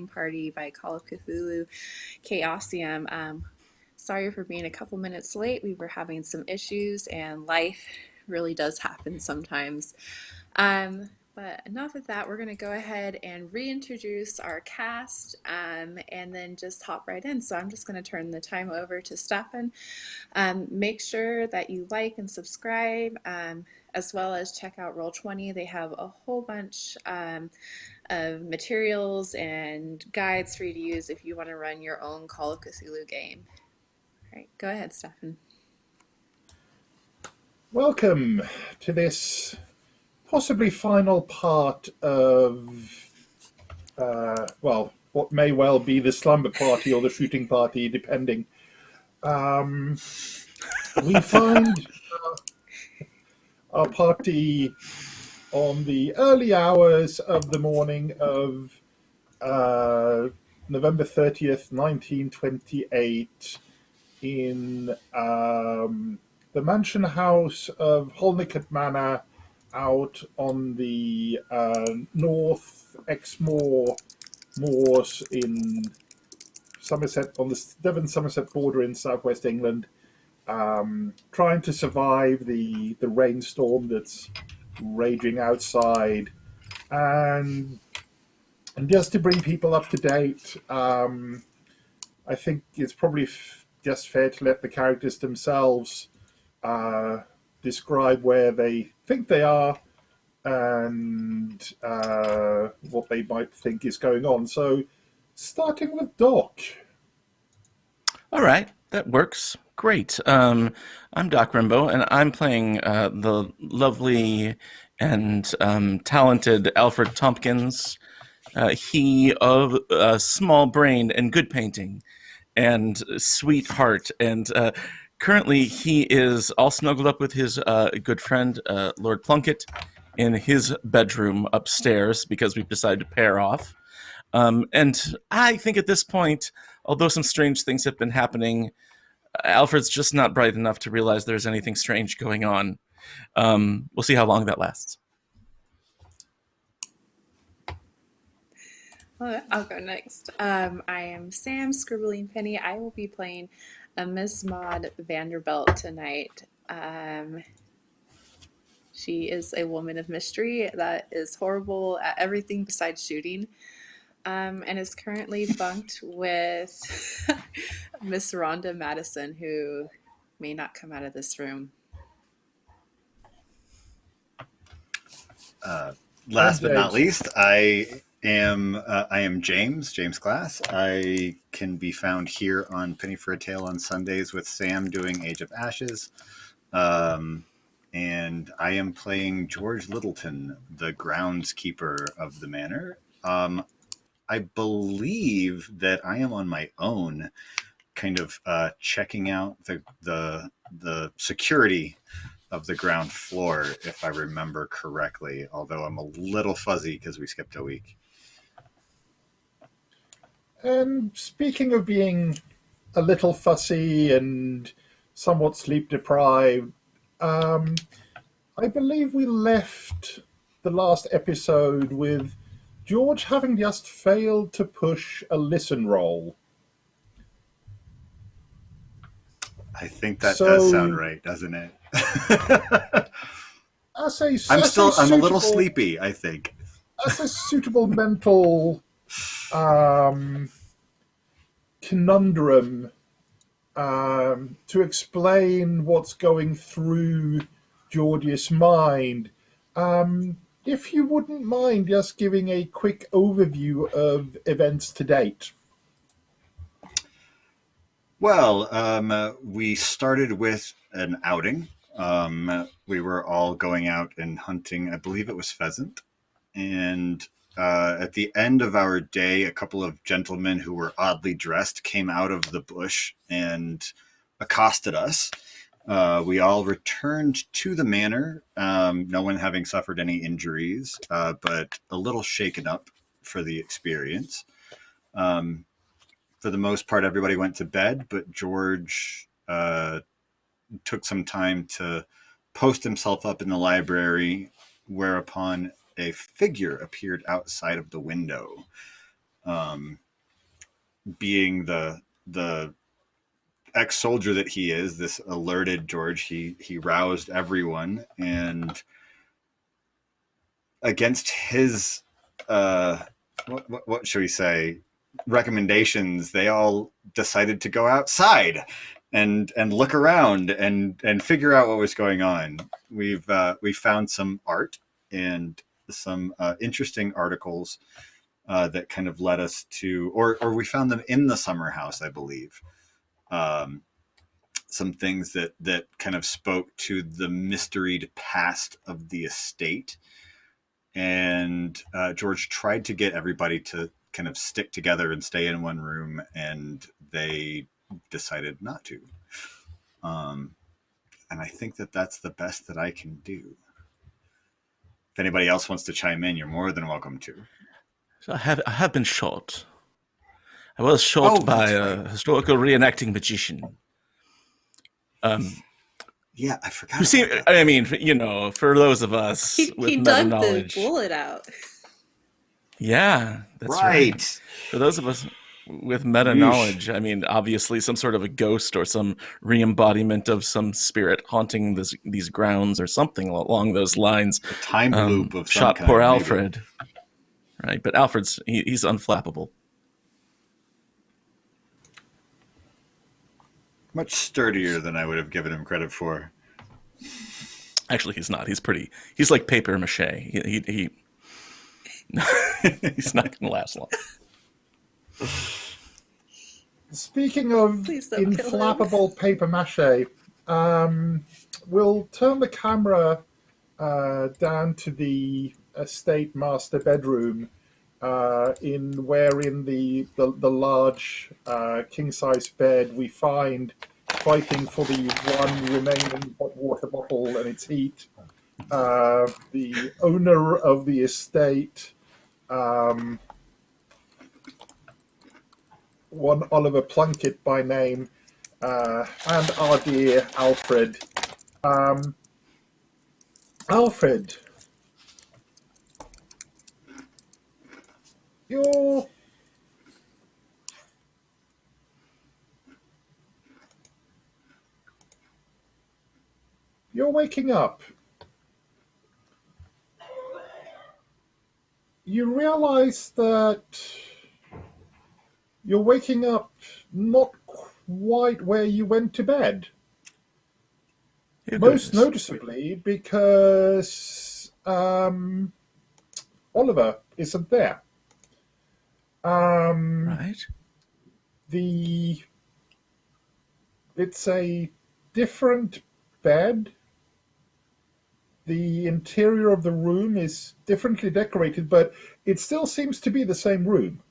Party by Call of Cthulhu Chaosium. Sorry for being a couple minutes late. We were having some issues, and life really does happen sometimes. But enough of that. We're going to go ahead and reintroduce our cast and then just hop right in. So I'm just going to turn the time over to Staffan. Make sure that you like and subscribe, as well as check out Roll20. They have a whole bunch of materials and guides for you to use if you want to run your own Call of Cthulhu game. All right, go ahead, Stefan. Welcome to this possibly final part of, what may well be the slumber party or the shooting party, depending. We find our party on the early hours of the morning of November 30th, 1928, in the mansion house of Holnicket Manor out on the North Exmoor moors in Somerset, on the Devon-Somerset border in southwest England, trying to survive the rainstorm that's raging outside. And just to bring people up to date, I think it's probably just fair to let the characters themselves describe where they think they are and what they might think is going on. So, starting with Doc. All right, that works. Great. I'm Doc Rimbo, and I'm playing the lovely and talented Alfred Tomkins. He of small brain and good painting and sweet heart. And currently he is all snuggled up with his good friend, Lord Plunkett, in his bedroom upstairs because we've decided to pair off. And I think at this point, although some strange things have been happening, Alfred's just not bright enough to realize there's anything strange going on. We'll see how long that lasts. Well, I'll go next. I am Sam Scribbling Penny. I will be playing a Miss Maude Vanderbelt tonight. She is a woman of mystery that is horrible at everything besides shooting, and is currently bunked with Miss Rhonda Madison, who may not come out of this room. Last but not least, I am James Glass. I can be found here on Penny for a Tale on Sundays with Sam doing Age of Ashes. And I am playing George Littleton, the groundskeeper of the manor. I believe that I am on my own, kind of checking out the security of the ground floor, if I remember correctly, although I'm a little fuzzy because we skipped a week. And speaking of being a little fussy and somewhat sleep deprived, I believe we left the last episode with George having just failed to push a listen roll. I think that does sound right, doesn't it? I'm a little sleepy, I think. As a suitable mental conundrum to explain what's going through George's mind, if you wouldn't mind just giving a quick overview of events to date. Well, we started with an outing. We were all going out and hunting, I believe it was pheasant. And at the end of our day, a couple of gentlemen who were oddly dressed came out of the bush and accosted us. We all returned to the manor, no one having suffered any injuries, but a little shaken up for the experience. For the most part, everybody went to bed, but George took some time to post himself up in the library, whereupon a figure appeared outside of the window. being the ex-soldier that he is, this alerted George, he roused everyone, and against his what should we say, recommendations, they all decided to go outside and look around and figure out what was going on. We found some art and some interesting articles that kind of led us to, or we found them in the summer house, I believe. Some things that kind of spoke to the mysteried past of the estate. And George tried to get everybody to kind of stick together and stay in one room, and they decided not to. And I think that's the best that I can do. If anybody else wants to chime in, you're more than welcome to. So I have been shot. I was shot by a historical reenacting magician. Yeah, I forgot. You see, I mean, for those of us with he meta dug knowledge, the bullet out. yeah, that's right. For those of us with meta knowledge, I mean, obviously, some sort of a ghost or some re-embodiment of some spirit haunting these grounds or something along those lines. A time loop of some shot kind, poor maybe. Alfred, right? But Alfred's he's unflappable. Much sturdier than I would have given him credit for. Actually, he's not. He's like paper mache. He he's not going to last long. Speaking of inflappable paper mache, we'll turn the camera down to the estate master bedroom, in the large king-size bed we find fighting for the one remaining hot water bottle and its heat. The owner of the estate, one Oliver Plunkett by name, and our dear Alfred. Alfred, you're waking up. You realize that you're waking up not quite where you went to bed. Most noticeably because Oliver isn't there. Right. It's a different bed. The interior of the room is differently decorated, but it still seems to be the same room.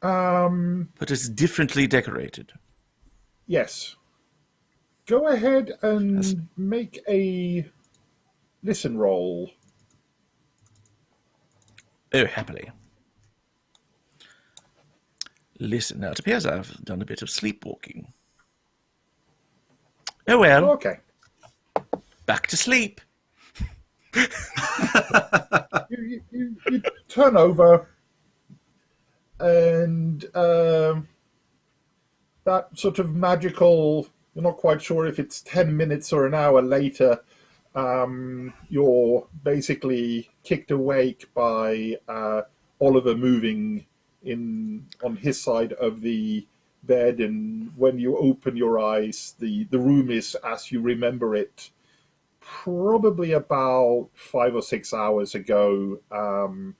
But it's differently decorated. Yes. Go ahead and make a listen roll. Oh, happily. Listen, now it appears I've done a bit of sleepwalking. Oh well. Okay. Back to sleep. You turn over, and that sort of magical, you're not quite sure if it's 10 minutes or an hour later, you're basically kicked awake by Oliver moving on his side of the bed, and when you open your eyes, the room is as you remember it, probably about 5 or 6 hours ago. Pardon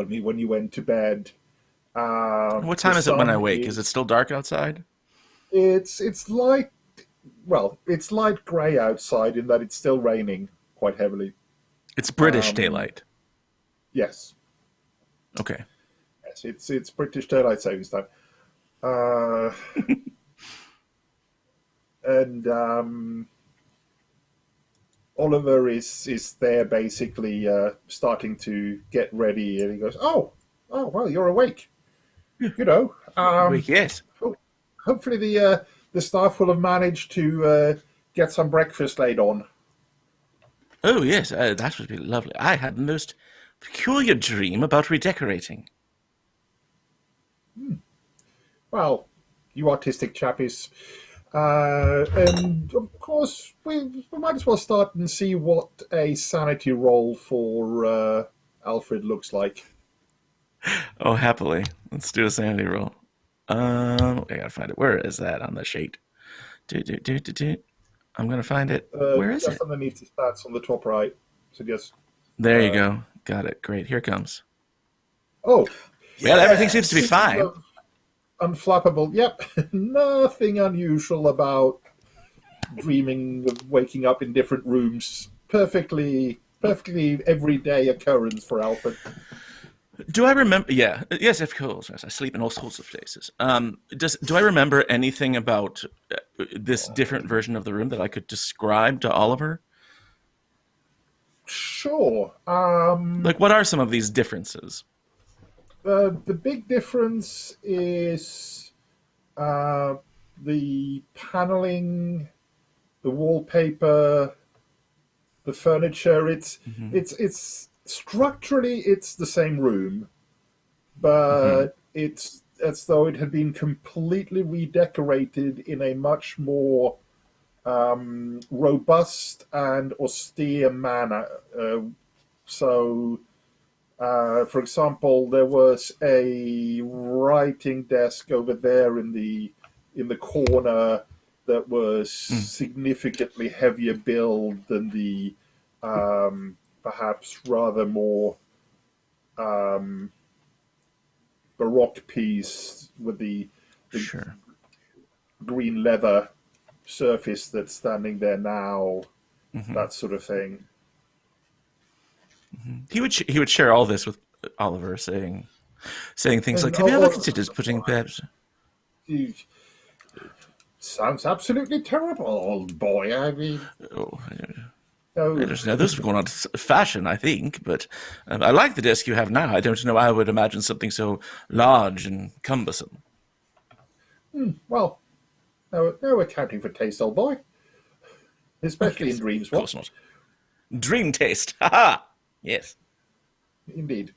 me, when you went to bed. What time is it when I wake? Is it still dark outside? It's light. Well, it's light grey outside in that it's still raining quite heavily. It's British daylight. Yes. Okay. Yes, it's British daylight savings time. And Oliver is there basically starting to get ready, and he goes, "Oh, well, you're awake. Awake, yes. Hopefully the staff will have managed to get some breakfast laid on." Oh yes, that would be lovely. I had the most peculiar dream about redecorating. Well, you artistic chappies. And of course, we might as well start and see what a sanity roll for Alfred looks like. Oh, happily. Let's do a sanity roll. I gotta find it. Where is that on the sheet? I'm gonna find it. Where is Just it? underneath the stats on the top right. So just. There you go. Got it. Great. Here it comes. Oh, Well, everything seems to be speaking fine. of unflappable. Yep, nothing unusual about dreaming of waking up in different rooms. Perfectly everyday occurrence for Alfred. Do I remember? Yeah. Yes, of course. Yes, I sleep in all sorts of places. Do I remember anything about this different version of the room that I could describe to Oliver? Sure. Like, what are some of these differences? The big difference is the paneling, the wallpaper, the furniture. It's structurally it's the same room, but it's as though it had been completely redecorated in a much more robust and austere manner. For example, there was a writing desk over there in the corner that was significantly heavier build than the perhaps rather more baroque piece with the Sure. green leather surface that's standing there now. That sort of thing. He would share all this with Oliver, saying things And like, "Have you ever considered putting perhaps?" Sounds absolutely terrible, old boy. I mean, Oh, no, I don't know. This is going on to fashion, I think, but I like the desk you have now. I don't know. I would imagine something so large and cumbersome. well, no accounting for taste, old boy. Especially in dreams, Of course not. Dream taste. Ha ha. Yes. Indeed.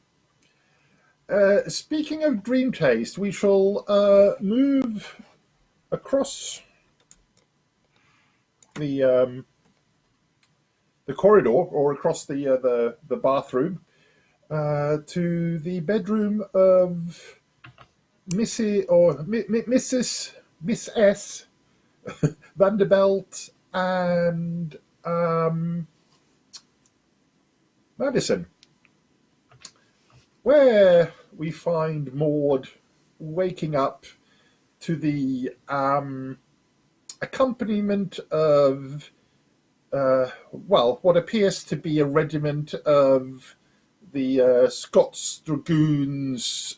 Speaking of dream taste, we shall move across the corridor or across the bathroom to the bedroom of Mrs. Miss S. Vanderbelt and Madison, where we find Maude waking up to the accompaniment of, what appears to be a regiment of the Scots Dragoons,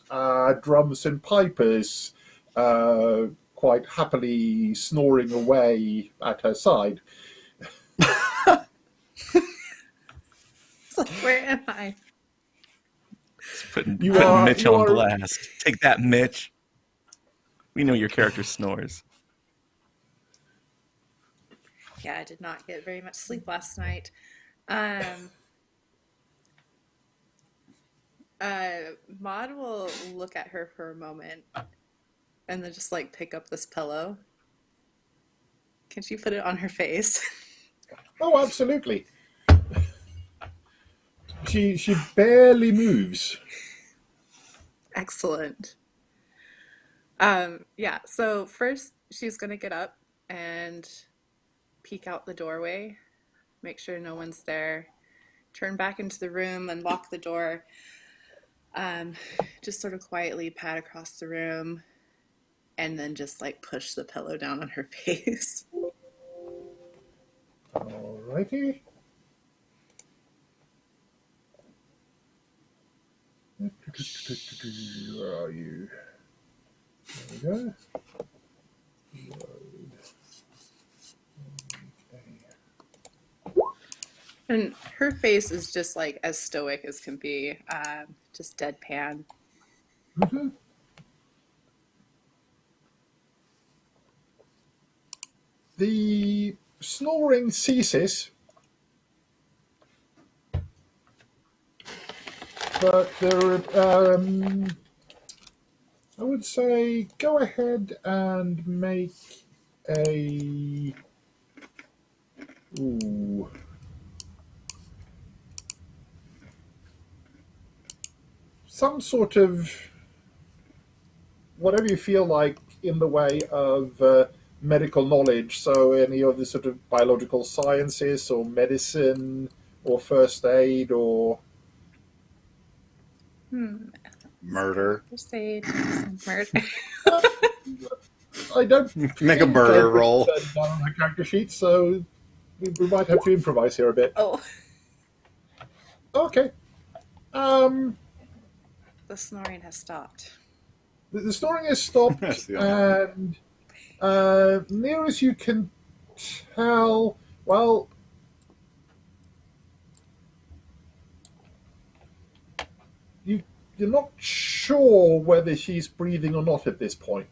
drums and pipers, quite happily snoring away at her side. It's like, where am I? Putting You are- Mitch you on are- blast. Take that, Mitch. We know your character snores. Yeah, I did not get very much sleep last night. Um, Maud will look at her for a moment and then just like pick up this pillow. Can she put it on her face? Oh, absolutely. She barely moves. Excellent. Yeah, so first she's gonna get up and peek out the doorway, make sure no one's there, turn back into the room and lock the door. Just sort of quietly pat across the room and then just like push the pillow down on her face. Alrighty. Where are you? There we go. And her face is just like as stoic as can be, just deadpan. Mm-hmm. The snoring ceases. but there. I would say go ahead and make a. Ooh. Some sort of whatever you feel like in the way of medical knowledge. So any of the sort of biological sciences or medicine or first aid or Murder. First aid, murder. I don't Make a think murder I've written roll. that down on the character sheet, so we might have to improvise here a bit. Oh, Okay. the snoring has stopped. The snoring has stopped, That's the only and near as you can tell, well, you're not sure whether she's breathing or not at this point.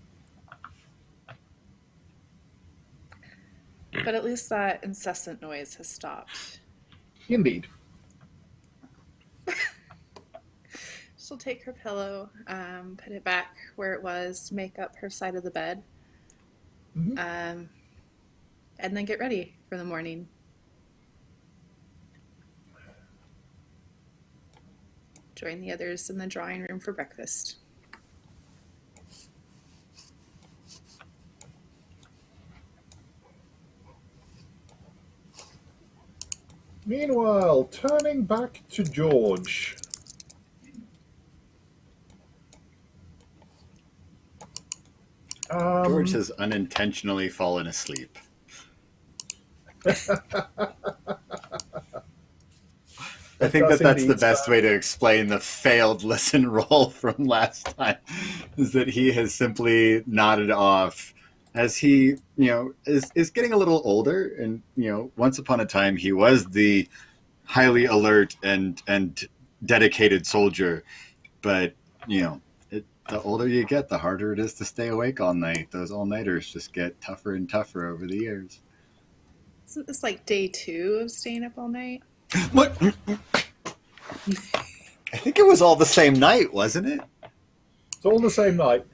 But at least that incessant noise has stopped. Indeed. She'll take her pillow, put it back where it was, make up her side of the bed, and then get ready for the morning. Join the others in the drawing room for breakfast. Meanwhile, turning back to George. George has unintentionally fallen asleep. I think does that's the indeed best way to explain the failed listen roll from last time, is that he has simply nodded off as he, is getting a little older. And, once upon a time, he was the highly alert and dedicated soldier. But, the older you get, the harder it is to stay awake all night. Those all-nighters just get tougher and tougher over the years. Isn't this like day 2 of staying up all night? What? I think it was all the same night, wasn't it? It's all the same night.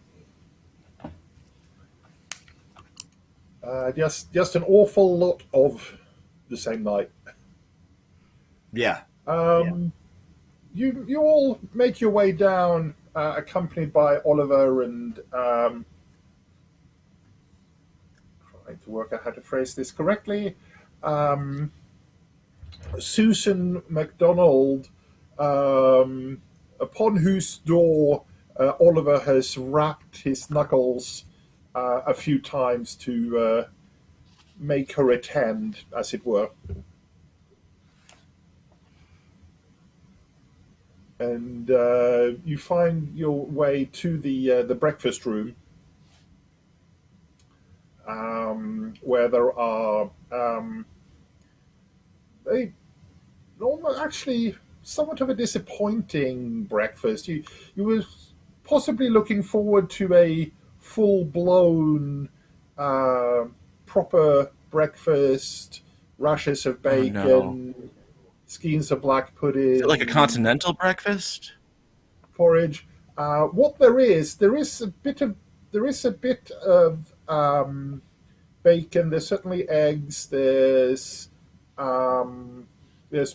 Just an awful lot of the same night. Yeah. You all make your way down, accompanied by Oliver and trying to work out how to phrase this correctly. Susan MacDonald, upon whose door Oliver has rapped his knuckles a few times to make her attend, as it were. And you find your way to the breakfast room, where there are actually somewhat of a disappointing breakfast. You were possibly looking forward to a full-blown, proper breakfast, rashers of bacon, skeins of black pudding. Is it like a continental breakfast? Porridge. What there is a bit of bacon. There's certainly eggs. There's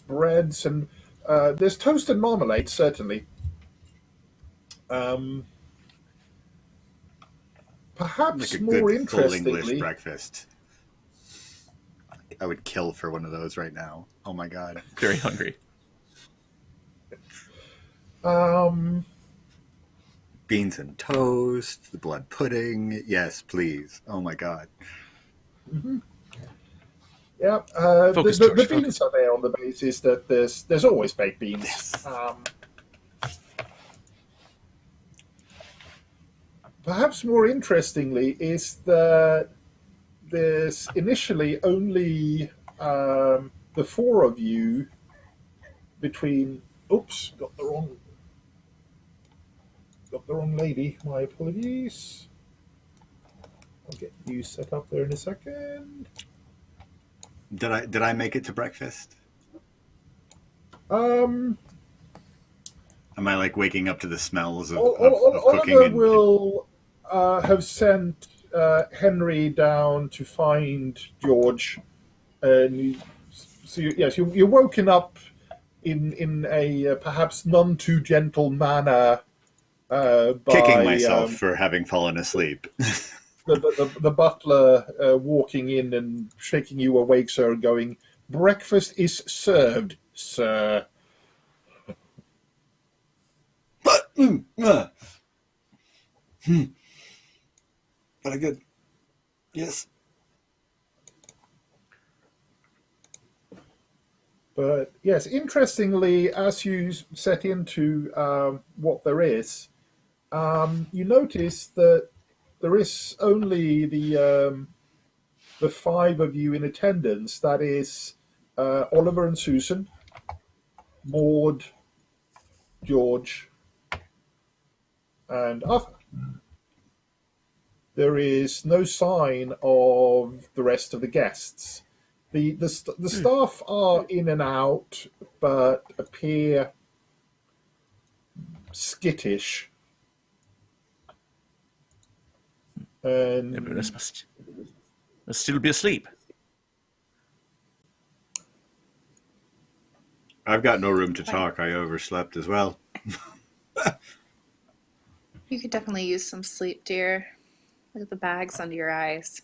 breads and there's toast and marmalade, certainly. Perhaps Like a more good full interestingly, English breakfast. I would kill for one of those right now. Oh my god. Very hungry. Beans and toast, the blood pudding. Yes, please. Oh my god. Mm-hmm. Yeah, Focus, the George, beans are there on the basis that there's always baked beans. Yes. Perhaps more interestingly is that there's initially only the four of you between. Oops, got the wrong lady. My apologies. I'll get you set up there in a second. Did I make it to breakfast? Am I like waking up to the smells of cooking Oliver and will have sent Henry down to find George, and yes, you're woken up in a perhaps none too gentle manner kicking by myself for having fallen asleep? the butler walking in and shaking you awake, sir, and going, "Breakfast is served, sir." But very good. Yes. But yes, interestingly, as you set into what there is, you notice that there is only the five of you in attendance. That is Oliver and Susan, Maude, George, and Arthur. There is no sign of the rest of the guests. The staff are in and out, but appear skittish. And Everyone else must still be asleep. I've got no room to talk. I overslept as well. You could definitely use some sleep, dear. Look at the bags under your eyes.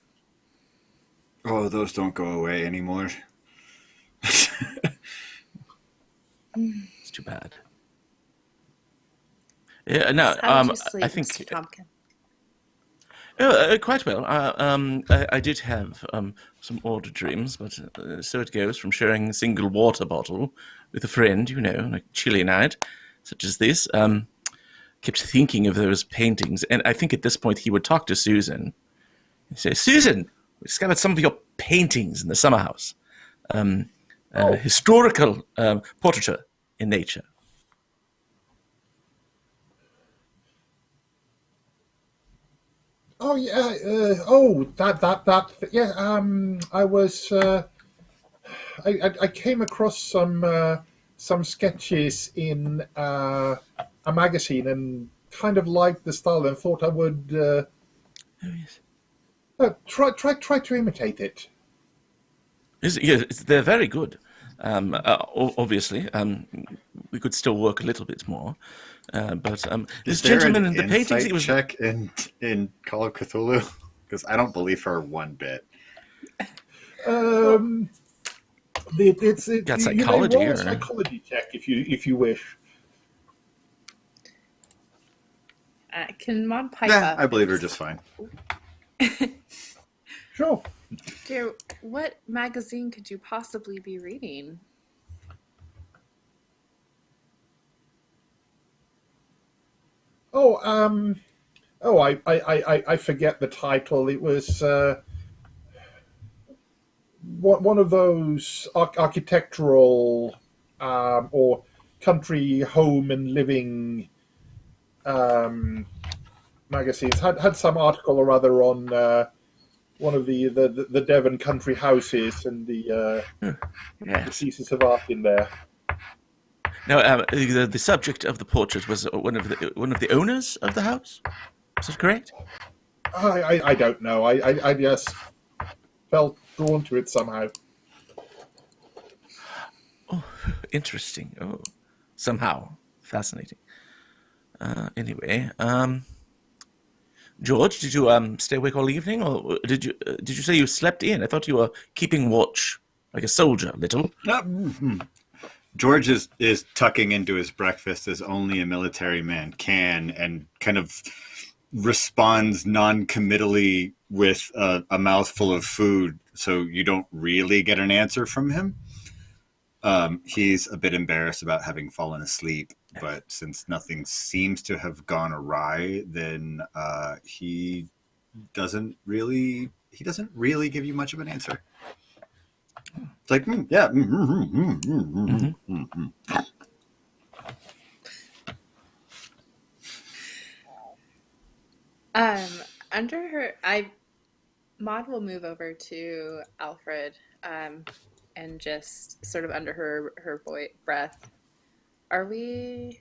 Oh, those don't go away anymore. It's too bad. Yeah, no. How did you sleep, I think Mr. Tompkins? quite well. I did have some odd dreams, but so it goes from sharing a single water bottle with a friend, you know, like a chilly night, such as this. Kept thinking of those paintings, and I think at this point he would talk to Susan. He'd say, "Susan, we discovered some of your paintings in the summer house. Historical portraiture in nature." Oh yeah. That. Yeah. I was. I came across some sketches in a magazine and kind of liked the style and thought I would Oh, yes. try to imitate it. They're very good. Obviously, we could still work a little bit more, but Is this there gentleman an in the paintings, insight he was. check in Call of Cthulhu? Because I don't believe her one bit. Got You may psychology roll a or psychology check if you wish. Can Maude pipe Yeah, up? I believe her just fine. Sure. Dear, what magazine could you possibly be reading? Oh, I forget the title. It was one of those architectural or country home and living magazines. Had some article or other on one of the Devon country houses and the Yes. pieces of art in there. Now, the subject of the portrait was one of the owners of the house. Is that correct? I don't know. I just felt drawn to it somehow. Oh, interesting. Oh, somehow fascinating. Anyway, George, did you stay awake all evening, or did you say you slept in? I thought you were keeping watch like a soldier, little. George is tucking into his breakfast as only a military man can, and kind of responds non-committally with a mouthful of food, so you don't really get an answer from him. He's a bit embarrassed about having fallen asleep, but since nothing seems to have gone awry, then he doesn't really give you much of an answer. It's like, yeah. Under her, Maud will move over to Alfred, and just sort of under her breath. Are we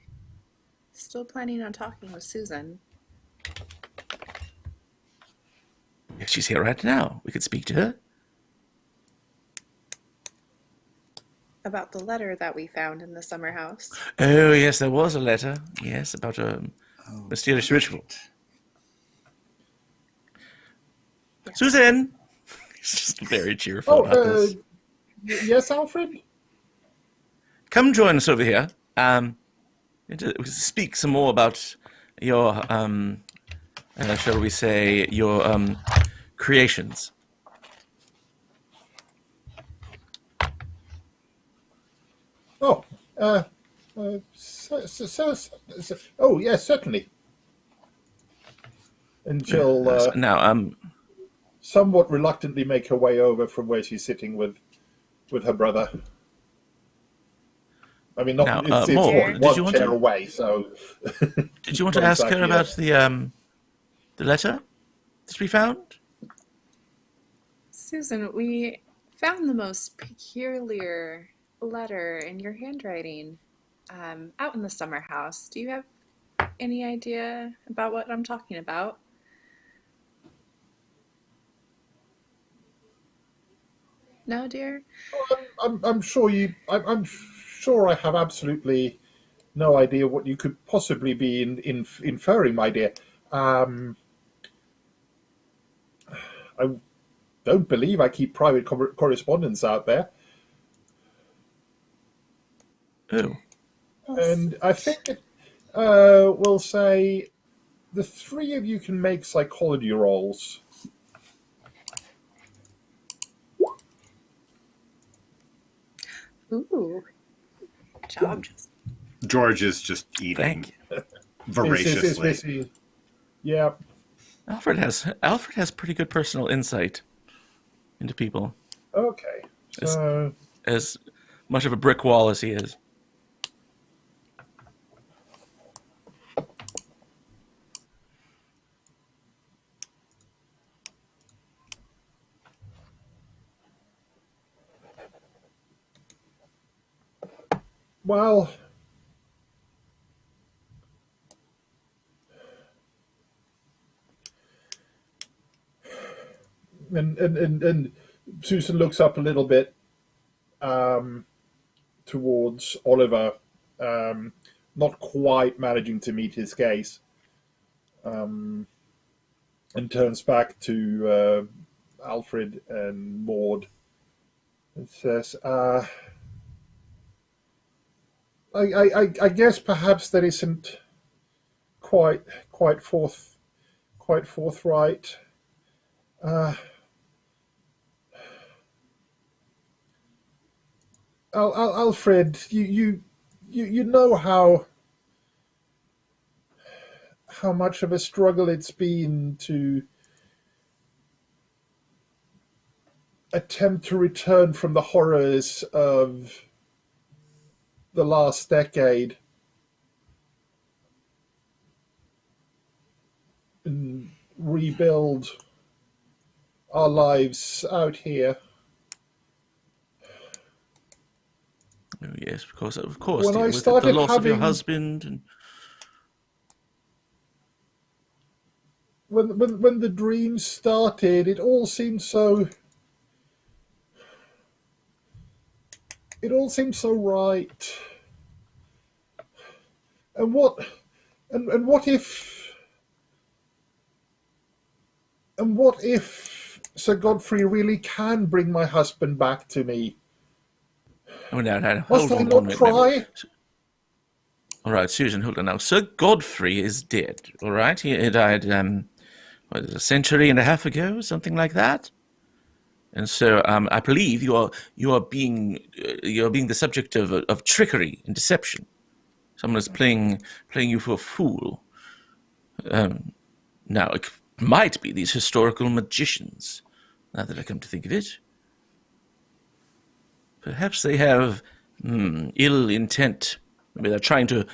Still planning on talking with Susan. If she's here right now, we could speak to her. About the letter that we found in the summer house. Oh, yes, there was a letter. Yes, about a mysterious ritual. Yes. Susan! He's just very cheerful about this. Yes, Alfred? Come join us over here. We can speak some more about your, shall we say, your creations. Oh, oh, yes, certainly. And she'll Now, somewhat reluctantly make her way over from where she's sitting with her brother. I mean, not Now, it's Maude, one chair away, so... Did you want to ask her about the letter that we found? Susan, we found the most peculiar letter in your handwriting out in the summer house. Do you have any idea about what I'm talking about? No, dear? I'm sure I'm sure I have absolutely no idea what you could possibly be inferring, my dear. I don't believe I keep private correspondence out there. Oh. And I think we'll say the three of you can make psychology rolls. Ooh. Good job. George is just eating Thank you. voraciously. Yeah. Alfred has pretty good personal insight into people. Okay. So As much of a brick wall as he is. well, and Susan looks up a little bit towards Oliver, not quite managing to meet his gaze, and turns back to Alfred and Maude and says, I guess perhaps that isn't quite forthright. Alfred, you know how much of a struggle it's been to attempt to return from the horrors of the last decade and rebuild our lives out here. Oh, yes, of course. When I With started the loss of your having- husband. And... When the dreams started, it all seemed so right. And what if Sir Godfrey really can bring my husband back to me? Oh, no, Must hold I on not a minute. try? All right, Susan, hold on now. Sir Godfrey is dead, all right? He died, a century and a half ago, something like that. And so I believe you are being the subject of trickery and deception. Someone is playing you for a fool. Now, it might be these historical magicians, now that I come to think of it. Perhaps they have ill intent. Maybe they're trying to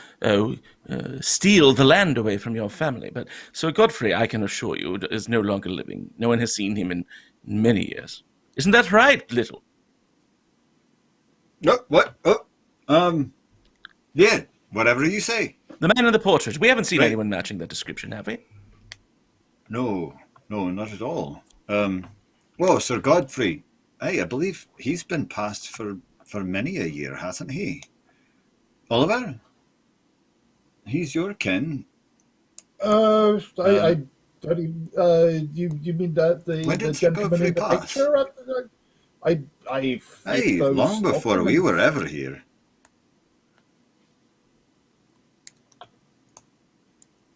steal the land away from your family. But Sir Godfrey, I can assure you, is no longer living. No one has seen him in many years. Isn't that right, Little? No, what? Oh, yeah, whatever you say. The man in the portrait. We haven't seen Right. anyone matching that description, have we? No, not at all. Well, Sir Godfrey, I believe he's been passed for many a year, hasn't he? Oliver, he's your kin. You mean that When the did Sir gentleman Godfrey in the pass? picture? Aye, long before we were ever here.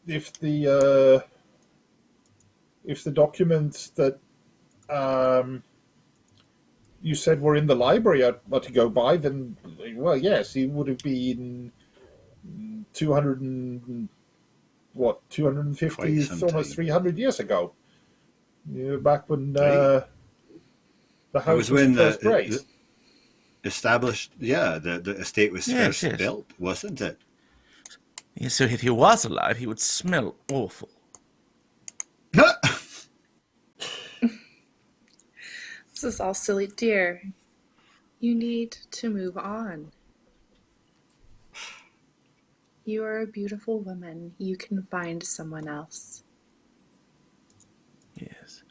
If the documents that you said were in the library are to go by, then well, yes, he would have been 250, Quite some almost time. 300 years ago. Back when Right. the It house was was when first raised. established, the estate was Yes, first yes. built, wasn't it? Yeah, so if he was alive, he would smell awful. This is all silly, dear. You need to move on. You are a beautiful woman. You can find someone else. Yes.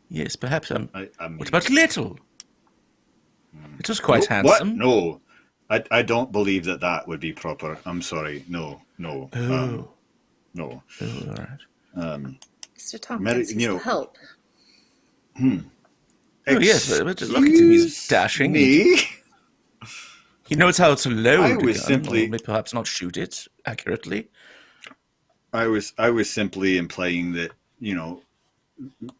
Yes, perhaps, I mean, what about Little? It was quite What? handsome. No, I don't believe that would be proper. I'm sorry. No. Oh, No. all right. Mr. Tompkins, he's the help. Oh, yes, but look at him. He's dashing. Me? He knows how to load I a was gun, simply- or maybe perhaps not shoot it accurately. I was simply implying that,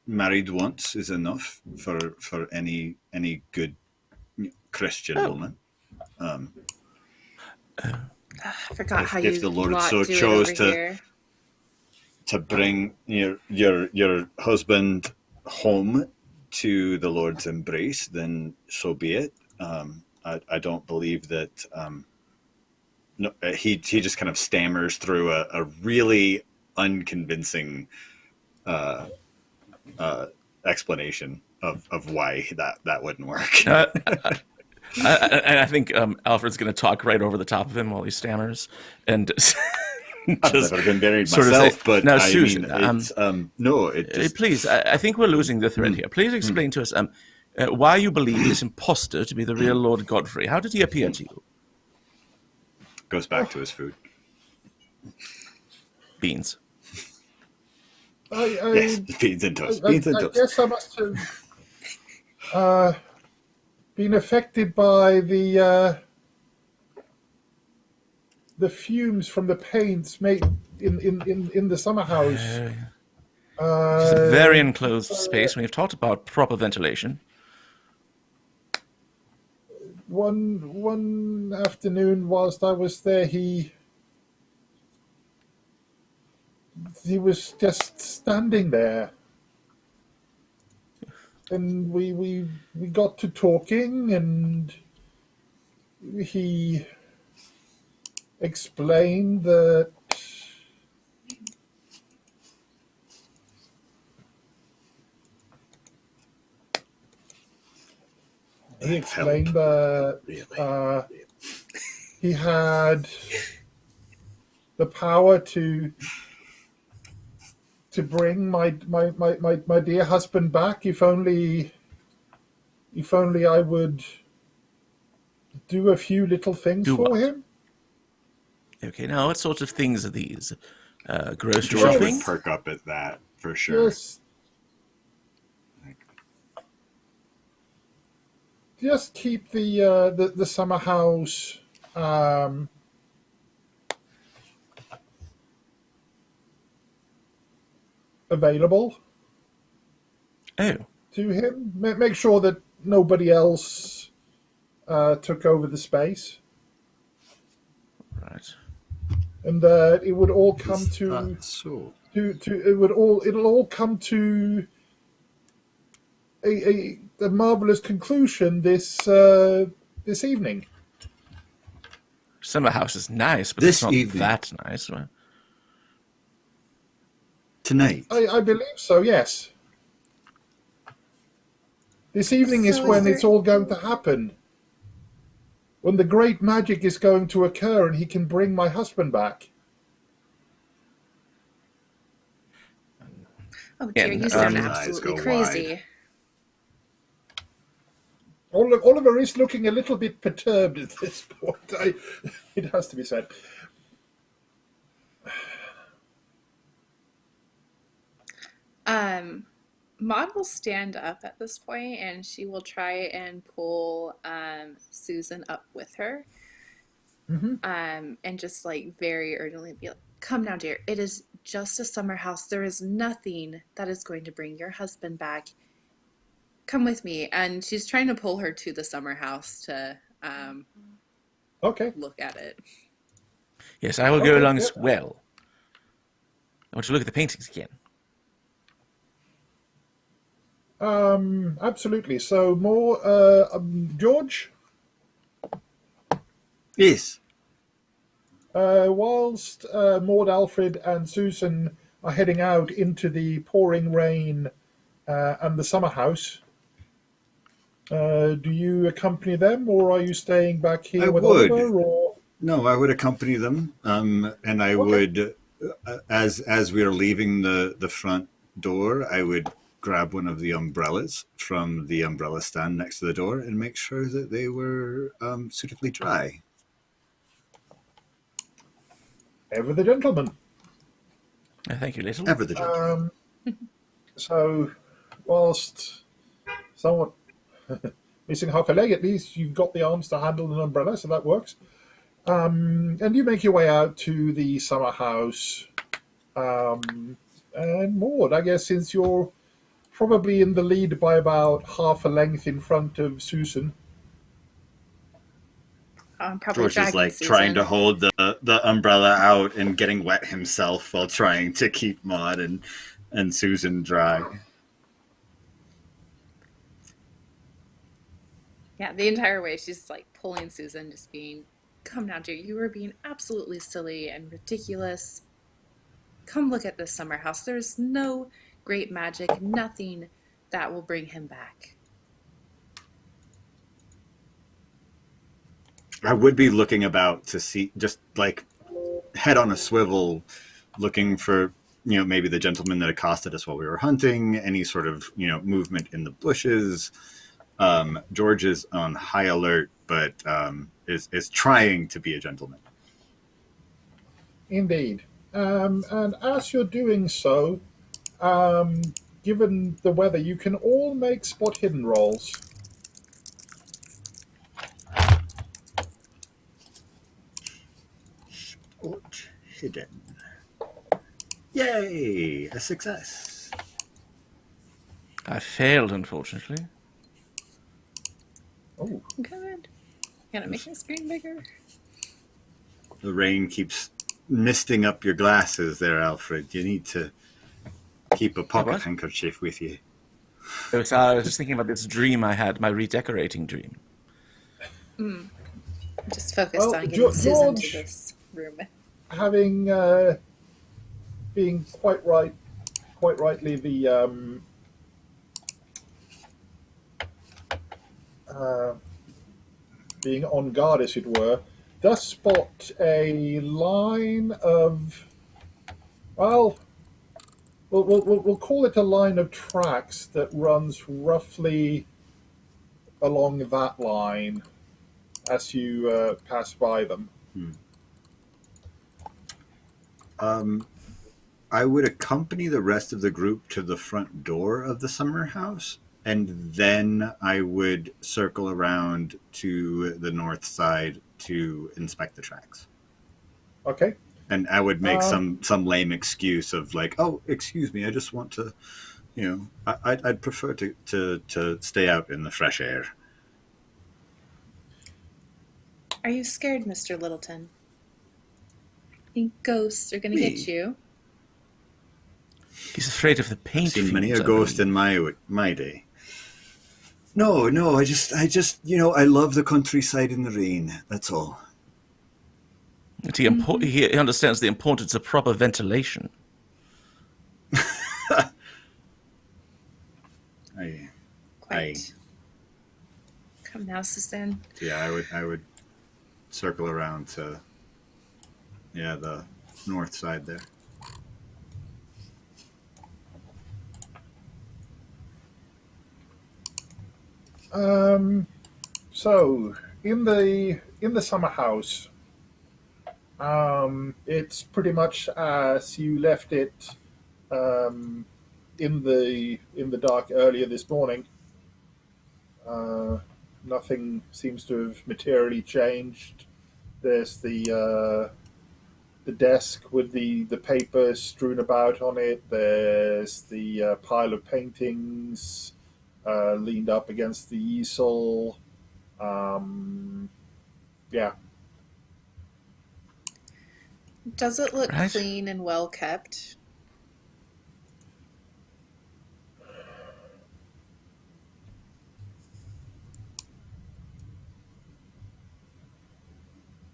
married once is enough for any good Christian woman. I forgot how If you the Lord lot so do chose it over to- here. To bring your husband home to the Lord's embrace, then so be it. I don't believe that. No, he just kind of stammers through a really unconvincing explanation of why that wouldn't work. I think Alfred's going to talk right over the top of him while he stammers, and I've never been married sort of myself, say, but now, I Susan, mean, it's no. It just, please, I think we're losing the thread here. Please explain to us why you believe this imposter to be the real Lord Godfrey. How did he appear to you? goes back to his food. Beans. Yes, beans and toast. I Beans and toast. guess I must have been affected by the fumes from the paints made in the summer house. It's a very enclosed space. We've talked about proper ventilation. One afternoon, whilst I was there, he was just standing there, and we got to talking, and he explained that he had the power to bring my dear husband back if only I would do a few little things Do for what? him. Okay, now what sorts of things are these? Grocery George shopping? would perk up at that for sure. Just keep the summer house available Oh, to him. Make sure that nobody else took over the space, right. and that it would all come So it'll all come to a marvelous conclusion this evening. Summer house is nice, but This it's not evening. that nice. Right? tonight, I believe so. Yes. This evening is So is when there- it's all going to happen. When the great magic is going to occur and he can bring my husband back. Oh dear, And, you sound George's eyes absolutely go crazy. Oliver is looking a little bit perturbed at this point. It has to be said. Maud will stand up at this point and she will try and pull Susan up with her. And just like very urgently be like, come now, dear. It is just a summer house. There is nothing that is going to bring your husband back. Come with me. And she's trying to pull her to the summer house to Okay. look at it. Yes, I will go Okay, along yeah. as well. I want to look at the paintings again. Absolutely. So more, George, Yes. whilst Maud, Alfred, and Susan are heading out into the pouring rain and the summer house, do you accompany them, or are you staying back here I with would. Oliver? Or No, I would accompany them, and I would, as we are leaving the front door, I would grab one of the umbrellas from the umbrella stand next to the door and make sure that they were suitably dry. ever the gentleman. Thank you, Little. Ever the gentleman. So, whilst somewhat missing half a leg, at least you've got the arms to handle an umbrella, so that works. And you make your way out to the summer house. And Maud, I guess since you're probably in the lead by about half a length in front of Susan. I'm probably George is dragging like Susan. trying to hold the umbrella out and getting wet himself while trying to keep Maud and Susan dry. Yeah, the entire way she's like pulling Susan, just being, come now, dear. You are being absolutely silly and ridiculous. Come look at this summer house. There's no great magic, nothing that will bring him back. I would be looking about to see, just like head on a swivel, looking for, maybe the gentleman that accosted us while we were hunting, any sort of, movement in the bushes. George is on high alert, but is trying to be a gentleman. Indeed. And as you're doing so, given the weather, you can all make spot hidden rolls. Spot hidden. Yay! A success. I failed, unfortunately. Oh, Good. Gotta make my screen bigger. The rain keeps misting up your glasses there, Alfred. You need to keep a pocket What? handkerchief with you. I was just thinking about this dream I had, my redecorating dream. Just focused Well, on getting Susan to George- this room. having being quite rightly the being on guard, as it were, does spot a line of, well, we'll call it a line of tracks that runs roughly along that line as you pass by them. I would accompany the rest of the group to the front door of the summer house, and then I would circle around to the north side to inspect the tracks. Okay. And I would make some lame excuse of like, oh, excuse me, I just want to, I'd prefer to stay out in the fresh air. Are you scared, Mr. Littleton? Think ghosts are gonna Me? get you? He's afraid of the paint. Seen many a fumes, I ghost believe. in my day. No, I just, I love the countryside in the rain. That's all. And he understands the importance of proper ventilation. Quite. Come now, Susan. Yeah, I would circle around to, the north side there. So in the summer house, it's pretty much as you left it um, in the dark earlier this morning. Uh, Nothing seems to have materially changed. There's the desk with the papers strewn about on it. There's the pile of paintings leaned up against the easel. Um, yeah. Does it look Right? clean and well kept?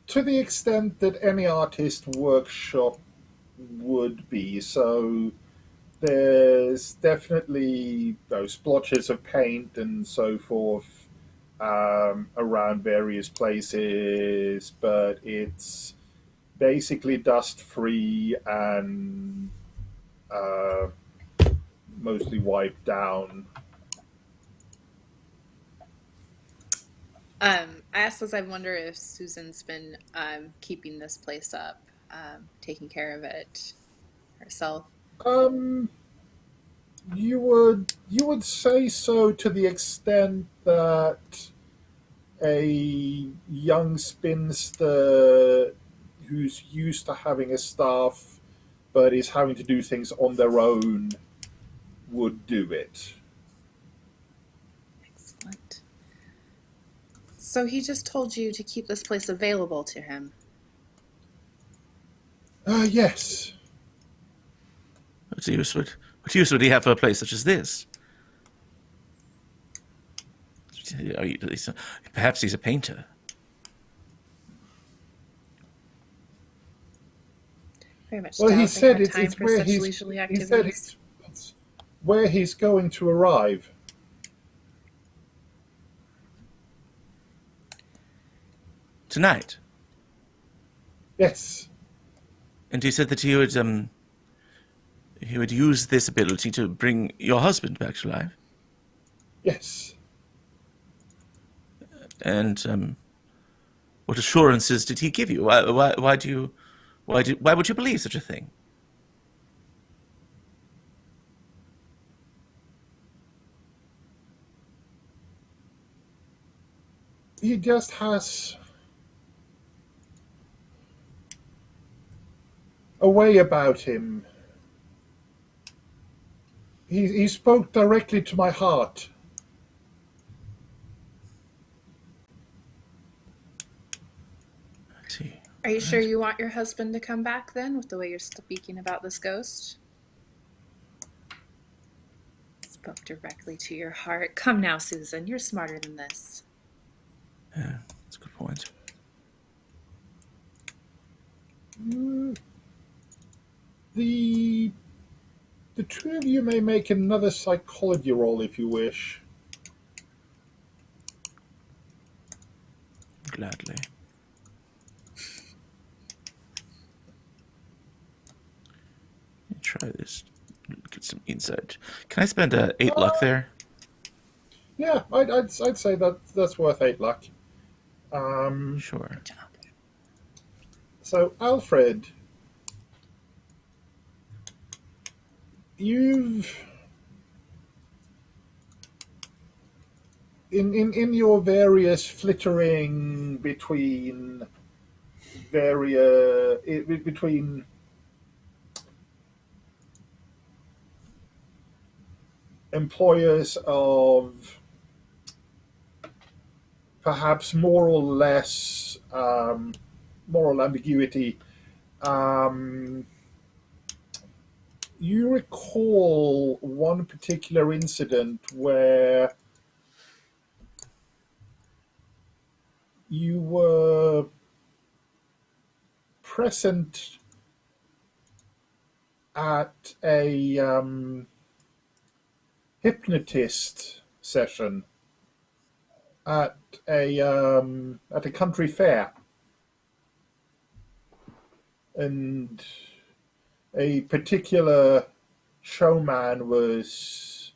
To the extent that any artist workshop would be. So there's definitely those splotches of paint and so forth around various places, but it's basically dust free and uh, mostly wiped down. I asked as I wonder if Susan's been keeping this place up, taking care of it herself. Um, you would say so to the extent that a young spinster who's used to having a staff but is having to do things on their own would do it. Excellent. So he just told you to keep this place available to him. Yes. What use would he have for a place such as this? Perhaps he's a painter. Very much Well, he doubt they said had it's time it's for where such he's leisurely he said activities. it's where he's going to arrive. Tonight. Yes. And he said that he would use this ability to bring your husband back to life. Yes. And what assurances did he give you? Why would you believe such a thing? He just has a way about him. He spoke directly to my heart. I see. Are you sure Right. you want your husband to come back then, with the way you're speaking about this ghost? Spoke directly to your heart. Come now, Susan, you're smarter than this. Yeah, that's a good point. Mm, The the two of you may make another psychology roll if you wish. Gladly. Let me try this. Get some insight. Can I spend 8 luck there? Yeah, I'd say that's worth 8 luck. Sure. Good job. So Alfred, you've in your various flittering between employers of perhaps more or less moral ambiguity, um, you recall one particular incident where you were present at a hypnotist session at a country fair, and a particular showman was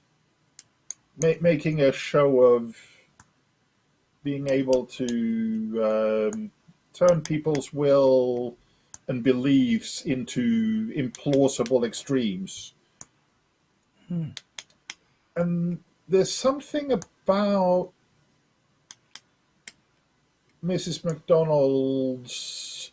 making a show of being able to turn people's will and beliefs into implausible extremes. And there's something about Mrs. MacDonald's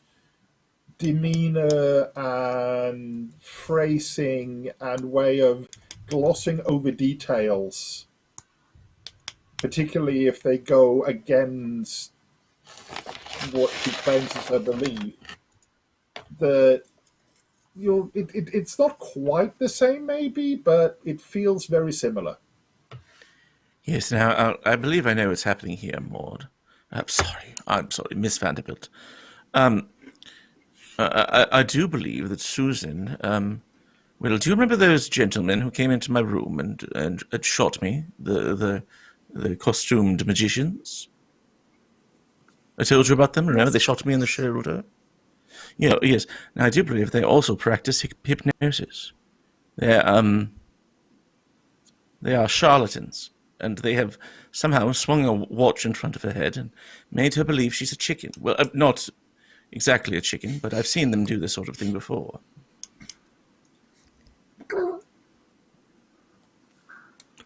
demeanor and phrasing and way of glossing over details, particularly if they go against what she claims is her belief, that it's not quite the same maybe, but it feels very similar. Yes, now, I believe I know what's happening here, Maude. I'm sorry, Miss Vanderbilt. I do believe that Susan, well, do you remember those gentlemen who came into my room and shot me, the costumed magicians? I told you about them, remember? They shot me in the shoulder. Yeah, yes. Now, I do believe they also practice hypnosis. They are charlatans, and they have somehow swung a watch in front of her head and made her believe she's a chicken. Well, not exactly a chicken, but I've seen them do this sort of thing before.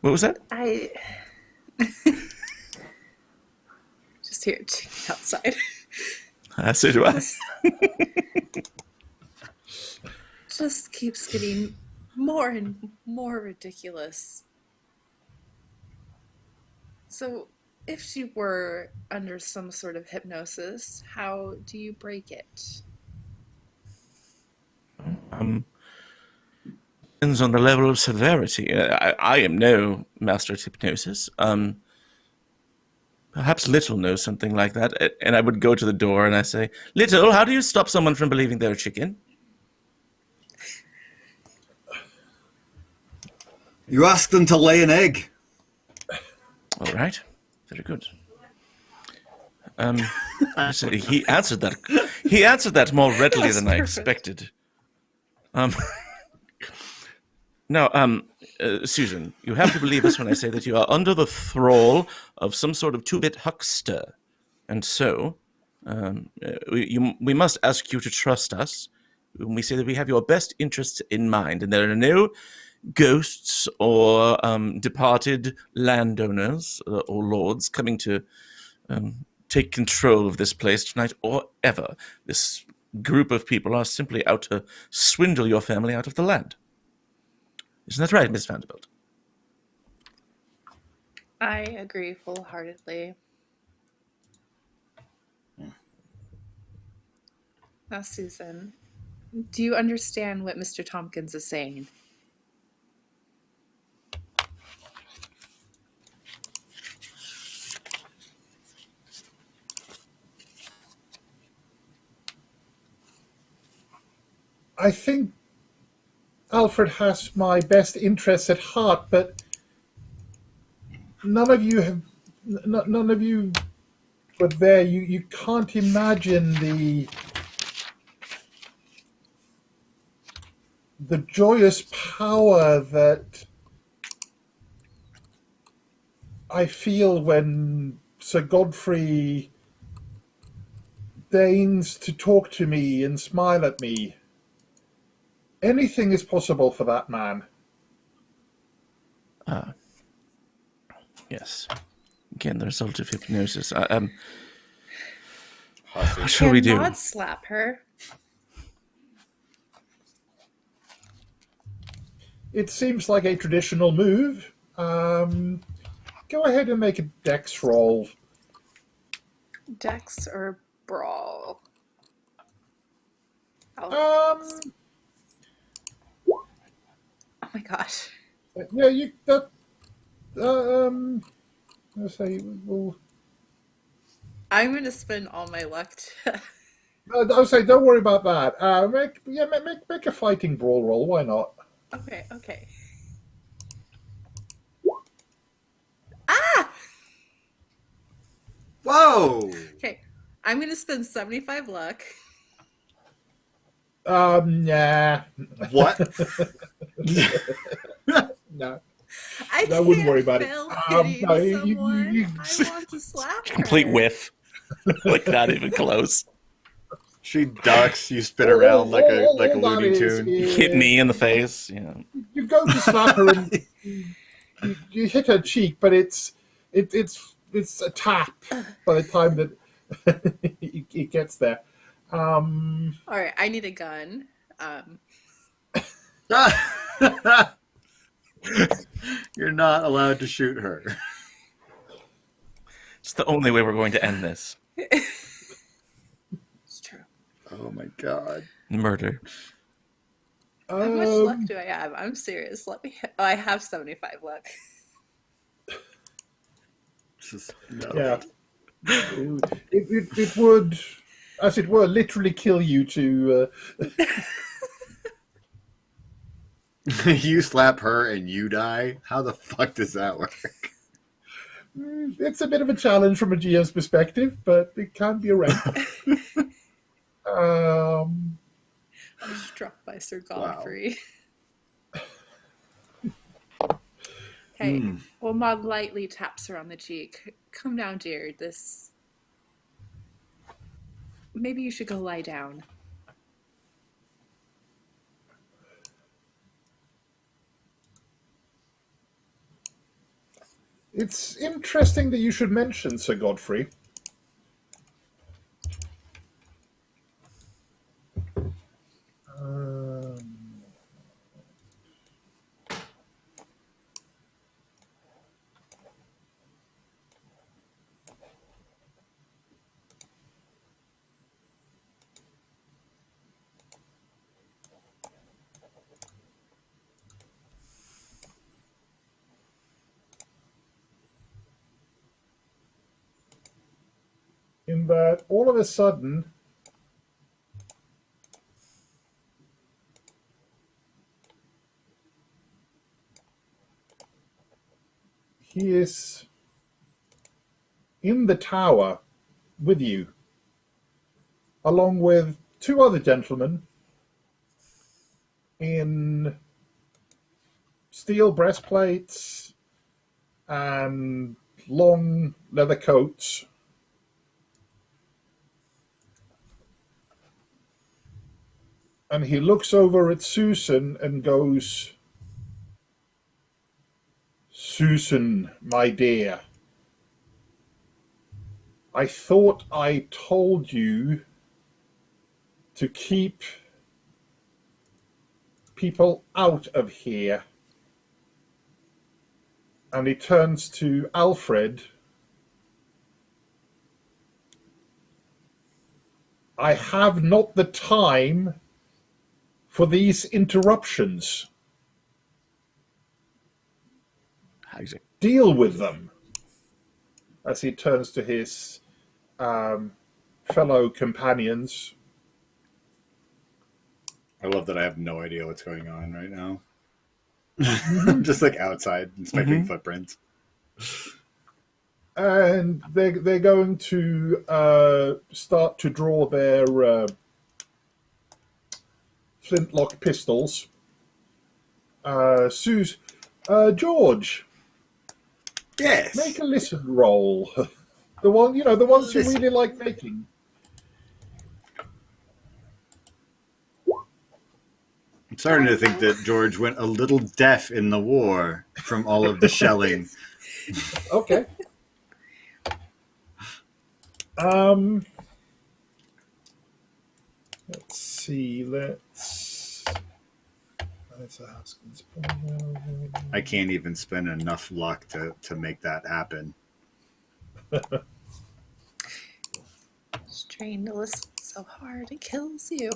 What was that? I just hear it outside. So do I. Just keeps getting more and more ridiculous. So, if she were under some sort of hypnosis, how do you break it? Depends on the level of severity. I am no master at hypnosis. Perhaps Little knows something like that. And I would go to the door and I say, Little, how do you stop someone from believing they're a chicken? You ask them to lay an egg. All right. Very good. So he answered that. He answered that more readily than I expected. Now, Susan, you have to believe us when I say that you are under the thrall of some sort of two-bit huckster. And so, we must ask you to trust us when we say that we have your best interests in mind, and there are no ghosts or departed landowners or lords coming to take control of this place tonight or ever. This group of people are simply out to swindle your family out of the land. Isn't that right, Miss Vanderbilt? I agree full-heartedly. Now, Susan, do you understand what Mr. Tomkins is saying? I think Alfred has my best interests at heart, but none of you were there. You can't imagine the joyous power that I feel when Sir Godfrey deigns to talk to me and smile at me. Anything is possible for that man. Yes. Again, the result of hypnosis. What shall we do? Can Maude slap her? It seems like a traditional move. Go ahead and make a dex roll. Dex or brawl? Oh my gosh. Yeah, you that. Let's say we'll. I'm going to spend all my luck to... I'll say, don't worry about that. Make a fighting brawl roll. Why not? Okay. Ah! Whoa! Okay, I'm going to spend 75 luck. Nah. What? No. I I wouldn't can't worry about it. feel pitying No, someone. I want to slap Complete her. whiff. Like, not even close. She ducks. You spin around like a all that Looney is Tune. Hit me in the face. Yeah. you go to slap her and you hit her cheek, but it's a tap by the time that it gets there. All right, I need a gun. You're not allowed to shoot her. It's the only way we're going to end this. It's true. Oh my god. Murder. How much luck do I have? I'm serious. Let me. Oh, I have 75 luck. Just, no. Yeah, it would, as it were, literally kill you to. You slap her and you die? How the fuck does that work? It's a bit of a challenge from a GM's perspective, but it can be arranged. I was struck by Sir Godfrey. Wow. Okay. Well, Maude lightly taps her on the cheek. Come down, dear. This. Maybe you should go lie down. It's interesting that you should mention Sir Godfrey. In that all of a sudden he is in the tower with you, along with two other gentlemen in steel breastplates and long leather coats. And he looks over at Susan and goes, "Susan, my dear, I thought I told you to keep people out of here." And he turns to Alfred. "I have not the time for these interruptions. Isaac. Deal with them." As he turns to his fellow companions. I love that I have no idea what's going on right now. I'm just like outside inspecting footprints. And they're going to start to draw their flintlock pistols. George, Yes. make a listen roll. The one, the ones you really like making. I'm starting to think that George went a little deaf in the war from all of the shelling. Okay. Let's see. I can't even spend enough luck to make that happen. Just trying to listen so hard it kills you.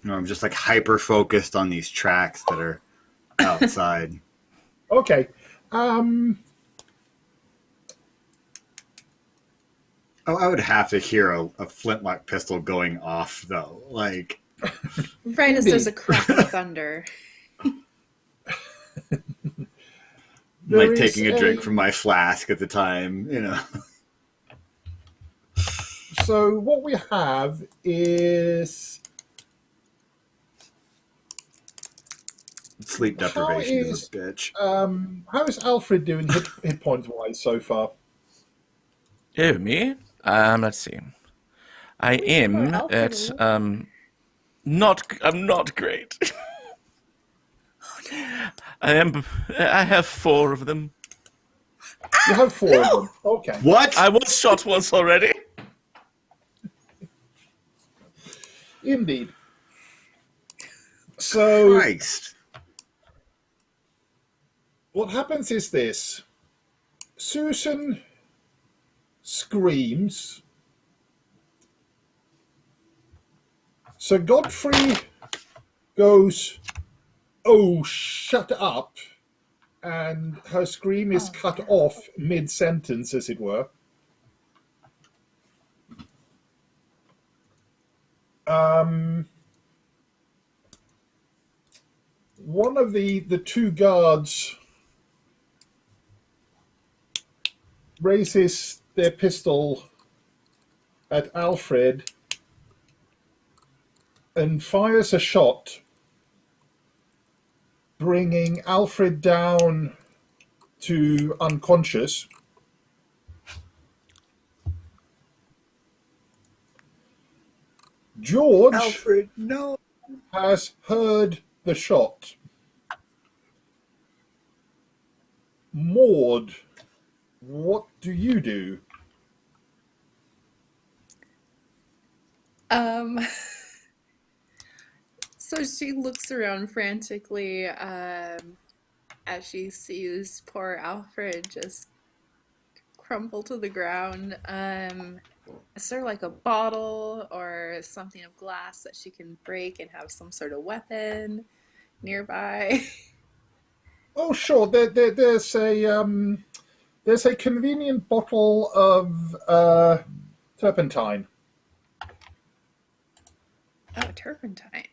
No, I'm just like hyper focused on these tracks that are outside. Okay. Oh, I would have to hear a flintlock pistol going off, though. Like, Right as there's a crack of thunder. like taking a drink from my flask at the time, you know. So what we have is Sleep How deprivation is is a bitch. Alfred doing hit points wise so far? Oh, me? Let's see. I We support am Alfred a at lot. I'm not great. I have 4 of them. You have 4 of them. Okay. What? I was shot once already. Indeed. So Christ. what happens is this. Susan screams. Sir Godfrey goes, "Oh, shut up." And her scream is Oh, cut no. off mid-sentence, as it were. One of the 2 guards raises their pistol at Alfred and fires a shot, bringing Alfred down to unconscious. George Alfred, no. has heard the shot. Maude, what do you do? Um, so she looks around frantically as she sees poor Alfred just crumple to the ground. Is there like a bottle or something of glass that she can break and have some sort of weapon nearby? Oh, sure. There's a convenient bottle of turpentine. Oh, turpentine.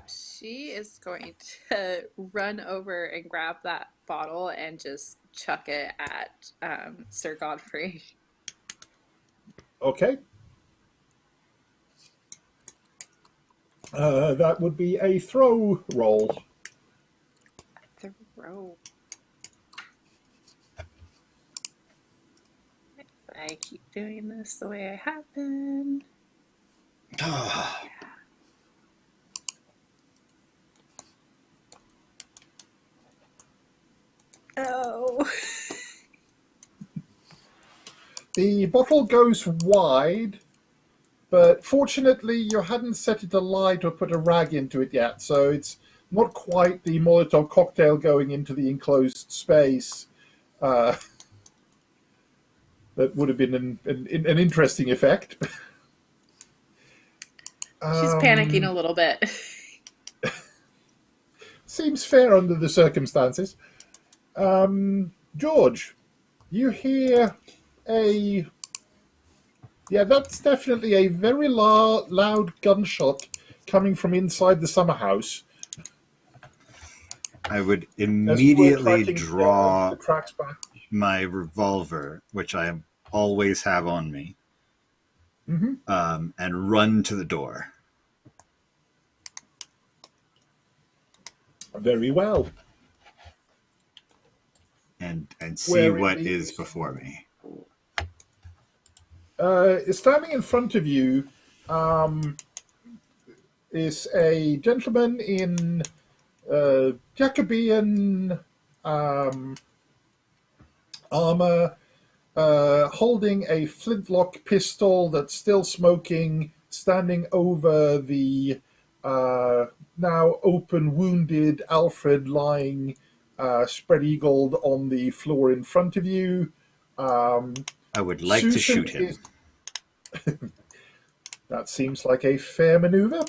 She is going to run over and grab that bottle and just chuck it at Sir Godfrey. Okay. That would be a throw roll. Throw. If I keep doing this the way I have been. Oh. The bottle goes wide, but fortunately you hadn't set it alight or put a rag into it yet, so it's not quite the Molotov cocktail going into the enclosed space. That would have been an interesting effect. She's panicking a little bit. Seems fair under the circumstances. George, you hear a... Yeah, that's definitely a very loud gunshot coming from inside the summer house. I would As we were immediately tracking draw the tracks back. my revolver, which I always have on me, and run to the door. Very well. And see Where it what leads. is before me. Standing in front of you is a gentleman in Jacobean armor, holding a flintlock pistol that's still smoking, standing over the now open, wounded Alfred lying spread-eagled on the floor in front of you. I would like to Susan shoot him. That seems like a fair maneuver.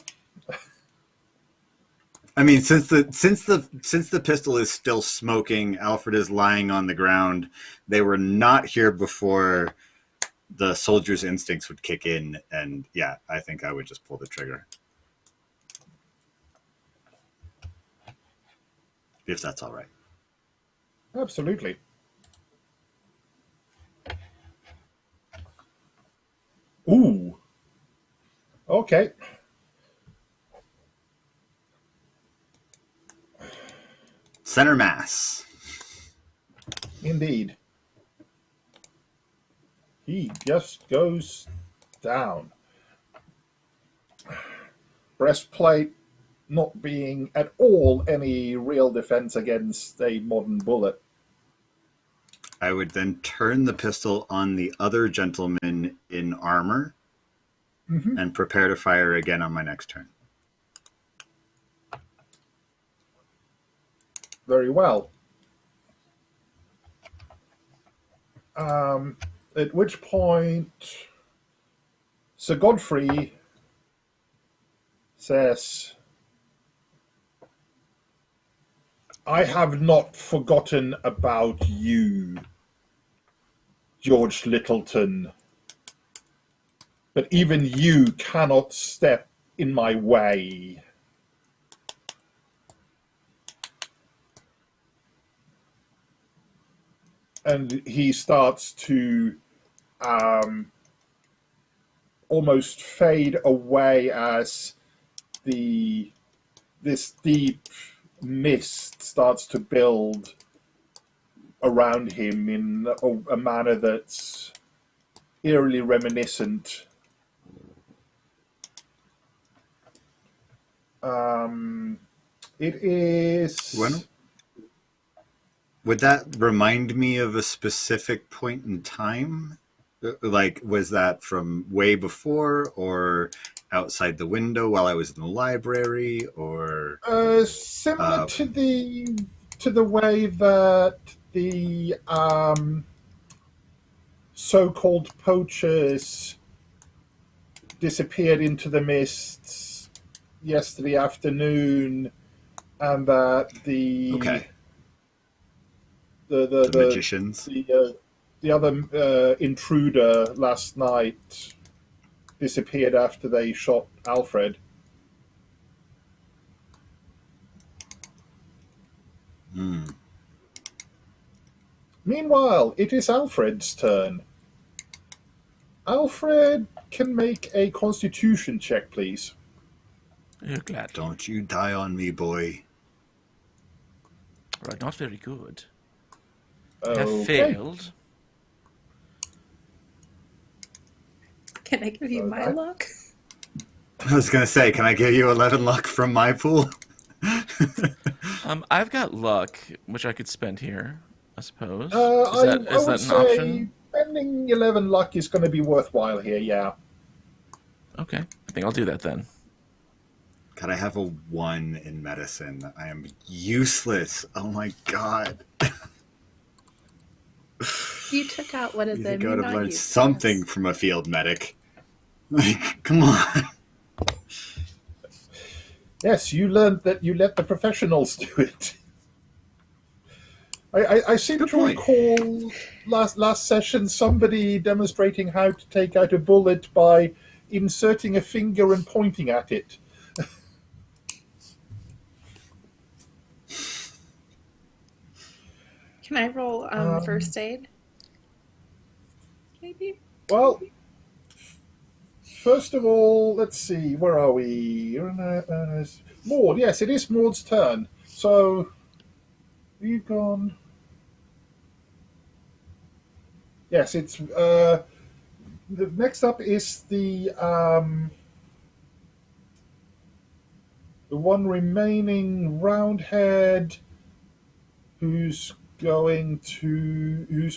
I mean, since the pistol is still smoking, Alfred is lying on the ground. They were not here before the soldier's instincts would kick in, and yeah, I think I would just pull the trigger. If that's all right. Absolutely. Ooh. Okay. Center mass. Indeed. He just goes down. Breastplate not being at all any real defense against a modern bullet. I would then turn the pistol on the other gentleman in armor and prepare to fire again on my next turn. Very well. At which point, Sir Godfrey says, I have not forgotten about you, George Littleton, but even you cannot step in my way. And he starts to almost fade away as this deep mist starts to build around him in a manner that's eerily reminiscent. It is... When? Would that remind me of a specific point in time? Like, was that from way before, or outside the window while I was in the library, or similar to the way that the so-called poachers disappeared into the mists yesterday afternoon, and that the magicians, the other intruder last night disappeared after they shot Alfred. Meanwhile, it is Alfred's turn. Alfred can make a Constitution check, please. You're glad. Don't you die on me, boy. Right, not very good. Okay. Have failed. Can I give you my luck? I was going to say, can I give you 11 luck from my pool? I've got luck, which I could spend here, I suppose. I Is would that an say option? spending 11 luck is going to be worthwhile here, yeah. Okay, I think I'll do that then. God, I have a 1 in medicine. I am useless. Oh my god. You took out one of You them. think I would You're have not learned useless. something from a field medic. Like, come on. Yes, you learned that you let the professionals do it. I seem Good to point. recall last session somebody demonstrating how to take out a bullet by inserting a finger and pointing at it. Can I roll first aid? Maybe? Well, first of all, let's see, where are we? Maude, yes, it is Maude's turn. So, you've gone... Yes, it's... the next up is the one remaining roundhead who's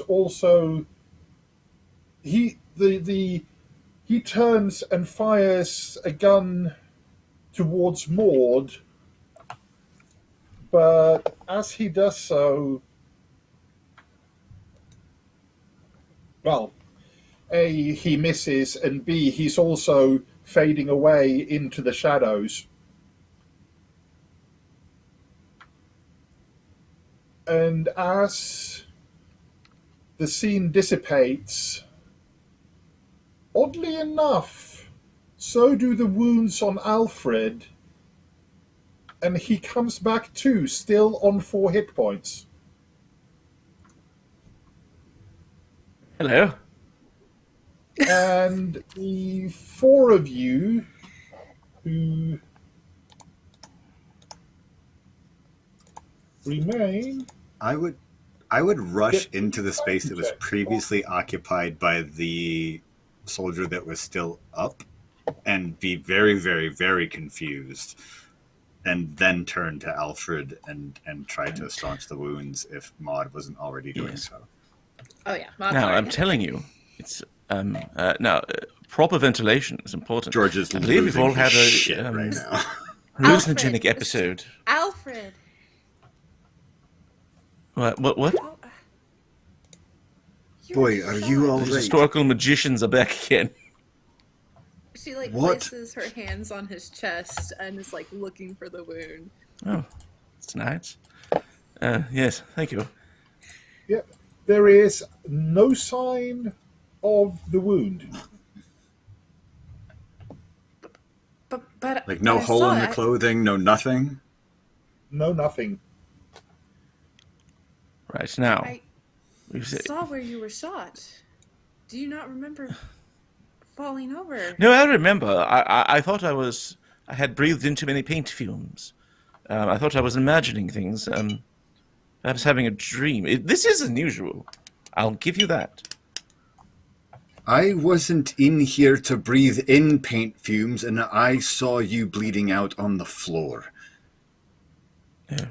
also... He turns and fires a gun towards Maude, but as he does so, well, A, he misses, and B, he's also fading away into the shadows. And as the scene dissipates, oddly enough, so do the wounds on Alfred, and he comes back too, still on 4 hit points. Hello. And the 4 of you who remain. I would rush Yep. into the space that was Check. previously occupied by the soldier that was still up and be very, very, very confused, and then turn to Alfred and try to staunch the wounds if Maude wasn't already doing Yes. so. Oh yeah, Maud's Now, already I'm had telling it. you, it's proper ventilation is important. George is I believe we've losing all his had a shit right now. hallucinogenic Alfred, episode. Alfred. What? Oh, you Boy, were are you shot. all These right? historical magicians are back again. She like What? places her hands on his chest and is like looking for the wound. Oh, it's nice. Yes, thank you. Yep. There is no sign of the wound. But Like no I hole saw in the it. clothing, no nothing. No, nothing. Right now, I we've said- saw where you were shot. Do you not remember falling over? No, I remember. I thought I had breathed in too many paint fumes. I thought I was imagining things. Perhaps having a dream. This is unusual. I'll give you that. I wasn't in here to breathe in paint fumes, and I saw you bleeding out on the floor. Yeah.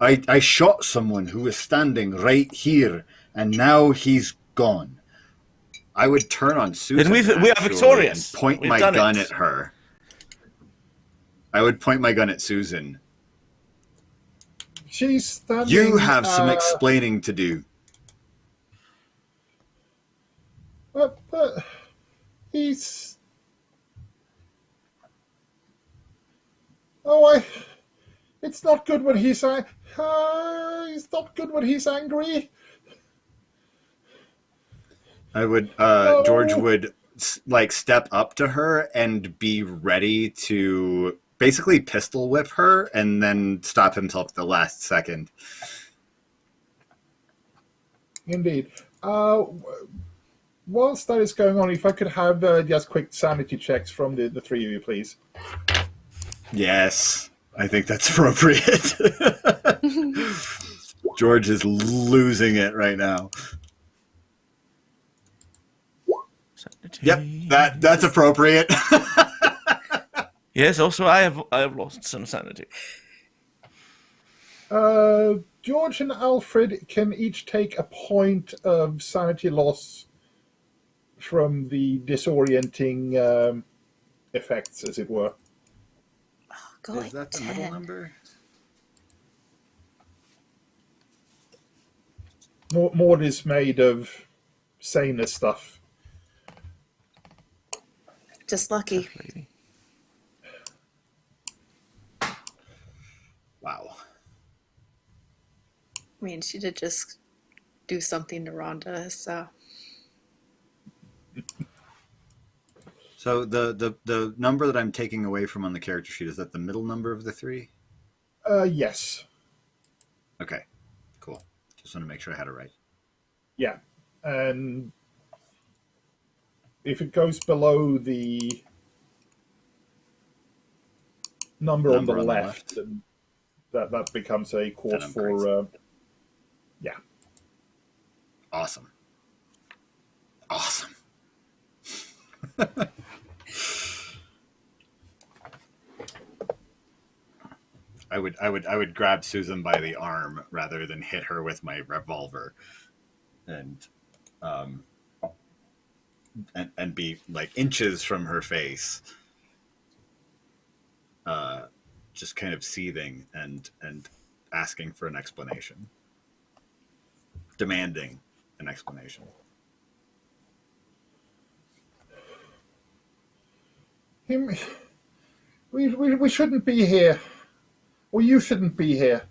I shot someone who was standing right here, and now he's gone. I would turn on Susan. we are actually, victorious. And point We've my done gun it. at her. I would point my gun at Susan. She's standing. You have some explaining to do. But he's. Oh, it's not good when he's. He's not good when he's angry. I would. No. George would like step up to her and be ready to basically pistol whip her, and then stop himself at the last second. Indeed. Whilst that is going on, if I could have just quick sanity checks from the three of you, please. Yes, I think that's appropriate. George is losing it right now. Yep, that's appropriate. Yes. Also, I have lost some sanity. George and Alfred can each take a point of sanity loss from the disorienting effects, as it were. Go Is like that the 10. middle number? Maude is made of saner stuff. Just lucky. Lady. Wow. I mean, she did just do something to Rhonda, so. So the number that I'm taking away from on the character sheet, is that the middle number of the three? Yes. Okay, cool. Just want to make sure I had it right. Yeah. And if it goes below the number on the left, then that becomes a cause for... yeah. Awesome. Awesome. I would grab Susan by the arm rather than hit her with my revolver, and be like inches from her face, just kind of seething and asking for an explanation, demanding an explanation. We shouldn't be here. Or you shouldn't be here.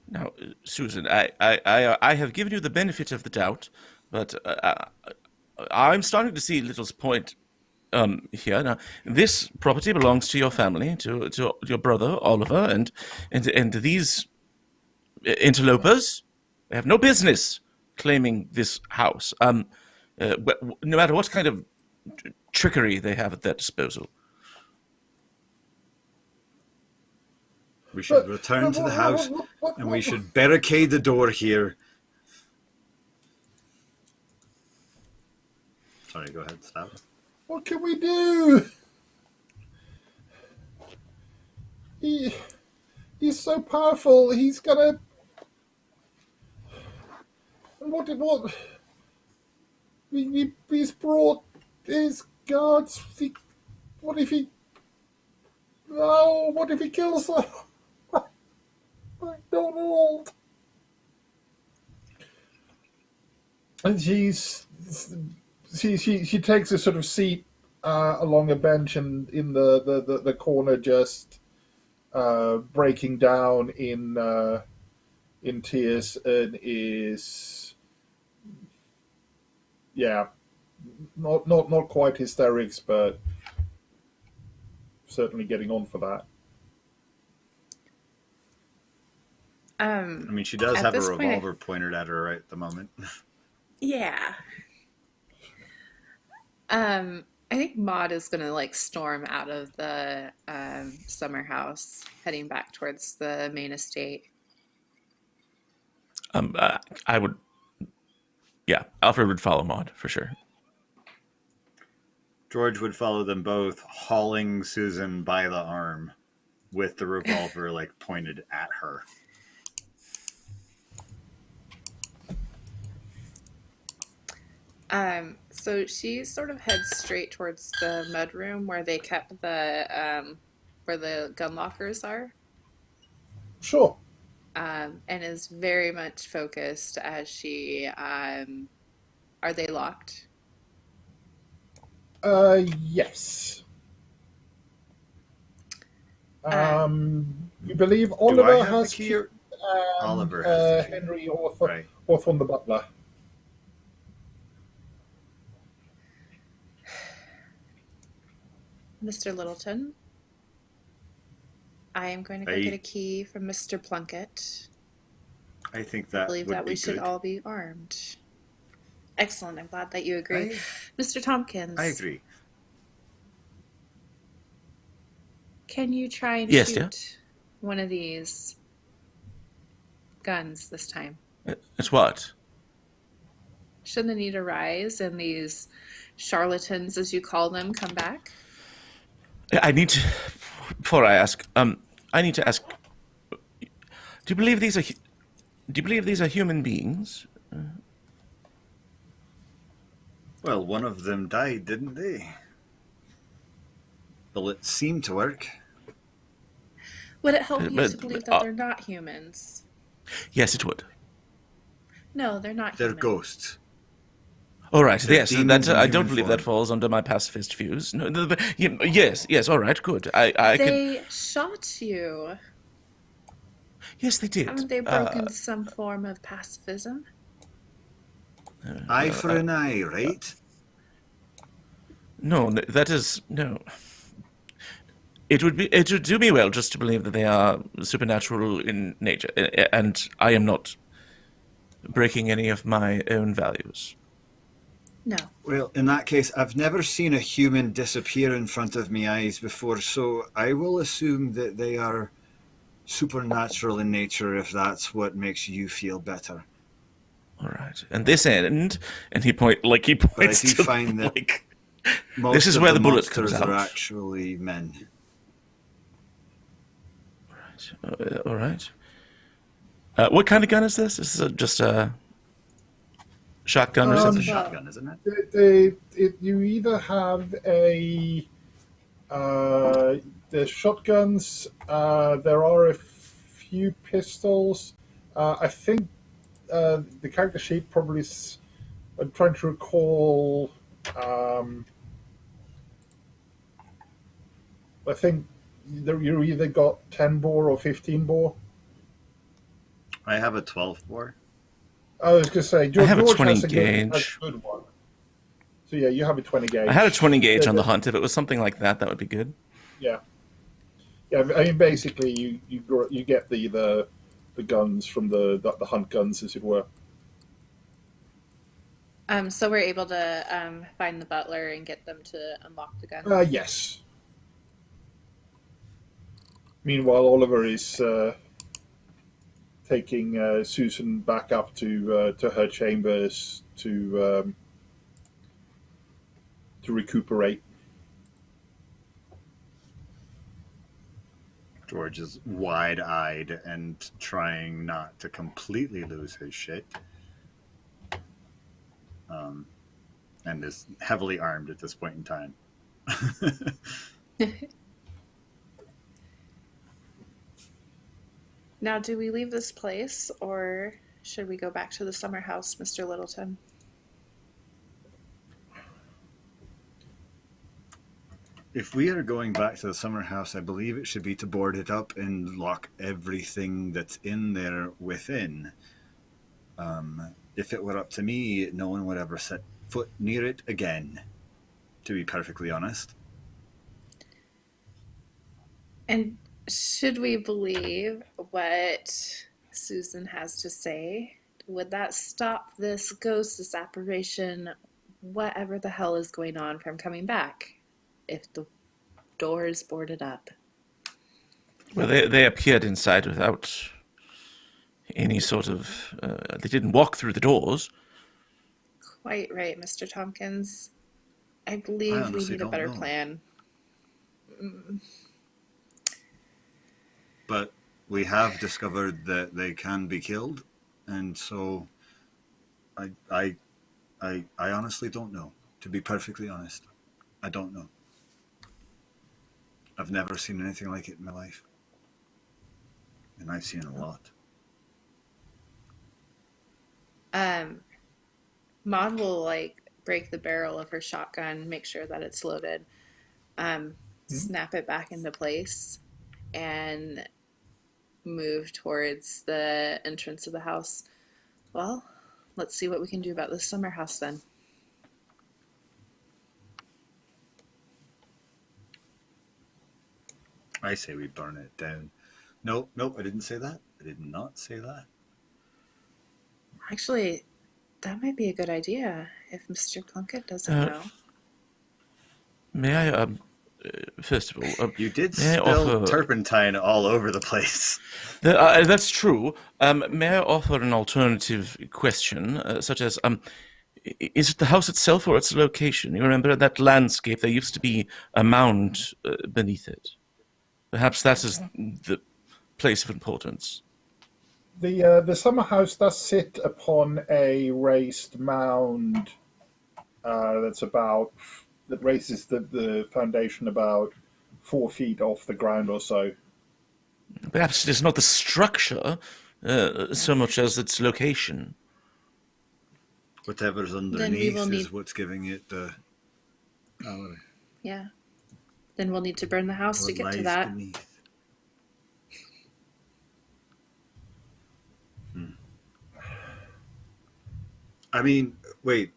Now, Susan, I have given you the benefit of the doubt, but I'm starting to see Little's point here. Now, this property belongs to your family, to your brother Oliver, and these interlopers, they have no business claiming this house. No matter what kind of trickery they have at their disposal. We should return to the house, and we should barricade the door here. Sorry, go ahead, Staffan. What can we do? He's so powerful. He's gonna. And what? He's brought his guards. What if he? No. What if he kills them? MacDonald. And she takes a sort of seat along a bench and in the corner, just breaking down in tears, and is not quite hysterics, but certainly getting on for that. I mean, she does have a revolver pointed at her right at the moment. Yeah. I think Maude is gonna like storm out of the summer house, heading back towards the main estate. I would. Yeah, Alfred would follow Maude for sure. George would follow them both, hauling Susan by the arm with the revolver like pointed at her. So she sort of heads straight towards the mudroom where they kept the where the gun lockers are. Sure. And is very much focused as she are they locked? Yes. You believe Oliver has the key? Or... Oliver has the key. Henry Right. Hawthorne the butler. Mr. Littleton, I am going to go get a key from Mr. Plunkett. I think that I believe would that be we should good. all be armed. Excellent. I'm glad that you agree. Mr. Tomkins. I agree. Can you try and Yes, shoot one of these guns this time? It's what? Should the need arise and these charlatans, as you call them, come back? I need to. Before I ask, I need to ask. Do you believe these are? Do you believe these are human beings? Well, one of them died, didn't they? Well, it seemed to work. Would it help you to believe that they're not humans? Yes, it would. No, they're not They're humans. ghosts. All right, They're yes, demons in I don't human believe form. that falls under my pacifist views. No, yes, all right, good. I They shot you. Yes, they did. Haven't they broken some form of pacifism? Eye for an eye, right? No, that is no. It would do me well just to believe that they are supernatural in nature, and I am not breaking any of my own values. No. Well, in that case, I've never seen a human disappear in front of my eyes before, so I will assume that they are supernatural in nature if that's what makes you feel better. All right, and this end, and he But I points do to find that most this is of where the the bullet comes monsters are out. actually men. All right. What kind of gun is this? Is it just a shotgun or It's a something? shotgun, isn't it? You either have the shotguns. There are a few pistols. I think the character sheet probably. I'm trying to recall. I think you either got 10 bore or 15 bore. I have a 12 bore. I was going to say, George, I have a 20 has gauge. has a good one. So yeah, you have a 20 gauge. I had a 20 gauge on the hunt. If it was something like that, that would be good. Yeah. I mean, basically, you get the guns from the hunt guns, as it were. So we're able to find the butler and get them to unlock the gun. Yes. Meanwhile, Oliver is taking Susan back up to her chambers to recuperate. George is wide-eyed and trying not to completely lose his shit. And is heavily armed at this point in time. Now, do we leave this place, or should we go back to the summer house, Mr. Littleton? If we are going back to the summer house, I believe it should be to board it up and lock everything that's in there within. If it were up to me, no one would ever set foot near it again, to be perfectly honest. And should we believe what Susan has to say? Would that stop this ghost, this apparition, whatever the hell is going on, from coming back if the door is boarded up? Well, they appeared inside without any sort of... they didn't walk through the doors. Quite right, Mr. Tomkins. I believe we need a better plan. But we have discovered that they can be killed, and so I honestly don't know. To be perfectly honest, I don't know. I've never seen anything like it in my life, and I've seen a lot. Maude will break the barrel of her shotgun, make sure that it's loaded, snap it back into place, and move towards the entrance of the house. Well, let's see what we can do about this summer house then. I say we burn it down. Nope, I didn't say that. I did not say that. Actually, that might be a good idea if Mr. Plunkett doesn't know. May I, first of all... you did spill turpentine all over the place. That's true. May I offer an alternative question, such as, is it the house itself or its location? You remember that landscape, there used to be a mound beneath it. Perhaps that is the place of importance. The summer house does sit upon a raised mound that raises the foundation about 4 feet off the ground or so. Perhaps it is not the structure so much as its location. Whatever's underneath is what's giving it the power. Yeah. Then we'll need to burn the house to get to that. Beneath. I mean, wait.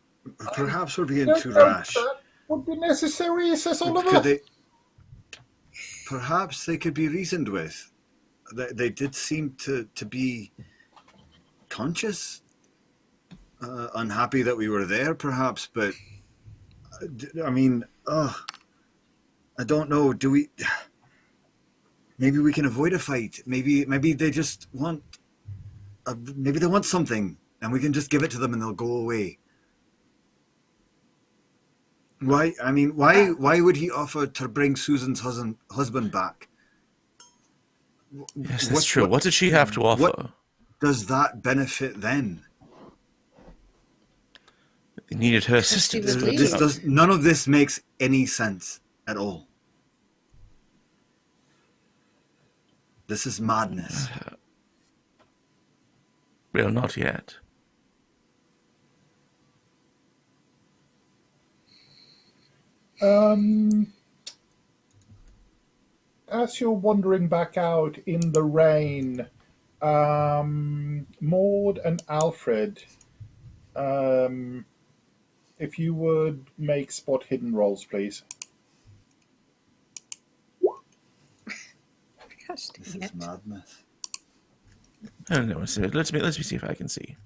Perhaps we're being too rash. That would be necessary, says Oliver. Perhaps they could be reasoned with. They did seem to be conscious, unhappy that we were there, perhaps. But I mean, I don't know. Do we? Maybe we can avoid a fight. Maybe they just want. Maybe they want something, and we can just give it to them, and they'll go away. Why? I mean, why would he offer to bring Susan's husband back? Yes, that's true. What did she have to offer? What does that benefit then? They needed her assistance. None of this makes any sense at all. This is madness. Well, not yet. As you're wandering back out in the rain, Maude and Alfred, if you would make spot hidden rolls, please. Gosh, this is madness. I don't know. Let me see if I can see.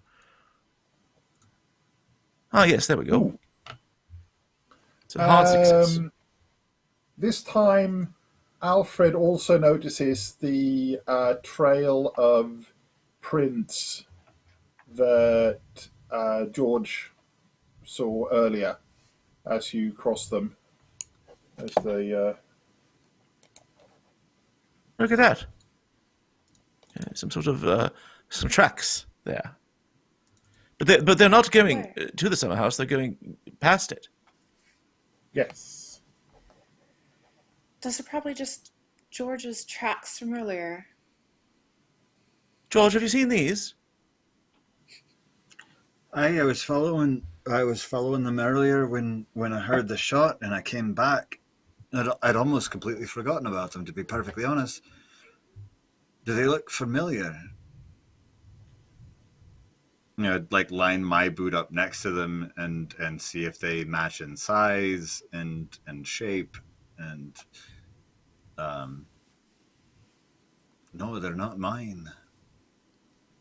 Ah, yes, there we go. Ooh. It's a hard success. This time, Alfred also notices the trail of prints that George saw earlier as you cross them. As they Look at that. Some sort of some tracks there. But they're not going to the summer house. They're going past it. yes. Those are probably just George's tracks from earlier. George, have you seen these? I was following them earlier when I heard the shot, and I came back. I'd almost completely forgotten about them, to be perfectly honest. Do they look familiar? You know, I'd like line my boot up next to them and see if they match in size and shape and no, they're not mine.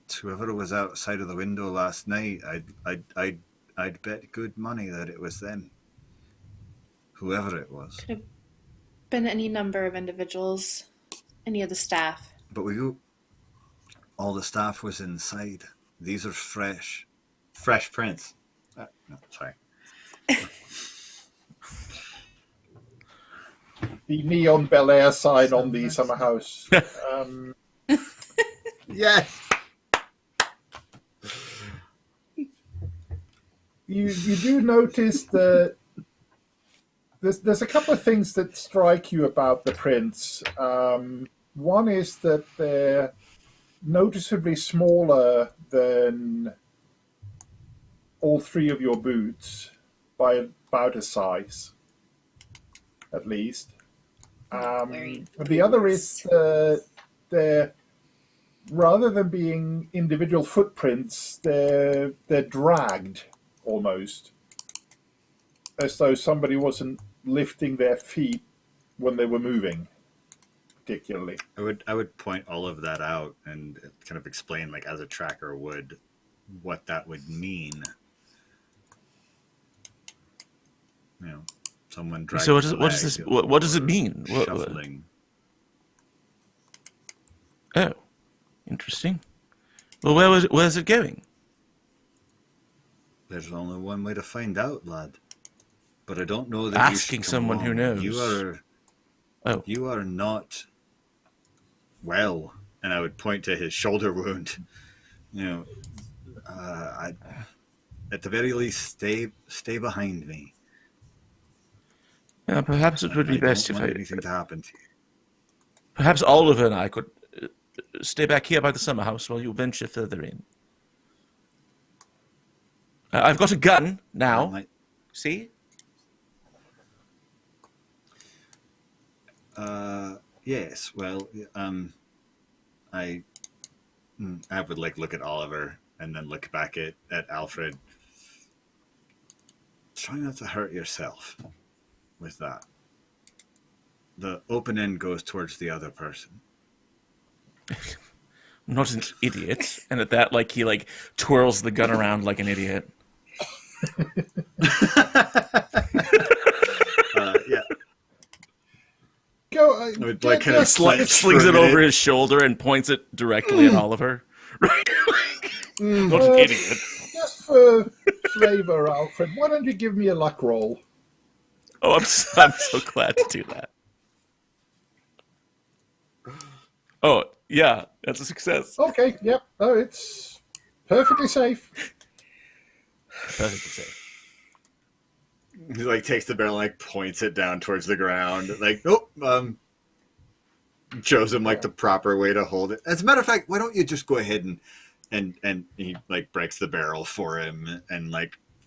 It's whoever was outside of the window last night. I'd bet good money that it was them. Whoever it was. Could have been any number of individuals, any of the staff. But all the staff was inside. These are fresh prints. No, sorry. The neon Bel Air sign on the summer house. Yes. You do notice that there's a couple of things that strike you about the prints. One is that they're noticeably smaller than all three of your boots by about a size, at least. The other is they're, rather than being individual footprints, they're dragged almost, as though somebody wasn't lifting their feet when they were moving, particularly. I would point all of that out and kind of explain, like as a tracker would, what that would mean. You know, someone dragging. So what does it mean? Shuffling. Oh, interesting. Well, where's it going? There's only one way to find out, lad. But I don't know that asking someone who knows. You are not well, and I would point to his shoulder wound. You know, at the very least, stay behind me. Yeah, perhaps it would be best if anything to happen to you. Perhaps Oliver and I could stay back here by the summer house while you venture further in. I've got a gun now. See? Yes. Well, I would look at Oliver and then look back at Alfred. Try not to hurt yourself with that. The open end goes towards the other person. I'm not an idiot. And at that, he twirls the gun around like an idiot. Yeah. Go. I would kind of slings it over his shoulder and points it directly at Oliver. Right? Not an idiot. Just for flavor, Alfred, why don't you give me a luck roll? Oh, I'm so glad to do that. Oh, yeah, that's a success. Okay, yep. Oh, it's perfectly safe. Perfectly safe. He takes the barrel and points it down towards the ground. Shows him the proper way to hold it. As a matter of fact, why don't you just go ahead and he breaks the barrel for him and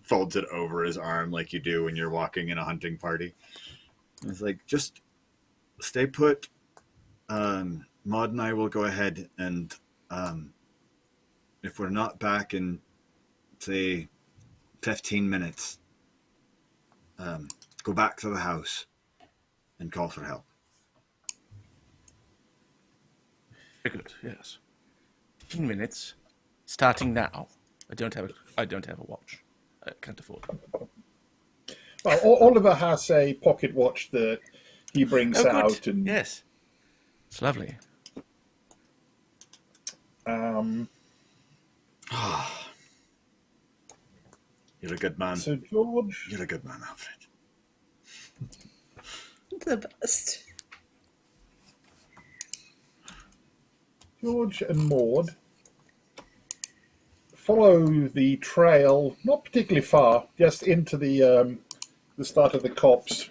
folds it over his arm like you do when you're walking in a hunting party. It's just stay put. Maude and I will go ahead and if we're not back in say 15 minutes, go back to the house and call for help. Very good. Yes. 15 minutes, starting now. I don't have a watch. I can't afford it. Well, Oliver has a pocket watch that he brings Oh, good. out. And Yes. It's lovely. You're a good man. So George, You're a good man, Alfred. The best. George and Maude follow the trail, not particularly far, just into the start of the copse,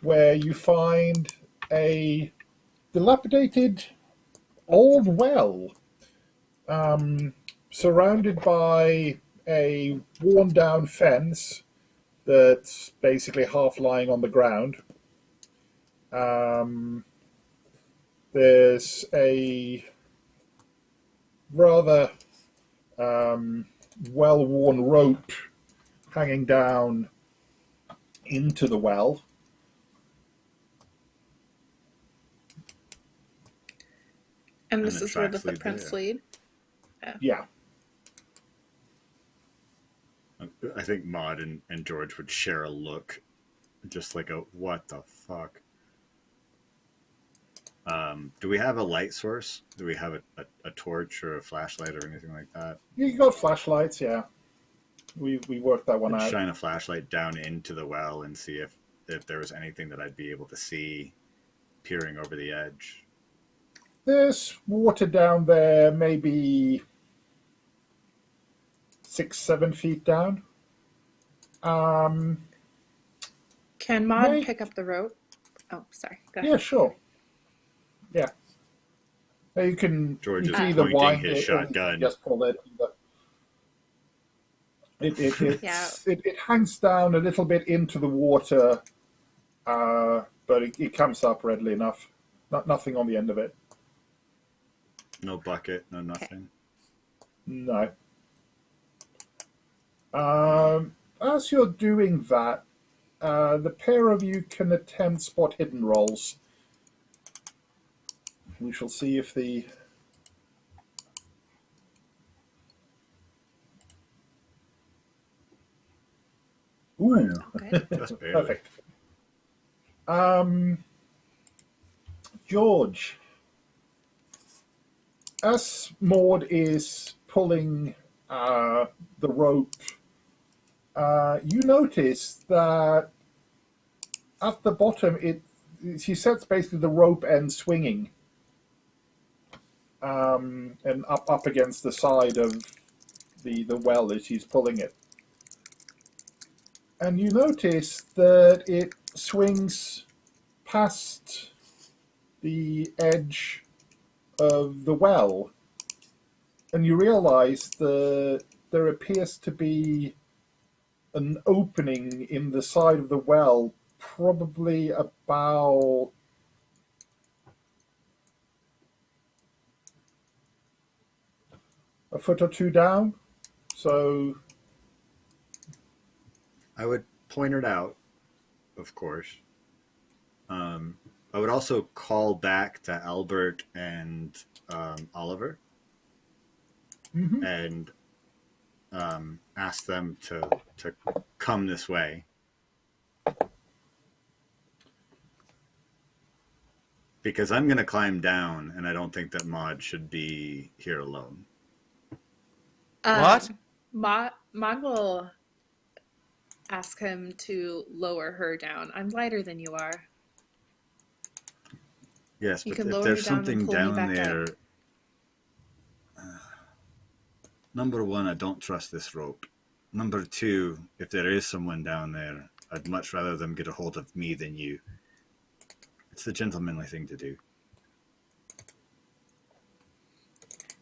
where you find a dilapidated old well, surrounded by a worn-down fence that's basically half lying on the ground. There's a rather well-worn rope hanging down into the well. And And this the is where the tracks lead footprints there. lead. Yeah. I think Maude and George would share a look, just like a what the fuck. Do we have a light source? Do we have a torch or a flashlight or anything like that? You got flashlights, yeah. We worked that one I'd out. shine a flashlight down into the well and see if there was anything that I'd be able to see peering over the edge. There's water down there, maybe 6-7 feet down. Can Maude May- pick up the rope? Oh, sorry. Go ahead. Yeah, sure. Yeah. You can, George you is can either pointing wind his it or you can shotgun. just pull it. Yeah. It hangs down a little bit into the water, but it comes up readily enough. Nothing on the end of it. No bucket, no nothing. No. As you're doing that, the pair of you can attempt spot hidden rolls. We shall see if the... Ooh, Okay. Just barely. perfect. George, as Maude is pulling the rope, you notice that at the bottom, she sets basically the rope end swinging, and up against the side of the well as she's pulling it. And you notice that it swings past the edge of the well, and you realize that there appears to be an opening in the side of the well, probably about a foot or two down. So I would point it out, of course. I would also call back to Albert and Oliver and ask them to come this way. Because I'm going to climb down, and I don't think that Maude should be here alone. What? Maude will ask him to lower her down. I'm lighter than you are. Yes, You but can if lower there's me down and something pull me down back there, up. Number one, I don't trust this rope. Number two, if there is someone down there, I'd much rather them get a hold of me than you. It's the gentlemanly thing to do.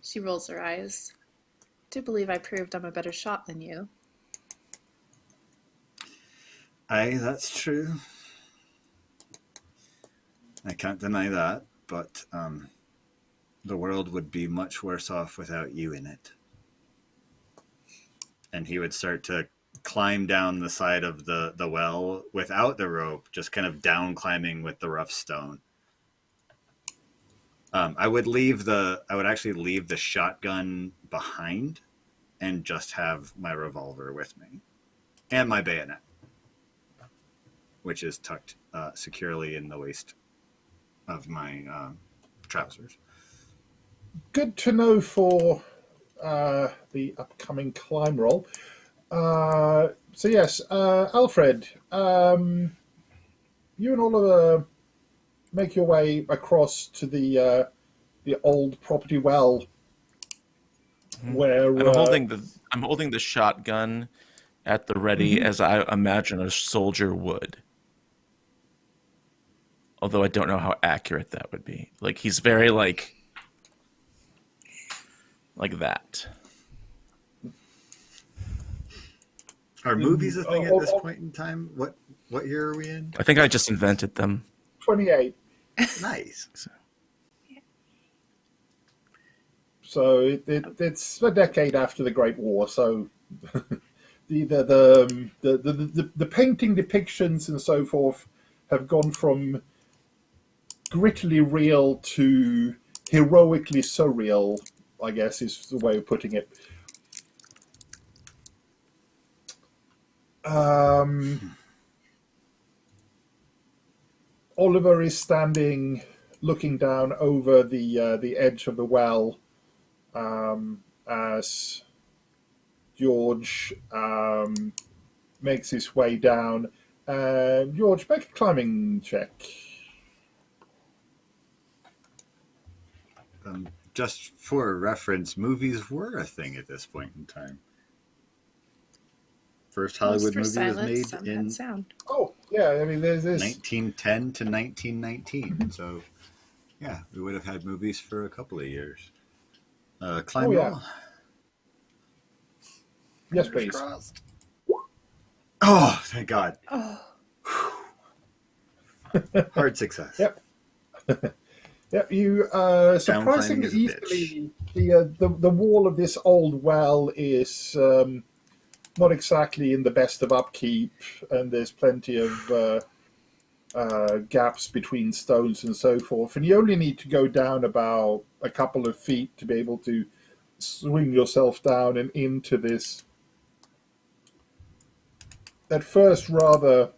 She rolls her eyes. Do believe I proved I'm a better shot than you. Aye, that's true. I can't deny that, but the world would be much worse off without you in it. And he would start to climb down the side of the well without the rope, just kind of down climbing with the rough stone. I would actually leave the shotgun behind and just have my revolver with me and my bayonet, which is tucked securely in the waist of my trousers. Good to know for the upcoming climb roll. So yes, Alfred, you and Oliver make your way across to the old property well, where I'm holding the shotgun at the ready as I imagine a soldier would. Although I don't know how accurate that would be. Like he's very like that. Are movies a thing at this point in time? What year are we in? I think I just invented them. 28. Nice. So it's a decade after the Great War. So the painting depictions and so forth have gone from grittily real to heroically surreal, I guess is the way of putting it. Oliver is standing, looking down over the edge of the well, as George makes his way down. George, make a climbing check. Just for reference, movies were a thing at this point in time. First Hollywood movie was made in Oh, yeah, I mean, there's this 1910 to 1919. So, yeah, we would have had movies for a couple of years. Climb roll. Yes, please. Crossed. Oh, thank God. Oh. Hard success. Yep. Yep, you surprisingly easily the wall of this old well is not exactly in the best of upkeep, and there's plenty of gaps between stones and so forth. And you only need to go down about a couple of feet to be able to swing yourself down and into this, at first rather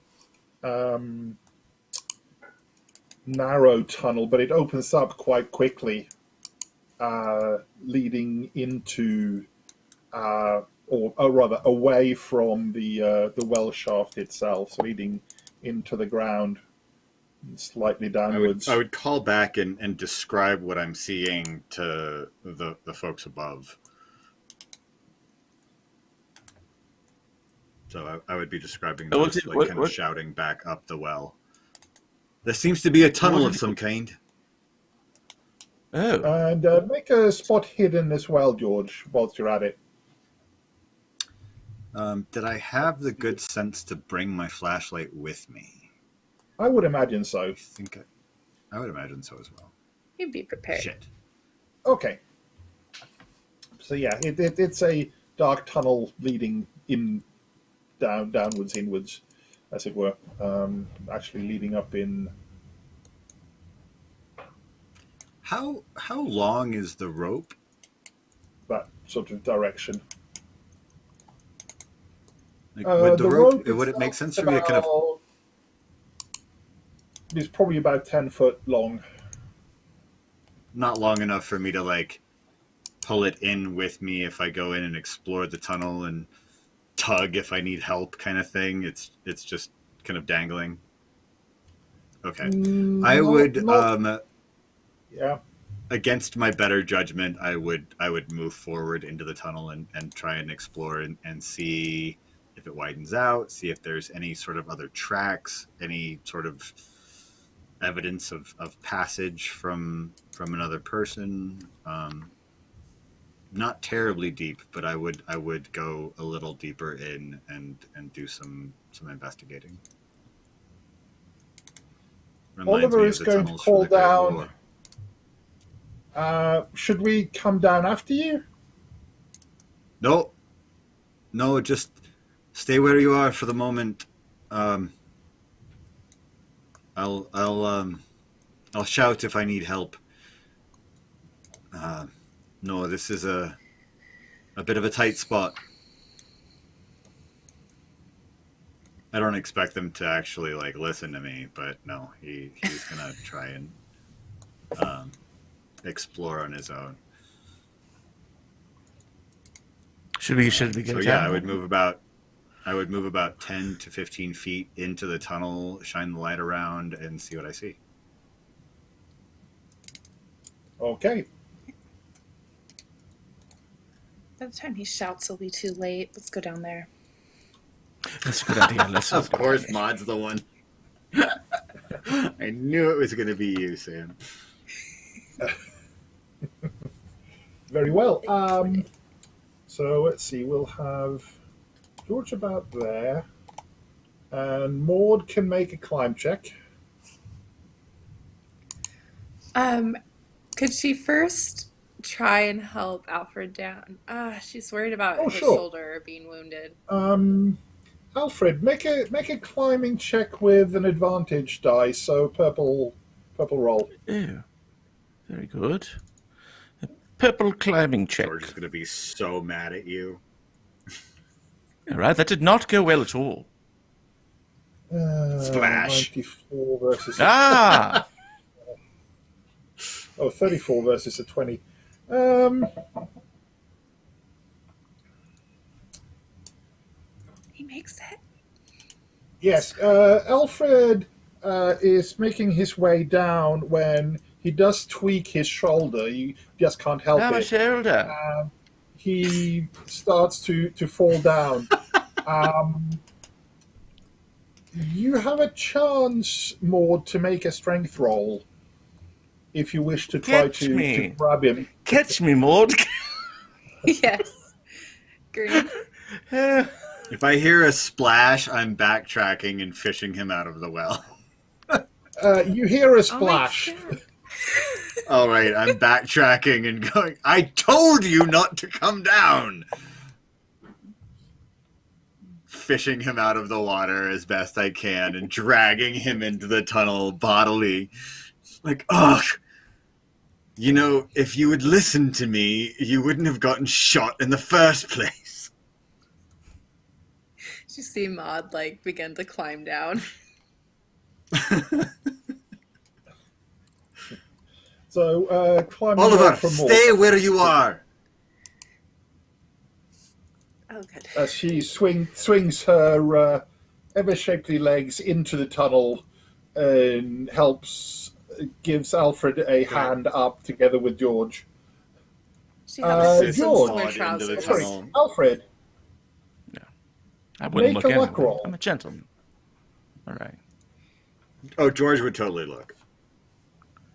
narrow tunnel, but it opens up quite quickly, leading into, or rather away from the well shaft itself, so leading into the ground, slightly downwards. I would call back and describe what I'm seeing to the folks above. So I would be describing this, kind of shouting back up the well. There seems to be a tunnel of some kind. Oh. And make a spot hidden as well, George, whilst you're at it. Did I have the good sense to bring my flashlight with me? I would imagine so. I would imagine so as well. You'd be prepared. Shit. Okay. So yeah, it's a dark tunnel leading in downwards, inwards, as it were. Actually leading up in... How long is the rope? that sort of direction. Like, would it make sense for me to kind of... It's probably about 10 foot long. Not long enough for me to, like, pull it in with me if I go in and explore the tunnel and tug if I need help kind of thing. It's just kind of dangling. Okay. I would... yeah. Against my better judgment, I would move forward into the tunnel and try and explore and see if it widens out, see if there's any sort of other tracks, any sort of evidence of passage from another person. Not terribly deep, but I would go a little deeper in and do some investigating. Oliver is going to call down. Should we come down after you? No, just stay where you are for the moment. I'll shout if I need help. No, this is a bit of a tight spot. I don't expect them to actually like listen to me, but no, he's gonna try and explore on his own. Should we go So yeah, down? I would move about 10 to 15 feet into the tunnel, shine the light around, and see what I see. Okay. By the time he shouts, it'll be too late. Let's go down there. That's a good idea. Let's Of course, Maud's the one. I knew it was going to be you, Sam. Very well. So let's see. We'll have George about there, and Maude can make a climb check. Could she first try and help Alfred down? She's worried about his sure. shoulder being wounded. Alfred, make a climbing check with an advantage die. So purple roll. Oh, very good. A purple climbing check. George is going to be so mad at you. All right, that did not go well at all. Splash. 94 versus. Ah! 34 versus a 20. He makes it. Yes, Alfred is making his way down when he does tweak his shoulder. You just can't help My it. shoulder. He starts to fall down. You have a chance, Maude, to make a strength roll if you wish to try to grab him. Catch me, Maude. Yes. Green. If I hear a splash, I'm backtracking and fishing him out of the well. You hear a splash. All right, I'm backtracking and going, I told you not to come down! Fishing him out of the water as best I can and dragging him into the tunnel bodily. Like, ugh! You know, if you would listen to me, you wouldn't have gotten shot in the first place. You see Maude begin to climb down. So, climbing Oliver, from Maude. stay where you are! Oh, good. As she swings her ever-shapely legs into the tunnel and gives Alfred a hand up together with George. She has George. similar trousers. Alfred. No, I wouldn't Make look a luck anyway. roll. I'm a gentleman. All right. Oh, George would totally look.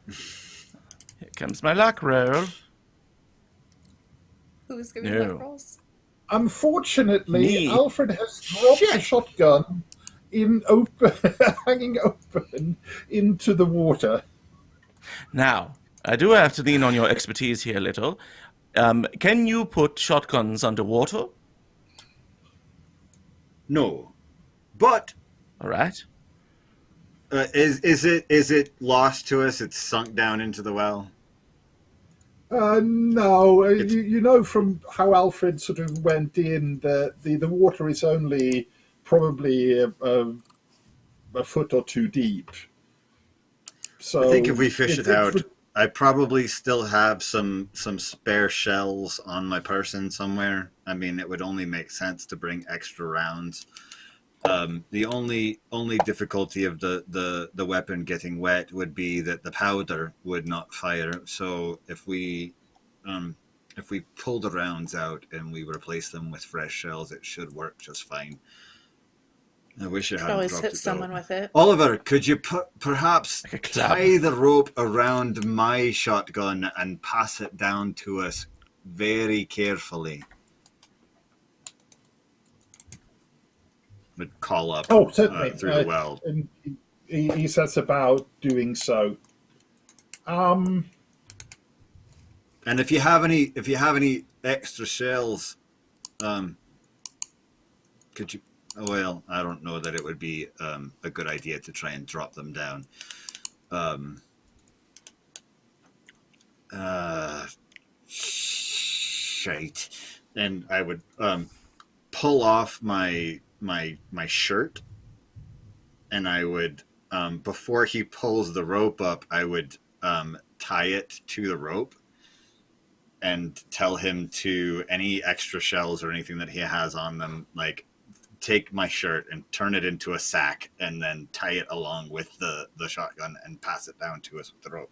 Here comes my luck roll. Who's giving No. luck rolls? Unfortunately, Me. Alfred has dropped the shotgun hanging open into the water. Now, I do have to lean on your expertise here a little. Can you put shotguns underwater? No. But All right. is it lost to us? It's sunk down into the well? No, you know from how Alfred sort of went in that the water is only probably a foot or two deep. So I think if we fish it out, I probably still have some spare shells on my person somewhere. I mean, it would only make sense to bring extra rounds. The only difficulty of the weapon getting wet would be that the powder would not fire. So if we pull the rounds out and we replace them with fresh shells, it should work just fine. I wish I hadn't Always dropped hit it, someone though. with it. Oliver, could you perhaps Like a club. tie the rope around my shotgun and pass it down to us very carefully? Would call up certainly. through the well. And he sets about doing so. And if you have any extra shells, could you? Oh, well, I don't know that it would be a good idea to try and drop them down. Shite. And I would pull off my shirt and I would, before he pulls the rope up, I would tie it to the rope and tell him to, any extra shells or anything that he has on them, like, take my shirt and turn it into a sack and then tie it along with the shotgun and pass it down to us with the rope.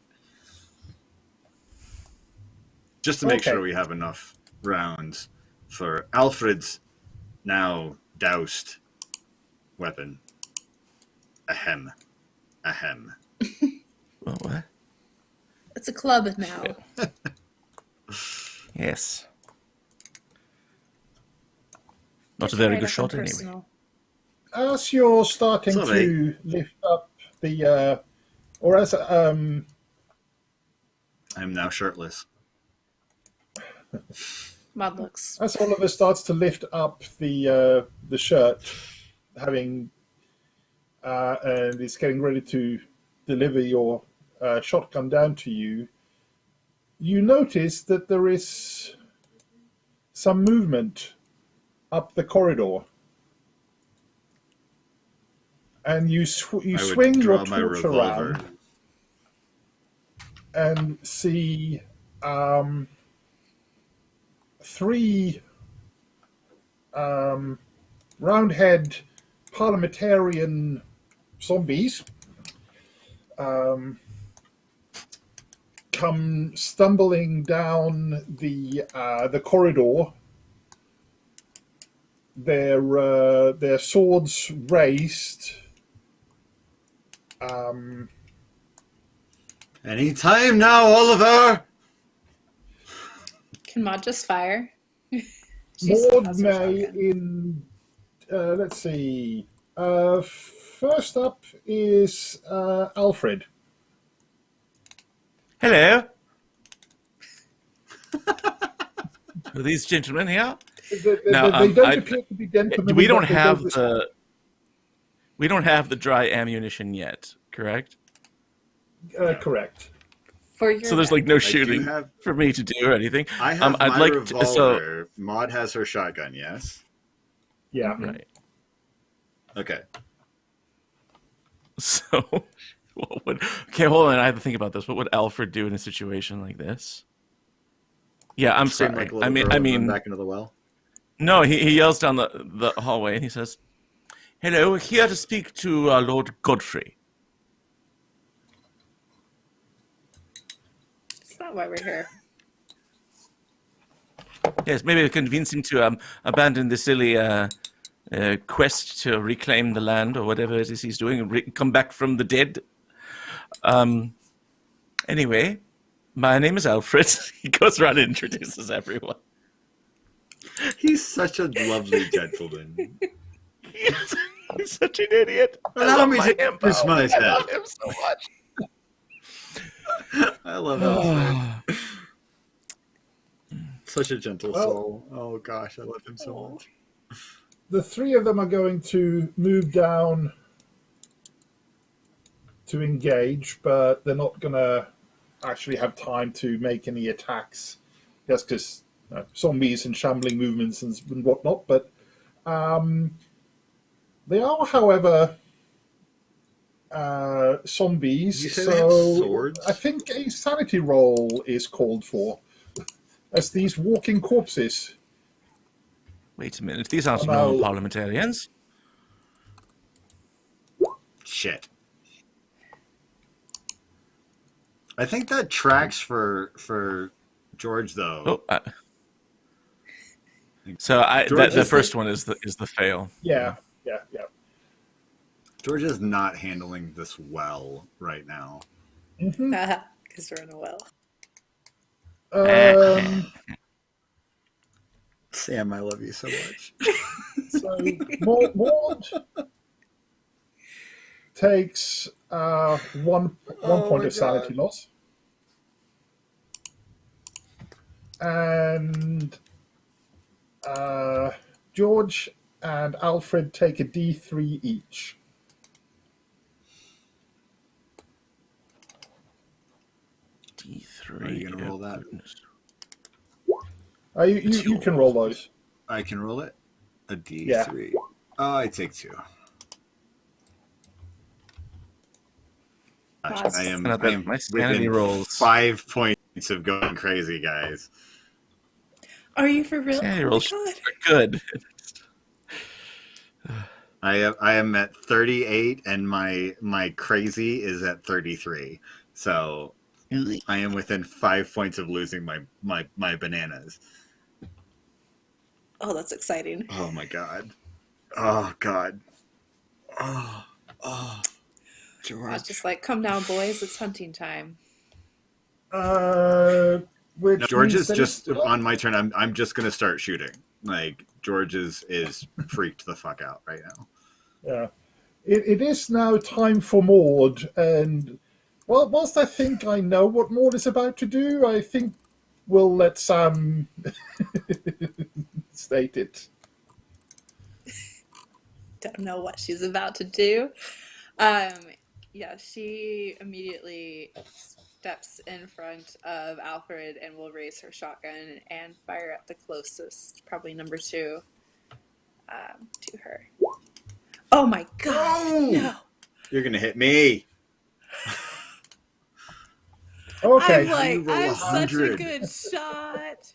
Just to make sure we have enough rounds for Alfred's now doused weapon. Ahem. Ahem. Well, what? It's a club now. Yes. Not a very good shot anyway. Personal. As you're starting to lift up the, or as I'm now shirtless. Maude looks. As Oliver starts to lift up the shirt, having and is getting ready to deliver your shotgun down to you, you notice that there is some movement up the corridor, and you swing your torch around and see three round-head parliamentarian zombies come stumbling down the corridor. Their swords raised. Any time now, Oliver. Can Maude just fire? Maude may in. Let's see. First up is Alfred. Hello. Are these gentlemen here? They don't appear to be gentlemen. We don't have the dry ammunition yet, correct? Correct. So there's like no shooting for me to do or anything. I have my revolver. Maude has her shotgun. Yes. Yeah. Right. Okay. So, okay, hold on. I have to think about this. What would Alfred do in a situation like this? Yeah, I'm sorry. Like I mean, back into the well. No, he yells down the hallway and he says, "Hello, here to speak to Lord Godfrey." That's not why we're here. Yes, maybe convince him to abandon the silly quest to reclaim the land or whatever it is he's doing and come back from the dead. Anyway, my name is Alfred. He goes around and introduces everyone. He's such a lovely gentleman. He's such an idiot. Allow me to kiss my head. I love him so much. I love him. Such a gentle soul. Oh gosh, I love him so much. The three of them are going to move down to engage, but they're not going to actually have time to make any attacks, just because zombies and shambling movements and whatnot. But they are, however, zombies. You say they have swords? I think a sanity roll is called for, as these walking corpses. Wait a minute, these aren't normal parliamentarians. Shit. I think that tracks for George, though. Oh, so the first one is the fail. Yeah. George is not handling this well right now. Because we're in a well. Sam, I love you so much. So Maude takes one point of sanity loss, and George and Alfred take a D3 each. D3. Are you gonna roll that? You can roll those. I can roll it? A D3. Yeah. Oh, I take 2. I am My sanity within rolls. 5 points of going crazy, guys. Are you for real? Sanity Oh my rolls god. are good. I am at 38, and my crazy is at 33. So I am within 5 points of losing my bananas. Oh, that's exciting. Oh my god. Oh god. Oh I was George. just like, come down, boys. It's hunting time. Which No, George means is that just it's on my turn. I'm just gonna start shooting. Like George is freaked the fuck out right now. yeah. It is now time for Maude, and well, whilst I think I know what Maude is about to do, I think we'll let Sam state it. Don't know what she's about to do. Um, yeah, she immediately steps in front of Alfred and will raise her shotgun and fire at the closest, probably number 2, to her. Oh my god, no! You're gonna hit me. Okay. I'm like, you roll I'm such a 100? good shot.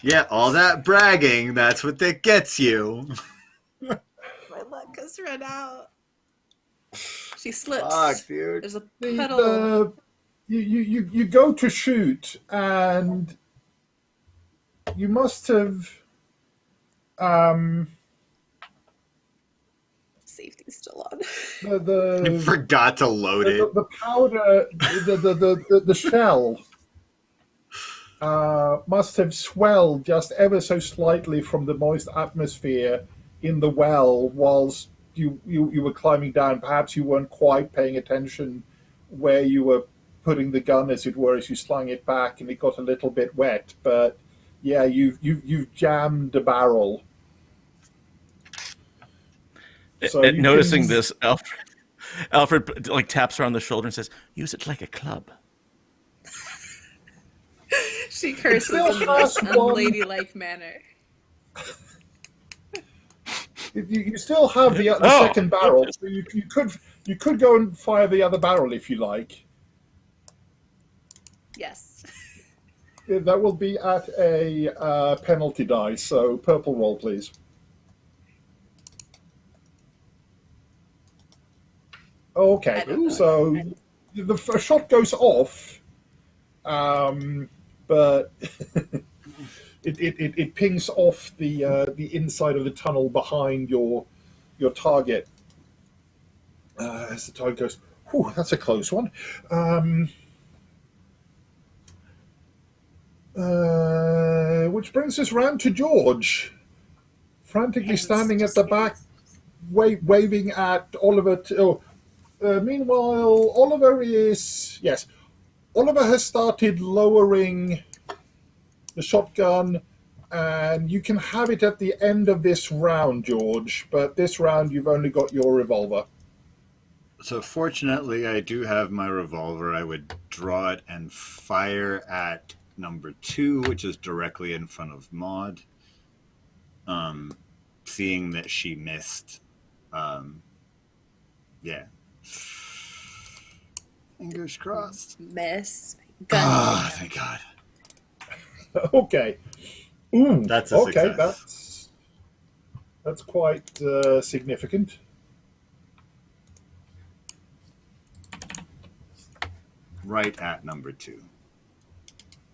Yeah, all that bragging, that's what that gets you. My luck has run out. She slips. Fuck, dude. There's a The, puddle. you go to shoot, and you must have Safety's still on. the Forgot to load it. the powder, the shell must have swelled just ever so slightly from the moist atmosphere in the well whilst you were climbing down. Perhaps you weren't quite paying attention where you were putting the gun, as it were, as you slung it back, and it got a little bit wet. But yeah, you've jammed a barrel. So Noticing this, Alfred like taps her on the shoulder and says, "Use it like a club." She curses still in the most has one. unladylike manner. You still have the second barrel, so you could go and fire the other barrel if you like. Yes. That will be at a penalty die. So purple roll, please. Okay, I don't know. so the shot goes off, but it pings off the inside of the tunnel behind your target. As the target goes, whew, that's a close one. Which brings us round to George, frantically standing at the back, waving at Oliver. Meanwhile, Oliver has started lowering the shotgun, and you can have it at the end of this round, George, but this round you've only got your revolver. So fortunately, I do have my revolver. I would draw it and fire at number 2, which is directly in front of Maude. Seeing that she missed, yeah. Fingers crossed. Miss. Ah, thank God. Okay. Ooh, That's a okay. success. That's quite significant. Right at number 2.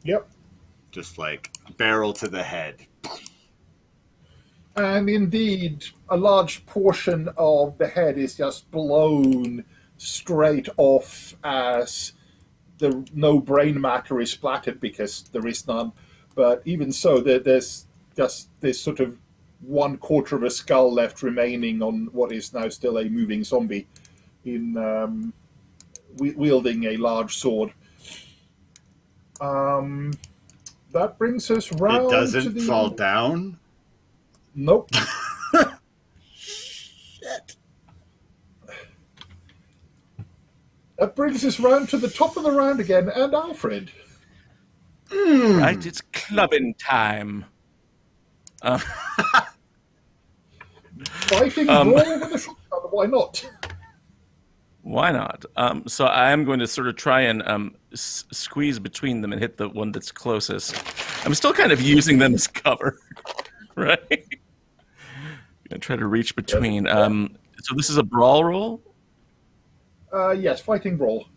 Yep. Just like barrel to the head. And indeed, a large portion of the head is just blown straight off as no brain matter is splattered because there is none. But even so, there's just this sort of 1/4 of a skull left remaining on what is now still a moving zombie in wielding a large sword. That brings us round It doesn't to the... fall down? Nope. Shit. That brings us round to the top of the round again, and Alfred. Right, it's clubbing time. Fighting brawl with a shotgun, why not? Why not? So I am going to sort of try and squeeze between them and hit the one that's closest. I'm still kind of using them as cover, right? I'm gonna try to reach between. So this is a brawl roll. Yes, fighting brawl.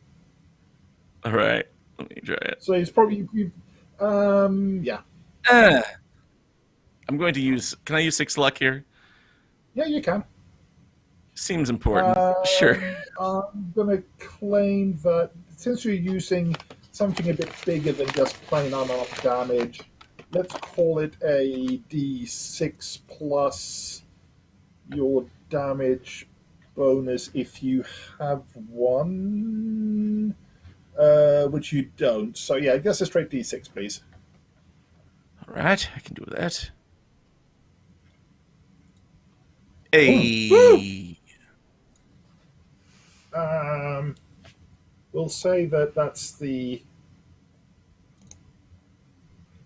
All right, let me try it. So he's probably yeah. I'm going to use. Can I use 6 luck here? Yeah, you can. Seems important. Sure. I'm going to claim that since you're using something a bit bigger than just plain unarmed damage, let's call it a d6 plus your damage bonus if you have one, which you don't. So yeah, just a straight d6, please. All right, I can do that. Hey. We'll say that that's the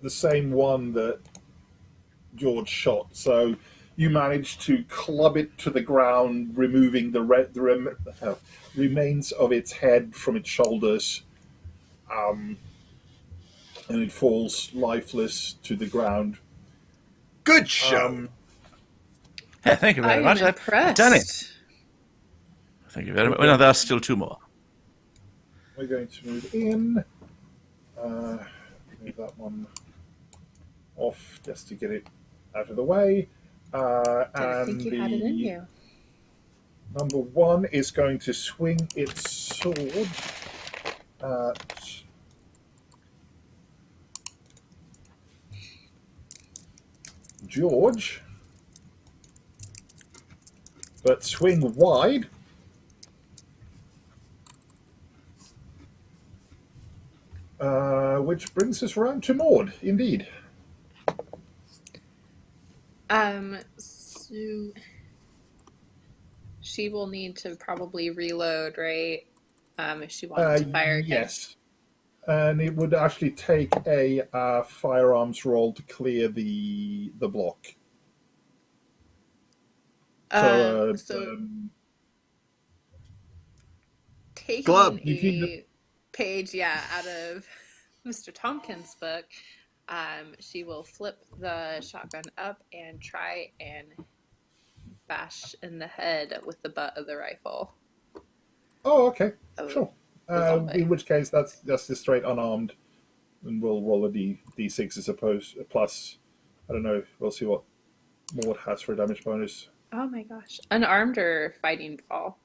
same one that George shot. So you managed to club it to the ground, removing the remains of its head from its shoulders, and it falls lifeless to the ground. Good show. Hey, thank you I very am much. I've done it. impressed. Thank you very much. No, there's still 2 more. We're going to move in. Move that one off just to get it out of the way. Didn't think you had it in you. Number 1 is going to swing its sword at George, but swing wide. Which brings us around to Maude, indeed. So she will need to probably reload, right? If she wants to fire again. Yes. And it would actually take a firearms roll to clear the block. Taking Glove. a page, out of Mr. Tomkins' book, she will flip the shotgun up and try and bash in the head with the butt of the rifle. Oh, okay. Sure. zombie. In which case, that's just straight unarmed. And we'll roll a d6 as opposed plus. I don't know. We'll see what Maude has for a damage bonus. Oh my gosh. Unarmed or fighting brawl?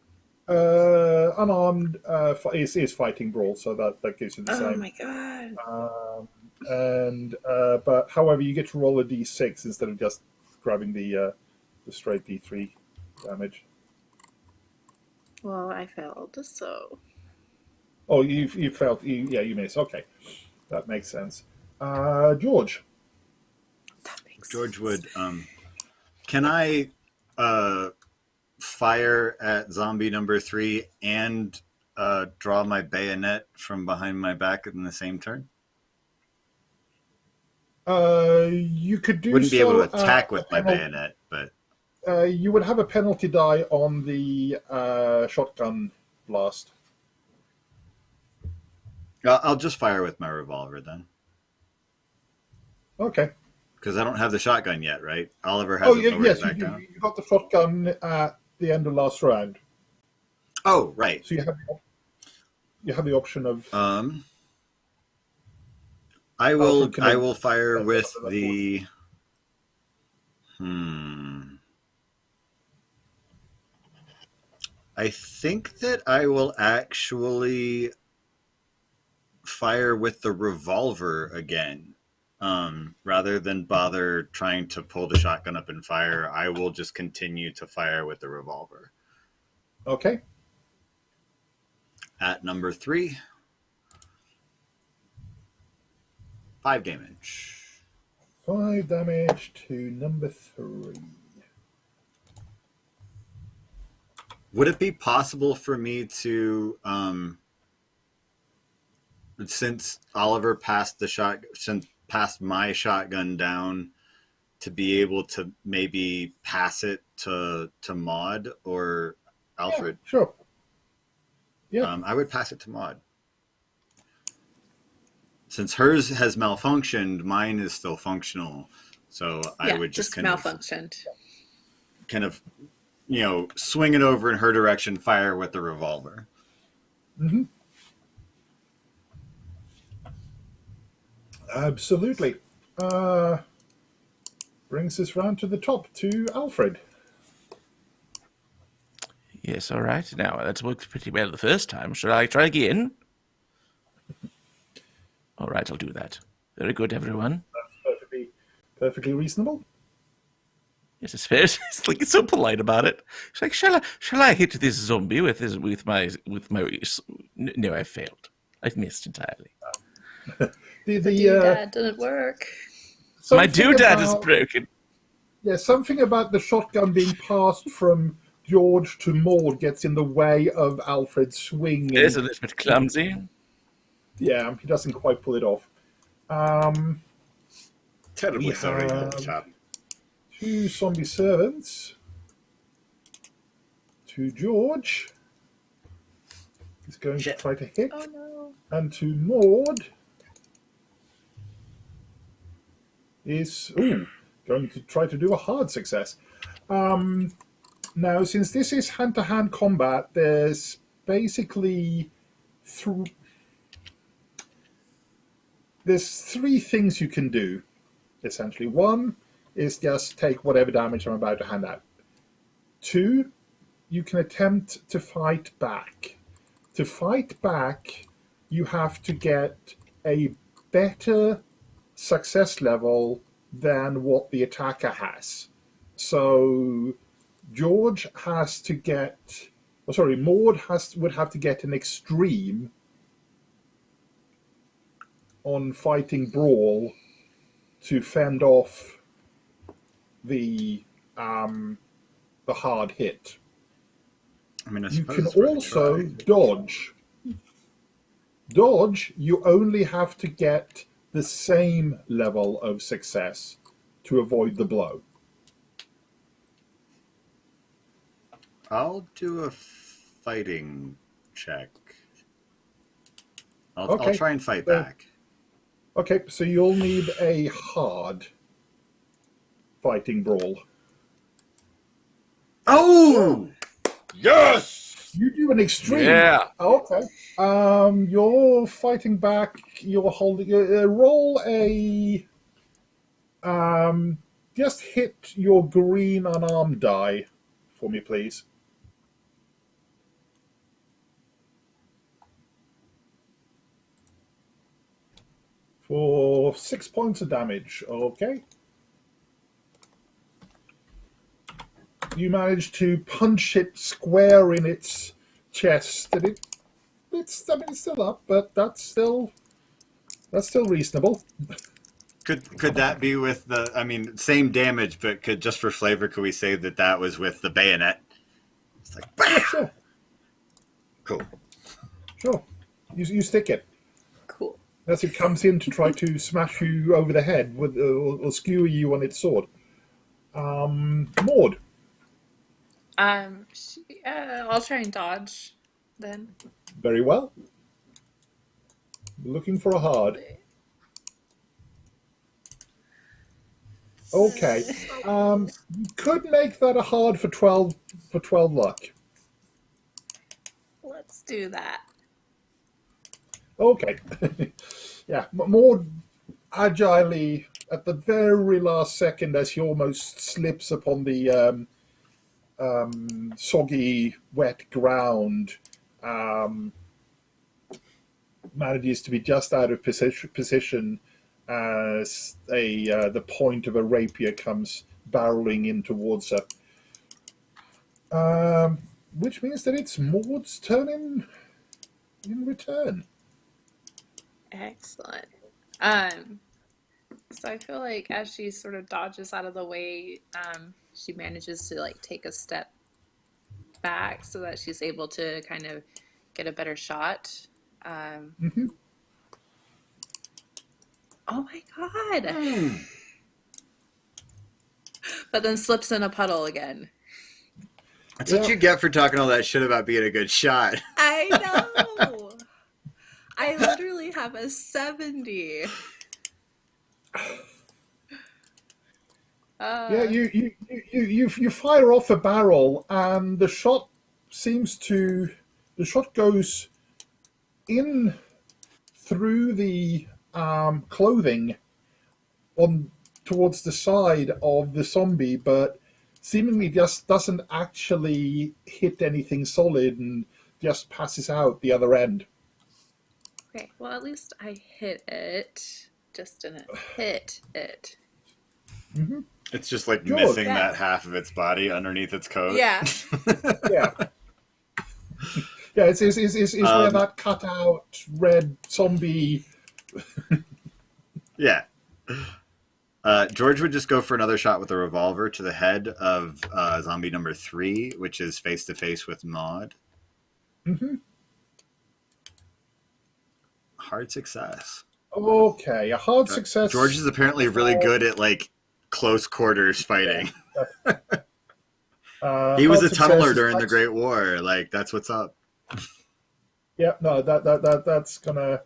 Unarmed is fighting brawl, so that gives you the same. Oh my god. But however, you get to roll a d6 instead of just grabbing the straight d3 damage. Well, I failed, so. Oh, you failed. You missed. Okay, that makes sense. George. That makes George sense. would. Can I fire at zombie number 3 and draw my bayonet from behind my back in the same turn? You could do. Wouldn't be so, able to attack with my bayonet, but you would have a penalty die on the shotgun blast. I'll just fire with my revolver then. Okay. Because I don't have the shotgun yet, right? Oliver has it yes, back you down. You got the shotgun at the end of last round. Oh, right. So you have the option of. I will fire with the. I think that I will actually fire with the revolver again. Rather than bother trying to pull the shotgun up and fire, I will just continue to fire with the revolver. Okay. At number 3, 5 damage. 5 damage to number 3. Would it be possible for me to, since Oliver passed my shotgun down, to be able to maybe pass it to Maude or Alfred? Yeah, sure. Yeah. I would pass it to Maude. Since hers has malfunctioned, mine is still functional. So I Yeah, would just kind malfunctioned. of, swing it over in her direction, fire with the revolver. Mm-hmm. Absolutely. Brings us round to the top to Alfred. Yes, all right. Now, that's worked pretty well the first time. Should I try again? All right, I'll do that. Very good, everyone. Perfectly reasonable. Yes, it's fair. It's like it's so polite about it. It's like, shall I hit this zombie with my? No, I failed. I've missed entirely. The doodad didn't work. My doodad is broken. Yeah, something about the shotgun being passed from George to Maude gets in the way of Alfred's swing. It's a little bit clumsy. Yeah, he doesn't quite pull it off. Terribly sorry, little chap. 2 zombie servants. To George. He's going to try to hit. Oh no. And to Maude is going to try to do a hard success. Now, since this is hand-to-hand combat, there's basically there's 3 things you can do, essentially. 1 is just take whatever damage I'm about to hand out. 2, you can attempt to fight back. To fight back, you have to get a better success level than what the attacker has. So George has to get, Maude would have to get an extreme on fighting brawl to fend off the hard hit. I mean, you can also dodge. Dodge, you only have to get the same level of success to avoid the blow. I'll do a fighting check. I'll try and fight back. Okay, so you'll need a hard fighting brawl. Oh! Yes! You do an extreme. Yeah. Okay. You're fighting back. You're holding. Roll a. Just hit your green unarmed die for me, please. For 6 points of damage. Okay. You manage to punch it square in its chest, and it's still up, but that's still reasonable. Could that be with the? Same damage, but just for flavor, could we say that was with the bayonet? It's like, yeah, sure. Cool. Sure. You stick it. Cool. As it comes in to try to smash you over the head with or skewer you on its sword. Maude. I'll try and dodge then. Very well. Looking for a hard. Okay. You could make that a hard for 12 luck. Let's do that. Okay. Yeah, more agilely at the very last second as he almost slips upon the soggy, wet ground, manages to be just out of position as the point of a rapier comes barreling in towards her. Which means that it's Maude's turn in return. Excellent. So I feel like as she sort of dodges out of the way, she manages to take a step back so that she's able to kind of get a better shot. Mm-hmm. Oh my god! But then slips in a puddle again. That's what you get for talking all that shit about being a good shot. I know. I literally have a 70. Yeah, Uh, you fire off a barrel, and the shot goes in through the clothing on towards the side of the zombie, but seemingly just doesn't actually hit anything solid and just passes out the other end. okay, well, at least I hit it. Just didn't hit it. Hmm. It's just like Good. missing Yeah. that half of its body underneath its coat. Yeah. Yeah. Yeah, it's where that cut out red zombie. Yeah. George would just go for another shot with a revolver to the head of zombie number 3, which is face to face with Maude. Hmm. Hard success. Okay, a hard success. George is apparently really good at like close quarters fighting. He was a tunneler during the Great War. Like that's what's up. Yeah, no, that's gonna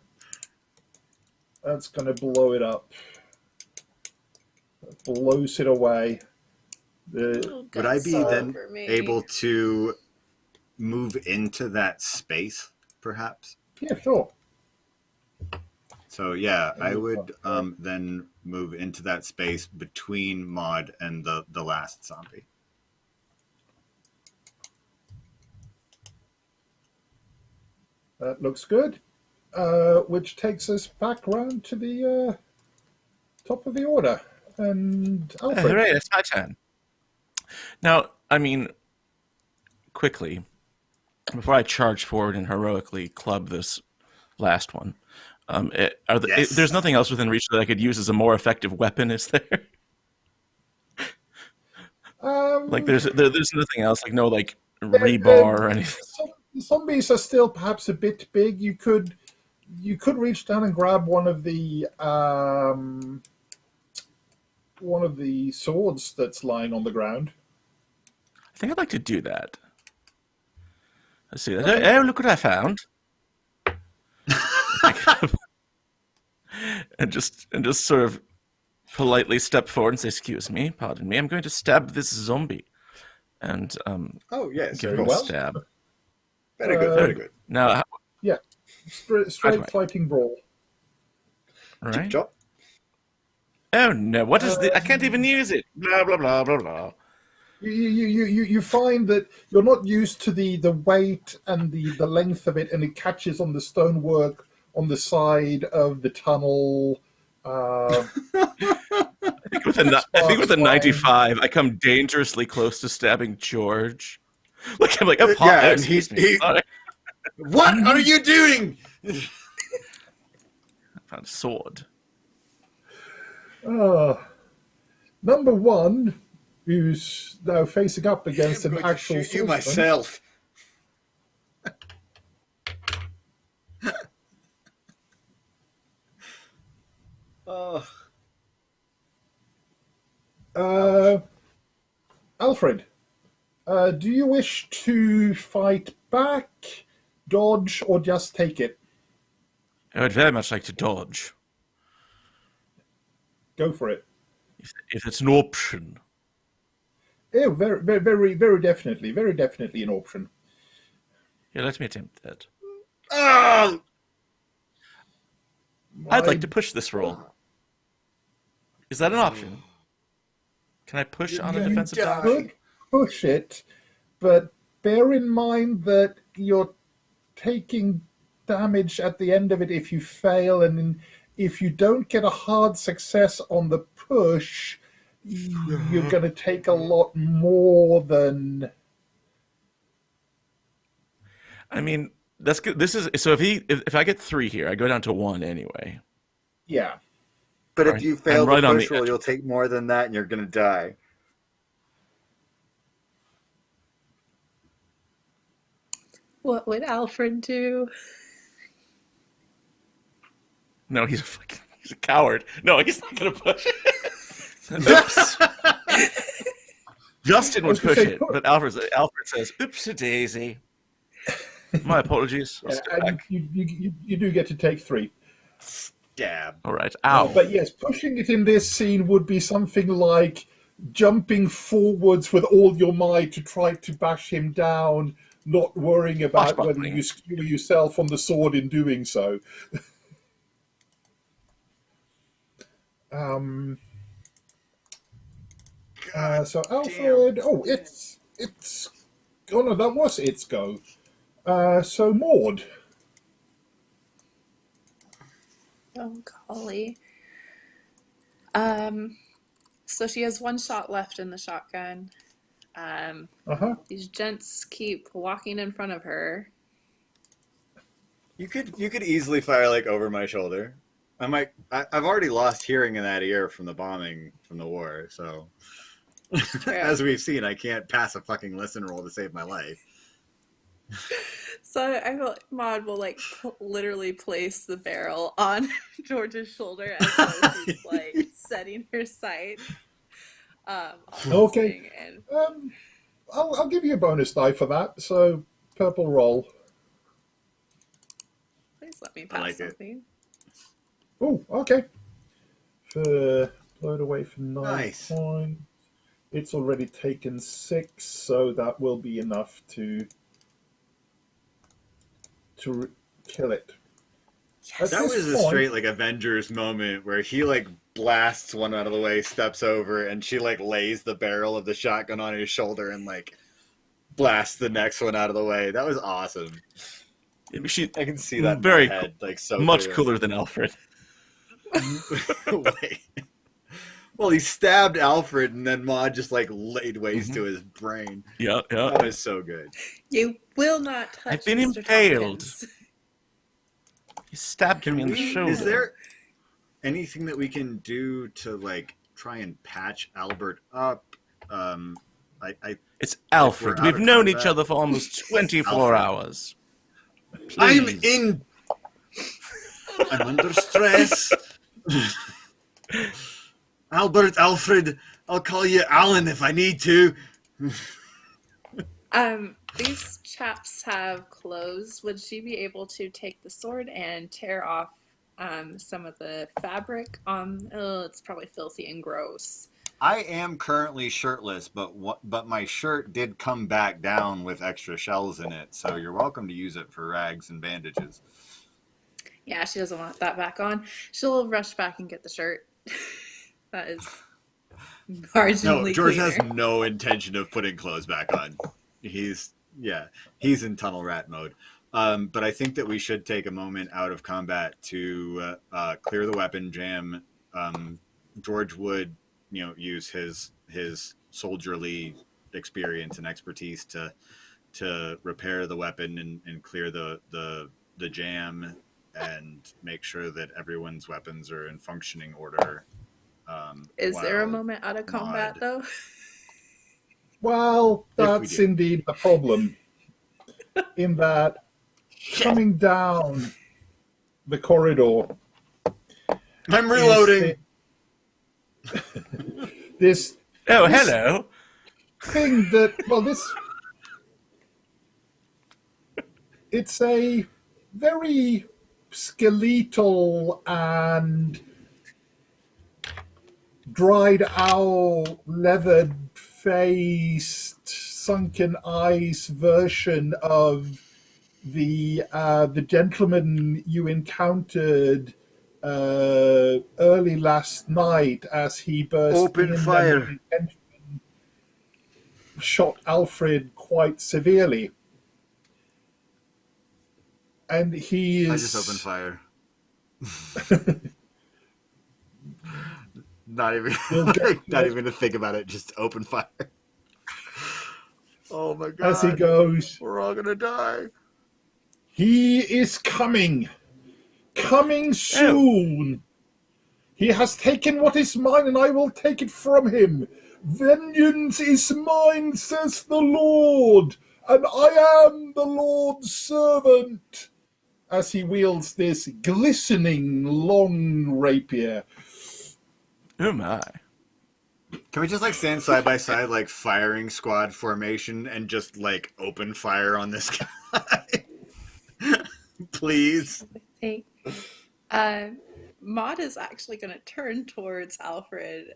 blow it up. That blows it away. Would I be then able to move into that space, perhaps? Yeah, sure. So yeah, I would then move into that space between Maude and the last zombie. That looks good. Which takes us back round to the top of the order. And Alfred. Hooray, it's my turn. Now, I mean, quickly, before I charge forward and heroically club this last one, there's nothing else within reach that I could use as a more effective weapon, is there? Like, there's nothing else, like no, like, rebar or anything. Zombies are still perhaps a bit big. You could reach down and grab one of the swords that's lying on the ground. I think I'd like to do that. Let's see. Oh, look what I found! and just sort of politely step forward and say, "Excuse me, pardon me. I'm going to stab this zombie." And oh yes, give him a stab. Very good, very good. Now, yeah, straight fighting brawl. Right. Oh no! What is this? I can't even use it. Blah blah blah blah blah. You find that you're not used to the weight and the length of it, and it catches on the stonework on the side of the tunnel. I think with a 95, I come dangerously close to stabbing George. Like I'm like, oh, yeah, and what are you doing? I found a sword. Number one, who's now facing up against an actual shoot you myself. Alfred, do you wish to fight back, dodge, or just take it? I would very much like to dodge. Go for it. If it's an option. Yeah, very definitely an option. Yeah, let me attempt that. Oh! I'd like to push this roll. Is that an option? Can I push on a defensive dodge? You could push it, but bear in mind that you're taking damage at the end of it if you fail, and if you don't get a hard success on the push, you're going to take a lot more than... I mean, that's good. This is so. If I get 3 here, I go down to 1 anyway. Yeah. But if you fail the push roll, edge. you'll take more than that, and you're going to die. What would Alfred do? No, he's a coward. No, he's not gonna push. Oops. Justin I would was gonna push say, it, but Alfred says, "Oops, a daisy." My apologies. I'll step and back. you do get to take 3. Stab. All right. Ow. But yes, pushing it in this scene would be something like jumping forwards with all your might to try to bash him down, not worrying about whether Swashbuckling. you skewer yourself on the sword in doing so. Um, so Alfred, it's oh no, that was its go. So Maude, Oh, golly. So she has 1 shot left in the shotgun. uh-huh. These gents keep walking in front of her. You could easily fire like over my shoulder. I've already lost hearing in that ear from the bombing from the war, so as we've seen, I can't pass a fucking listen roll to save my life. So I feel like Maude will like literally place the barrel on George's shoulder as though she's like setting her sights on this Okay. thing, and I'll give you a bonus die for that. So purple roll. please let me I pass like it. something. Oh, okay. For load away for 9 Nice. points. It's already taken 6, so that will be enough to kill it. At That this was a point- straight like Avengers moment where he like blasts one out of the way, steps over, and she like lays the barrel of the shotgun on his shoulder and like blasts the next one out of the way. That was awesome. She I can see that in very my head, like so much clearly. cooler than Alfred. Wait. Well, he stabbed Alfred, and then Maude just like laid waste Mm-hmm. to his brain. Yeah. That was so good. You will not touch I've been Mr. impaled. Tomkins. He stabbed me in the shoulder. Is there anything that we can do to like try and patch Albert up? It's Alfred. out We've of known each combat. other for almost 24 hours. I'm Please. in. I'm under stress. Alfred, I'll call you Alan if I need to. These chaps have clothes. Would she be able to take the sword and tear off some of the fabric on? Oh, it's probably filthy and gross. I am currently shirtless, but my shirt did come back down with extra shells in it, so you're welcome to use it for rags and bandages. Yeah, she doesn't want that back on. She'll rush back and get the shirt. That is marginally No, George cleaner. has no intention of putting clothes back on. He's in tunnel rat mode. But I think that we should take a moment out of combat to clear the weapon jam. George would, use his soldierly experience and expertise to repair the weapon and clear the jam and make sure that everyone's weapons are in functioning order. Is there a while moment out of combat, Maude- though? Well, If we that's do. indeed the problem. In that, coming down the corridor, I'm reloading. This Oh, This- hello. thing that, it's a very skeletal and dried out, leathered faced, sunken eyes version of the gentleman you encountered early last night as he burst Open in fire. and shot Alfred quite severely. And he is... I just opened fire. Not even, not even to think about it. Just open fire. Oh my god! As he goes, We're all gonna die. he is coming soon. He has taken what is mine, and I will take it from him. Vengeance is mine, says the Lord, and I am the Lord's servant. As he wields this glistening long rapier. Oh my. Can we just like stand side by side, like firing squad formation, and just like open fire on this guy? Please. Hey, Maude is actually going to turn towards Alfred.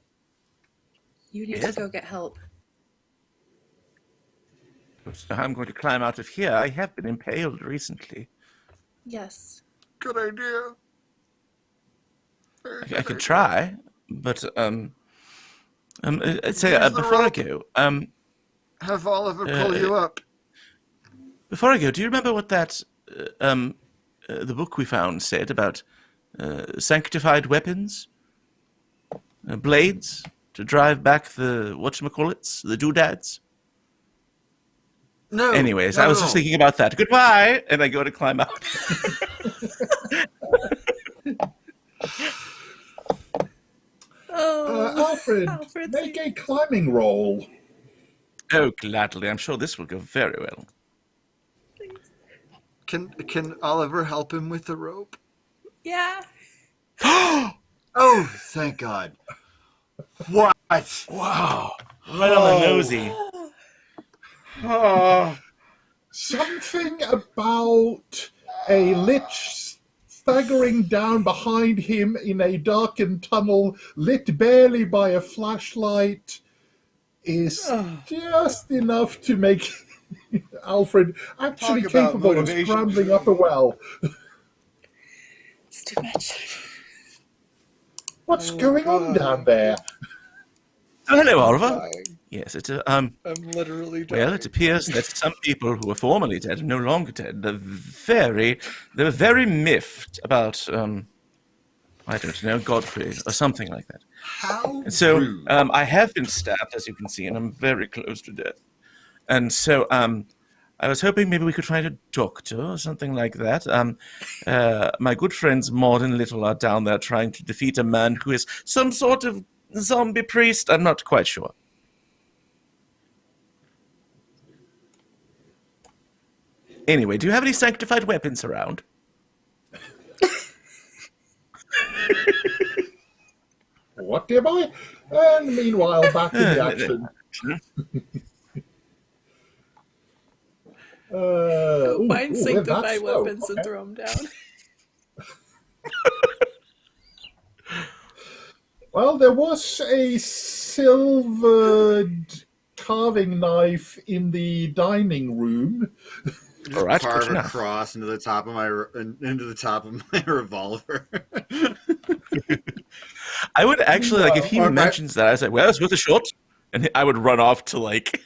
You need to Yes? go get help. So I'm going to climb out of here. I have been impaled recently. Yes. Good idea. I could try, but I'd say Use the before I rope. go, Have Oliver pull you up. before I go, do you remember what that the book we found said about sanctified weapons, blades to drive back the whatchamacallits, the doodads? No. Anyways, not I was at just all. thinking about that. Goodbye, and I go to climb out. Oh, Alfred, Alfred's make a climbing roll. Oh, gladly. I'm sure this will go very well. Can Oliver help him with the rope? Yeah. Oh, thank God. What? Wow. Right on the nosy. Oh. Something about a lich staggering down behind him in a darkened tunnel lit barely by a flashlight is just enough to make Alfred actually Talk about capable of motivation. scrambling up a well. It's too much. What's going on down there? Oh, hello, I'm Oliver. dying. Yes, I'm literally dying. well, it appears that some people who were formerly dead are no longer dead. They were very miffed about, I don't know, Godfrey or something like that. How And so, rude. I have been stabbed, as you can see, and I'm very close to death. And so, I was hoping maybe we could find a doctor or something like that. My good friends Maude and Little are down there trying to defeat a man who is some sort of zombie priest. I'm not quite sure. Anyway, do you have any sanctified weapons around? What, dear boy? And meanwhile, back in the action. Find sanctified that's slow. weapons and throw them down. Well, there was a silvered carving knife in the dining room. Just All right, carve good a enough. cross into the top of my revolver. I would actually, like, if he Or my- mentions that, I say, well, it's worth a shot. And I would run off to, like,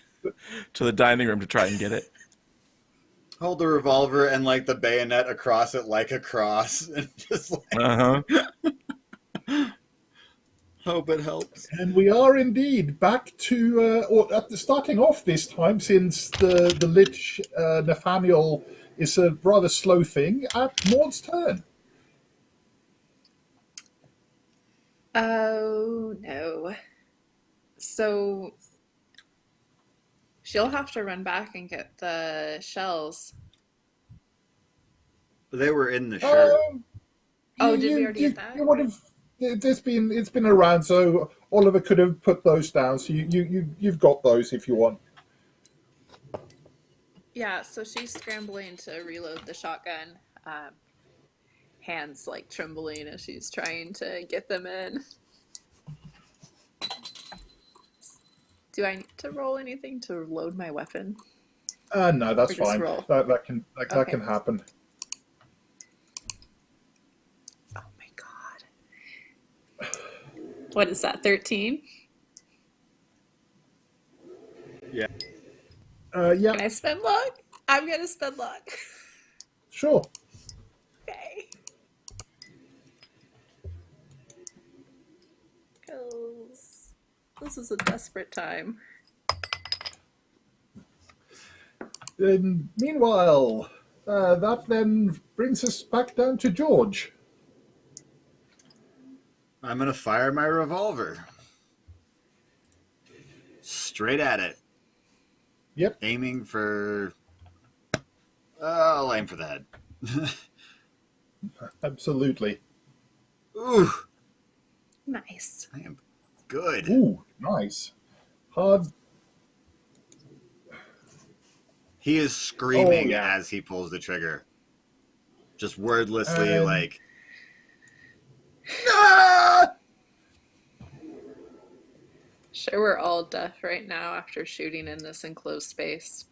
to the dining room to try and get it. Hold the revolver and like the bayonet across it like a cross, and just like Uh-huh. hope it helps. And we are indeed back to, starting off this time, since the Lich Nathaniel is a rather slow thing, at Maud's turn. Oh, no. So she'll have to run back and get the shells. They were in the shirt. Oh, did we already get that? You would have. It's been around, so Oliver could have put those down. So you've got those if you want. Yeah, so she's scrambling to reload the shotgun. Hands like trembling as she's trying to get them in. Do I need to roll anything to load my weapon? No, that's Or just fine. roll? That can Okay. happen. Oh my god. What is that, 13? Yeah. Yeah, Can I spend luck? I'm gonna spend luck. sure. Okay. Because this is a desperate time. And meanwhile, that then brings us back down to George. I'm gonna fire my revolver straight at it. Yep. Aiming for. I'll aim for the head. Absolutely. Ooh, Nice. I am Good. Ooh, nice. Hard. He is screaming yeah. as he pulls the trigger. Just wordlessly, And- like, Ah! Sure, we're all deaf right now after shooting in this enclosed space.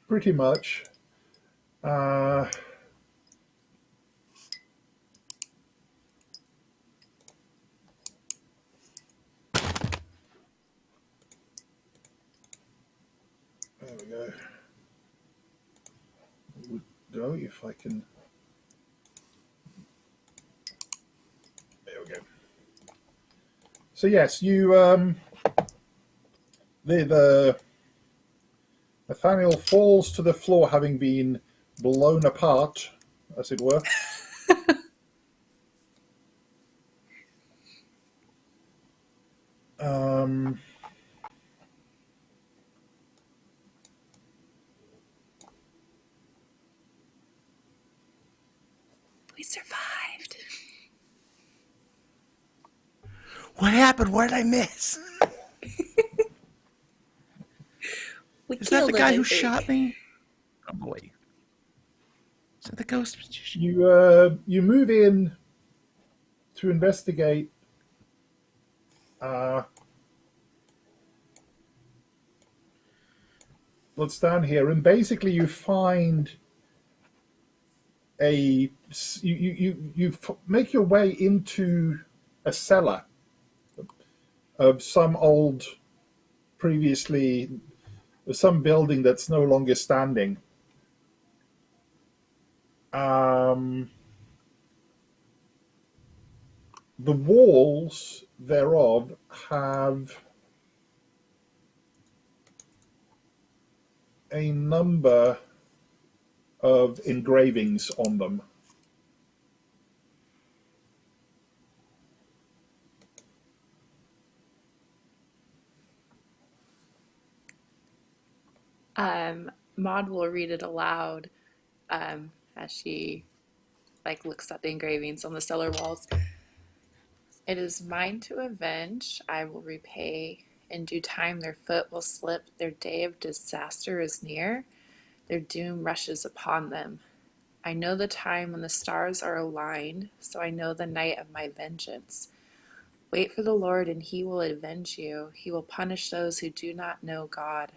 Pretty much. Uh, there we go. Go if I can. There we go. So yes, you the Nathaniel falls to the floor, having been blown apart, as it were. Um, We survived. What happened? What did I miss? We Is that killed the it, guy I who think. shot me? Oh boy. Is that the ghost magician? you move in to investigate. What's down here, and basically you find you make your way into a cellar of some old, previously, some building that's no longer standing. The walls thereof have a number of engravings on them. Maud will read it aloud as she looks at the engravings on the cellar walls. It is mine to avenge. I will repay. In due time, their foot will slip. Their day of disaster is near. Their doom rushes upon them. I know the time when the stars are aligned, so I know the night of my vengeance. Wait for the Lord, and he will avenge you. He will punish those who do not know God.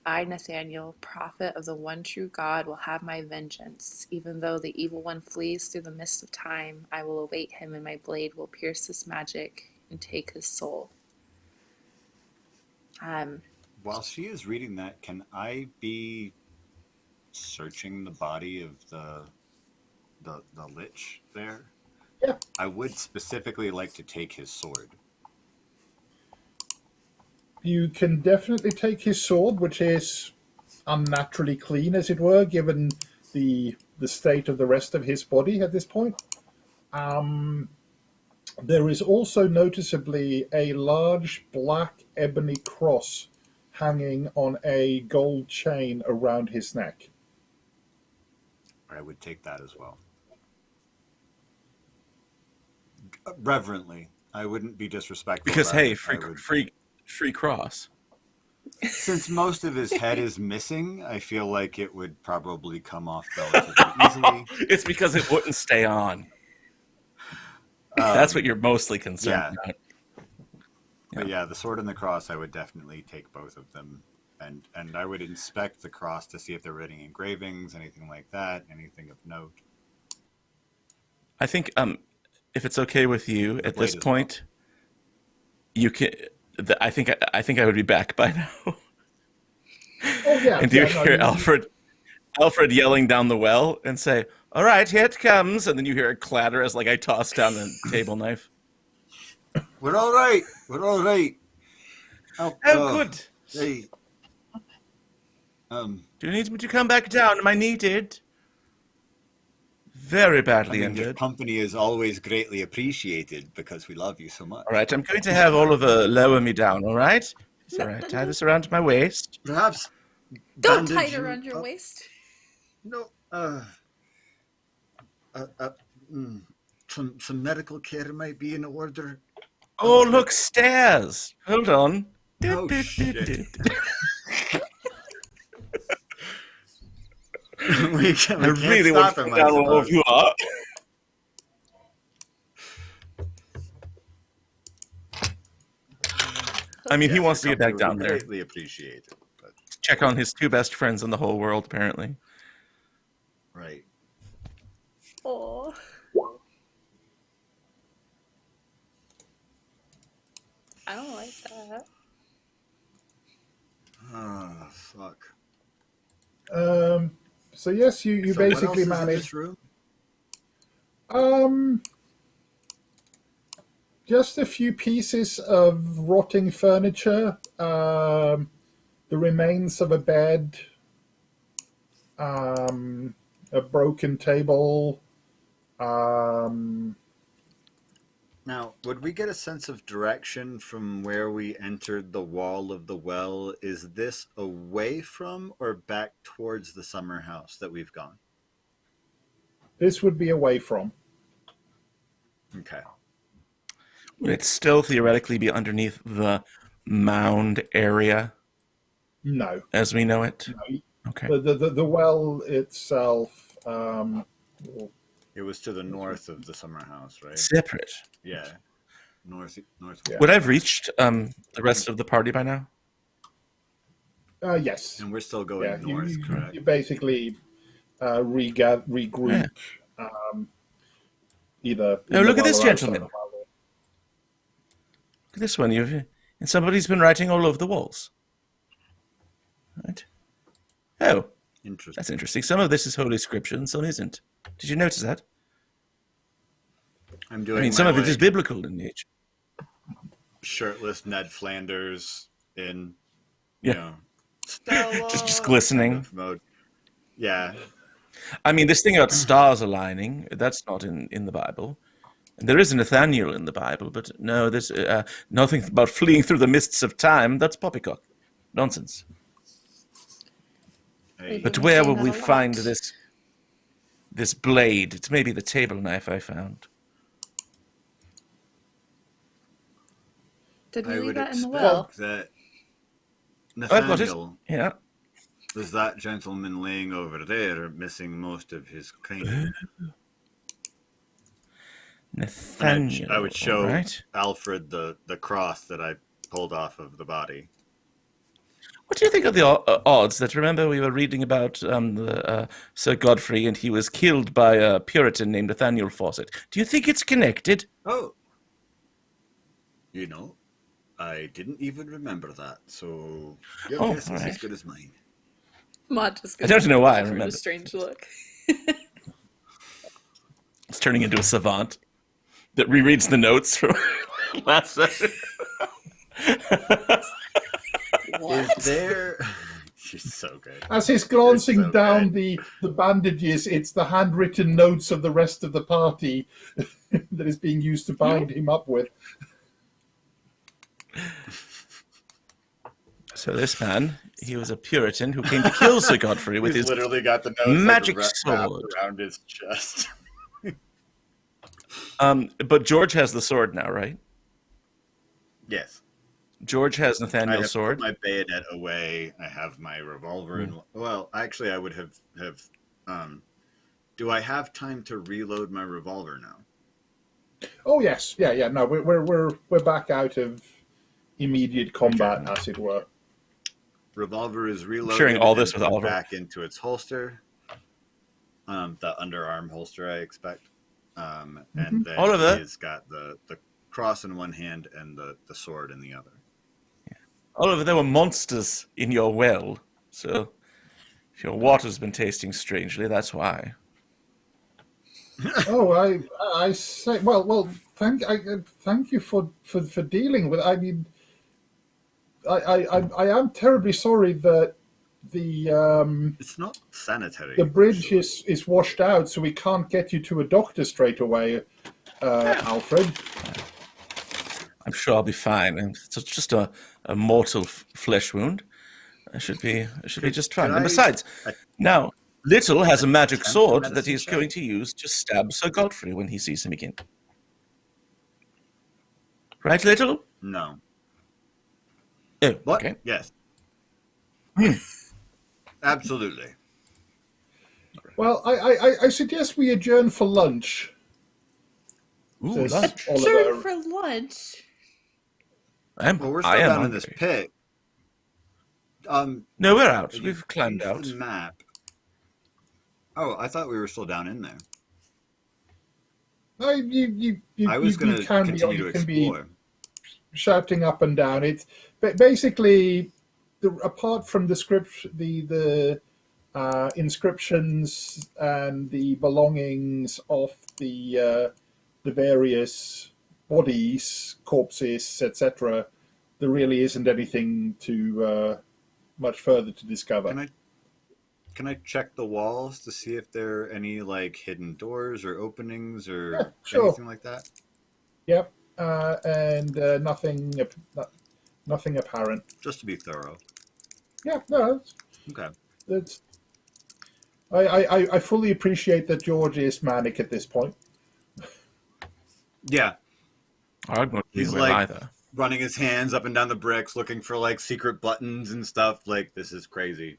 I, Nathaniel, prophet of the one true God, will have my vengeance. Even though the evil one flees through the mist of time, I will await him, and my blade will pierce his magic and take his soul. while she is reading that, can I be searching the body of the lich there? Yeah. I would specifically like to take his sword. You can definitely take his sword, which is unnaturally clean, as it were, given the state of the rest of his body at this point. There is also noticeably a large black ebony cross hanging on a gold chain around his neck. I would take that as well. Reverently. I wouldn't be disrespectful. Because about hey, it. free cross. Since most of his head is missing, I feel like it would probably come off relatively easily. It's because it wouldn't stay on. That's what you're mostly concerned about. But yeah, the sword and the cross, I would definitely take both of them. And I would inspect the cross to see if there were any engravings, anything like that, anything of note. I think if it's okay with you at this point, you can. I think I would be back by now. Oh yeah, and you hear Alfred yelling down the well and say, "All right, here it comes," and then you hear a clatter as I toss down the table knife. We're all right. We're all right. Oh, good. Hey. Do you need me to come back down? Am I needed? Very badly injured. Your company is always greatly appreciated because we love you so much. All right, I'm going to have Oliver lower me down, all right? It's all right. Tie this around my waist. Perhaps. Don't tie it around your waist. No. Some medical care might be in order. Oh, look, stairs. Hold on. Oh, shit. we can't really want stop to him, find out all of you are. I mean, he wants to get back down there. Greatly appreciated. But... check on his two best friends in the whole world, apparently. Right. Oh. I don't like that. Oh, fuck. So yes, you So basically what else is in manage. this room? Just a few pieces of rotting furniture, the remains of a bed, a broken table. Now, would we get a sense of direction from where we entered the wall of the well? Is this away from or back towards the summer house that we've gone? This would be away from. Okay. Would it still theoretically be underneath the mound area No. as we know it? No. Okay. The well itself. It was to the north of the summer house, right? Separate. Yeah. Northwest. Yeah. Would I have reached the rest of the party by now? Yes. And we're still going north, correct? You basically regroup. Yeah. Either. Oh, look at this well or outside gentleman. the well. Look at this one. And somebody's been writing all over the walls. Right. Oh, Interesting. that's interesting. Some of this is Holy Scripture and some isn't. Did you notice that? I'm doing. I mean, some of it is biblical in nature. Shirtless Ned Flanders in, Yeah. Stella just glistening mode. Yeah. I mean, this thing about stars aligning, that's not in the Bible. There is a Nathaniel in the Bible, but no, there's nothing about fleeing through the mists of time. That's poppycock. Nonsense. Hey. But where will we find this blade? It's maybe the table knife I found. Did we I leave would that in the expect well? that I've got it. Nathaniel Yeah. was that gentleman laying over there, missing most of his kind. Nathaniel. I would show right? Alfred the cross that I pulled off of the body. What do you think of the odds that, remember, we were reading about Sir Godfrey and he was killed by a Puritan named Nathaniel Fawcett? Do you think it's connected? Oh. I didn't even remember that, so your guess is as good as mine. Maude just I don't know why I gives her remember. a strange look. It's turning into a savant that rereads the notes from last session. What? Is there... She's so good. As he's glancing so down good. the bandages, it's the handwritten notes of the rest of the party that is being used to bind him up with. So this man, he was a Puritan who came to kill Sir Godfrey with He's his literally got the notes magic wrapped sword. around his chest. But George has the sword now, right? Yes. George has I Nathaniel's have sword. put my bayonet away. I have my revolver. And well, actually, I would have. Do I have time to reload my revolver now? Oh yes, yeah. No, we're back out of immediate combat, as it were. Revolver is reloaded. Sharing all this and with put Oliver. back into its holster. The underarm holster, I expect. And then Oliver. he's got the cross in one hand and the sword in the other. Oliver, there were monsters in your well, so if your water's been tasting strangely, that's why. Oh, I say, well, thank you for dealing with. I mean, I am terribly sorry that the It's not sanitary. the bridge actually. is washed out, so we can't get you to a doctor straight away, Alfred. I'm sure I'll be fine. It's just a mortal flesh wound. I should be just fine. And besides, now Little has a magic attempt a sword that medicine he's check? going to use to stab Sir Godfrey when he sees him again. Right, Little? No. Oh, What? okay. Yes. Absolutely. Well, I suggest we adjourn for lunch, Ooh, says lunch. Sure, Oliver. for lunch. Well, we're I still am down in this hungry. pit. No, we're out. Have you We've climbed changed out. the map? Oh, I thought we were still down in there. No, you I was going to can be, or continue you to can be explore. shouting up and down. It's basically apart from the script, the inscriptions and the belongings of the various bodies, corpses, etc. There really isn't anything to much further to discover. Can I check the walls to see if there are any like hidden doors or openings or Yeah, sure. anything like that? Yep, and nothing apparent. Just to be thorough. Yeah, no, Okay. that's. I fully appreciate that George is manic at this point. Yeah, I'm not he's well like either. running his hands up and down the bricks, looking for like secret buttons and stuff. Like this is crazy.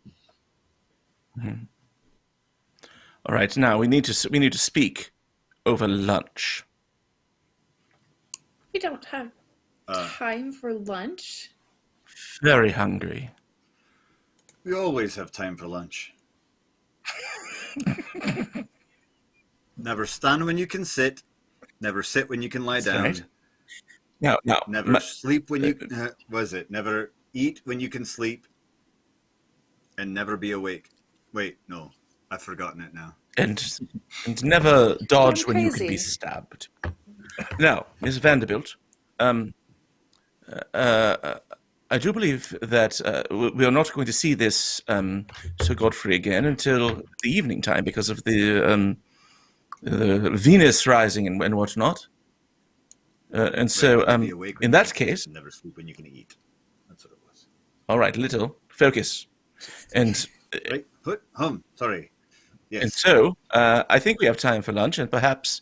Mm-hmm. All right, now we need to speak over lunch. We don't have time for lunch. Very hungry. We always have time for lunch. Never stand when you can sit. Never sit when you can lie down. Right. No. Never sleep when you was it? Never eat when you can sleep, and never be awake. Wait, no, I've forgotten it now. And never dodge Damn when you can be crazy. stabbed. Now, Miss Vanderbilt, I do believe that we are not going to see this Sir Godfrey again until the evening time because of the Venus rising and whatnot. And so, Never be awake when in you that can case, sleep, and never sleep when you can eat. That's what it was. all right, Little, focus. And Right, sorry. Yes. And so, I think we have time for lunch and perhaps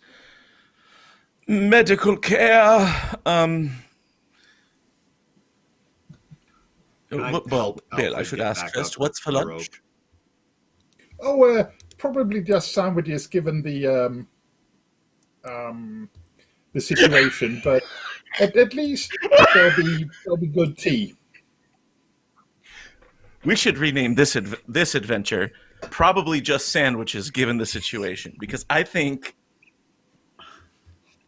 medical care. Well, Bill, I should ask first, what's for lunch? Oh, probably just sandwiches, given the situation. But at least there'll be good tea. We should rename this adventure probably just sandwiches, given the situation, because I think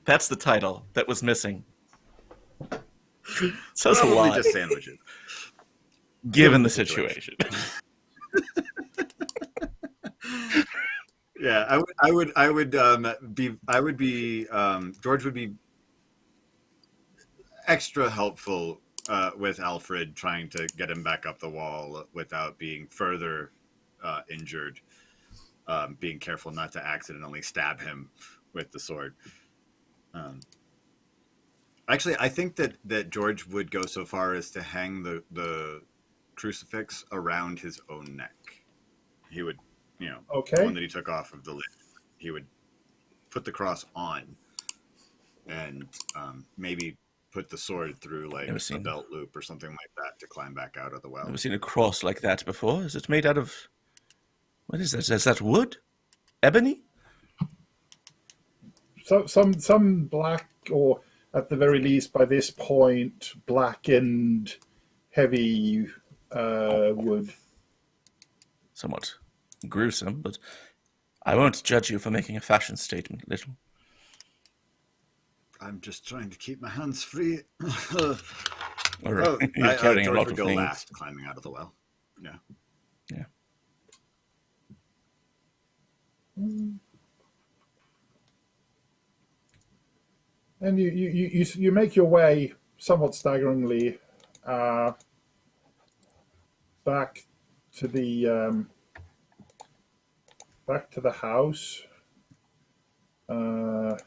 that's the title that was missing. Says Probably a lot. just sandwiches. Given the situation. Yeah, George would be extra helpful with Alfred, trying to get him back up the wall without being further injured. Being careful not to accidentally stab him with the sword. Actually, I think that George would go so far as to hang the crucifix around his own neck. He would, the one that he took off of the lid, he would put the cross on and maybe put the sword through like a belt loop or something like that to climb back out of the well. Never seen a cross like that before. Is it made out of... What is that? Is that wood? Ebony? So some black, or at the very least by this point, blackened, heavy wood. Somewhat gruesome, but I won't judge you for making a fashion statement, Little. I'm just trying to keep my hands free. You're carrying a lot would of go things. last, climbing out of the well. Yeah. Yeah. And you make your way somewhat staggeringly back to the house. Might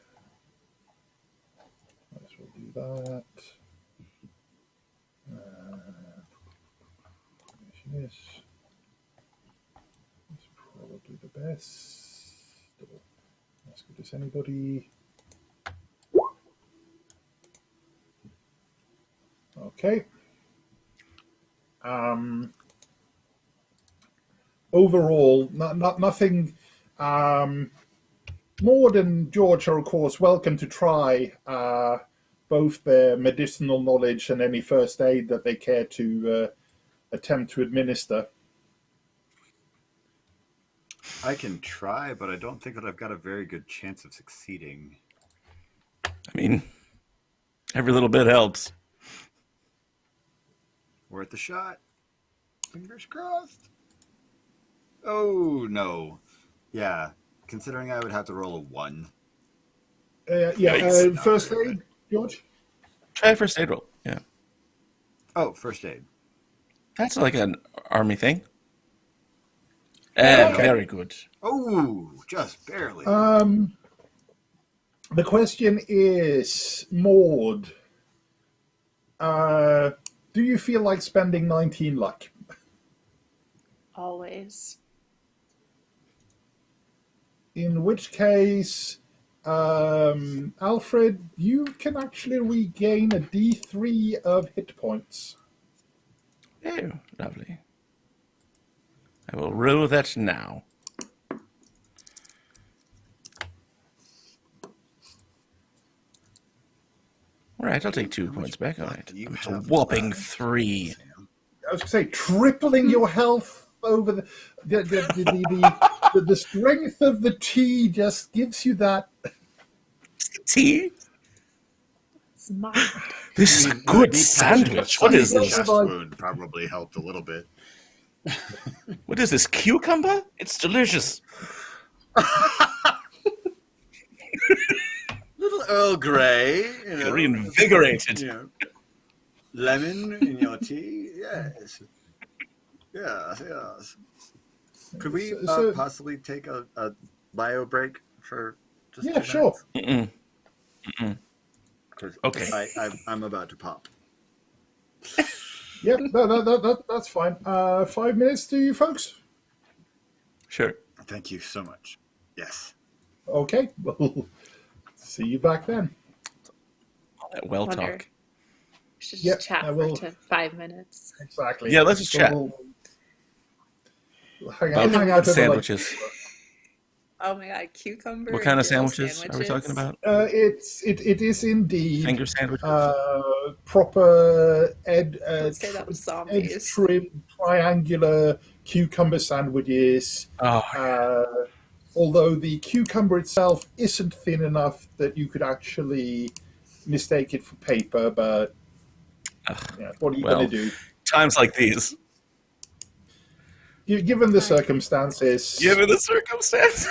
as well do that. Yes, it's probably the best. As good as anybody. Okay. Overall, nothing. Maude and George are, of course, welcome to try both their medicinal knowledge and any first aid that they care to attempt to administer. I can try, but I don't think that I've got a very good chance of succeeding. I mean, every little bit helps. Worth a shot. Fingers crossed. Oh, no. Yeah. Considering I would have to roll a 1. First aid, George? Try a first aid roll. Yeah. Oh, first aid. That's like an army thing. Okay. Very good. Oh, just barely. The question is, Maude, do you feel like spending 19 luck? Always. In which case, Alfred, you can actually regain a D3 of hit points. Oh, lovely. I will roll that now. All right, I'll take 2 points back. All right. It's a whopping 3. I was going to say, tripling your health over the strength of the tea just gives you that. Tea? It's mine. This is a good sandwich. What is this? Chest wound probably helped a little bit. What is this, cucumber? It's delicious. Little Earl Grey. Reinvigorated. Lemon in your tea. Yes. Yes. Could we possibly take a bio break for just 2 minutes? Sure. Okay. I'm about to pop. Yep, that's fine. 5 minutes to you folks? Sure. Thank you so much. Yes. Okay, well, see you back then. All that well Wonder. talk. We should just chat I for will. 5 minutes. Exactly. Yeah, let's just chat. We'll hang out over Sandwiches. Oh my god, cucumber. What kind and of dill sandwiches are we talking about? It is indeed Finger sandwiches? proper Let's say that was zombies. edge trim triangular cucumber sandwiches. Although the cucumber itself isn't thin enough that you could actually mistake it for paper, but what are you going to do? Times like these. Given the circumstances. Given the circumstances.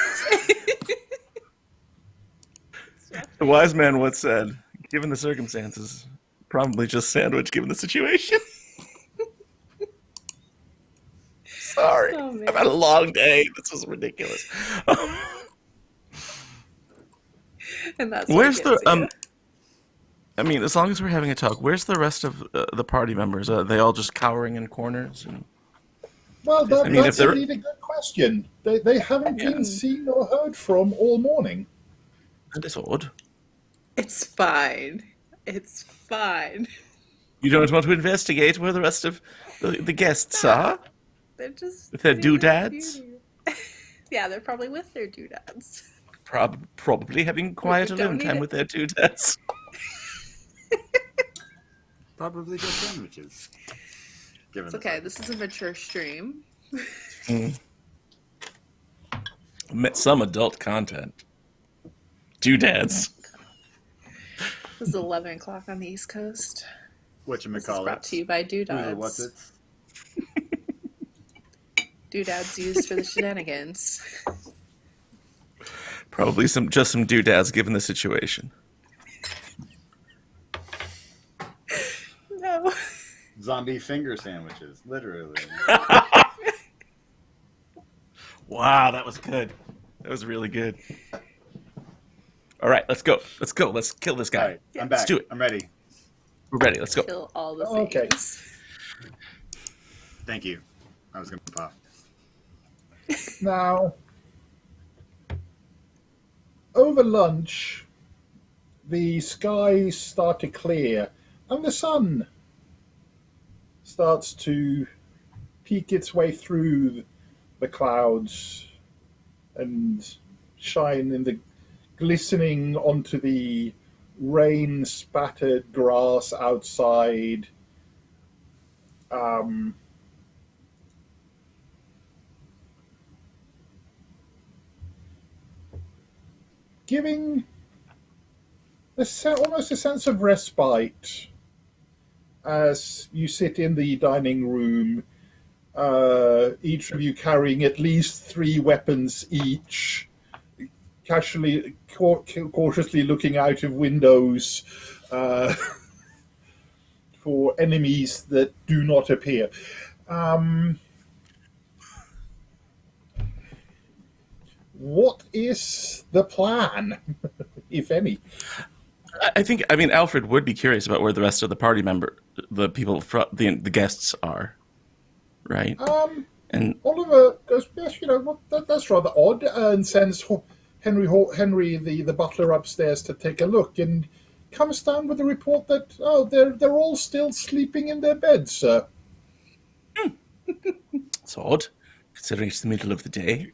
The wise man once said, given the circumstances, probably just sandwich given the situation. Sorry. Oh, man. I've had a long day. This was ridiculous. And that's Where's what the I mean, as long as we're having a talk, where's the rest of the party members? Are they all just cowering in corners? Well, that's if indeed a good question. They haven't been seen or heard from all morning. That is odd. It's fine. It's fine. You don't want to investigate where the rest of the guests are? They're just With their doodads? Yeah, they're probably with their doodads. Probably having quiet alone time with their doodads. Probably good sandwiches. It's okay. This is a mature stream. Some adult content. Doodads. This is 11 o'clock on the East Coast. This is brought to you by Doodads. What's it? Doodads used for the shenanigans. Probably just some doodads given the situation. No. Zombie finger sandwiches, literally. Wow, that was good. That was really good. All right, let's go. Let's go. Let's kill this guy. All right, I'm back. Let's do it. I'm ready. We're ready. Let's go. Kill all the things. Okay. Thank you. I was going to pop. Now, over lunch, the skies start to clear, and the sun starts to peek its way through the clouds and shine in the glistening onto the rain spattered grass outside. Giving almost a sense of respite as you sit in the dining room, each of you carrying at least 3 weapons each, cautiously looking out of windows for enemies that do not appear. What is the plan, if any? I mean, Alfred would be curious about where the rest of the party the people, the guests are, right? And Oliver goes, yes, that's rather odd, and sends Henry, the butler, upstairs to take a look, and comes down with a report that they're all still sleeping in their beds, sir. It's odd, considering it's the middle of the day.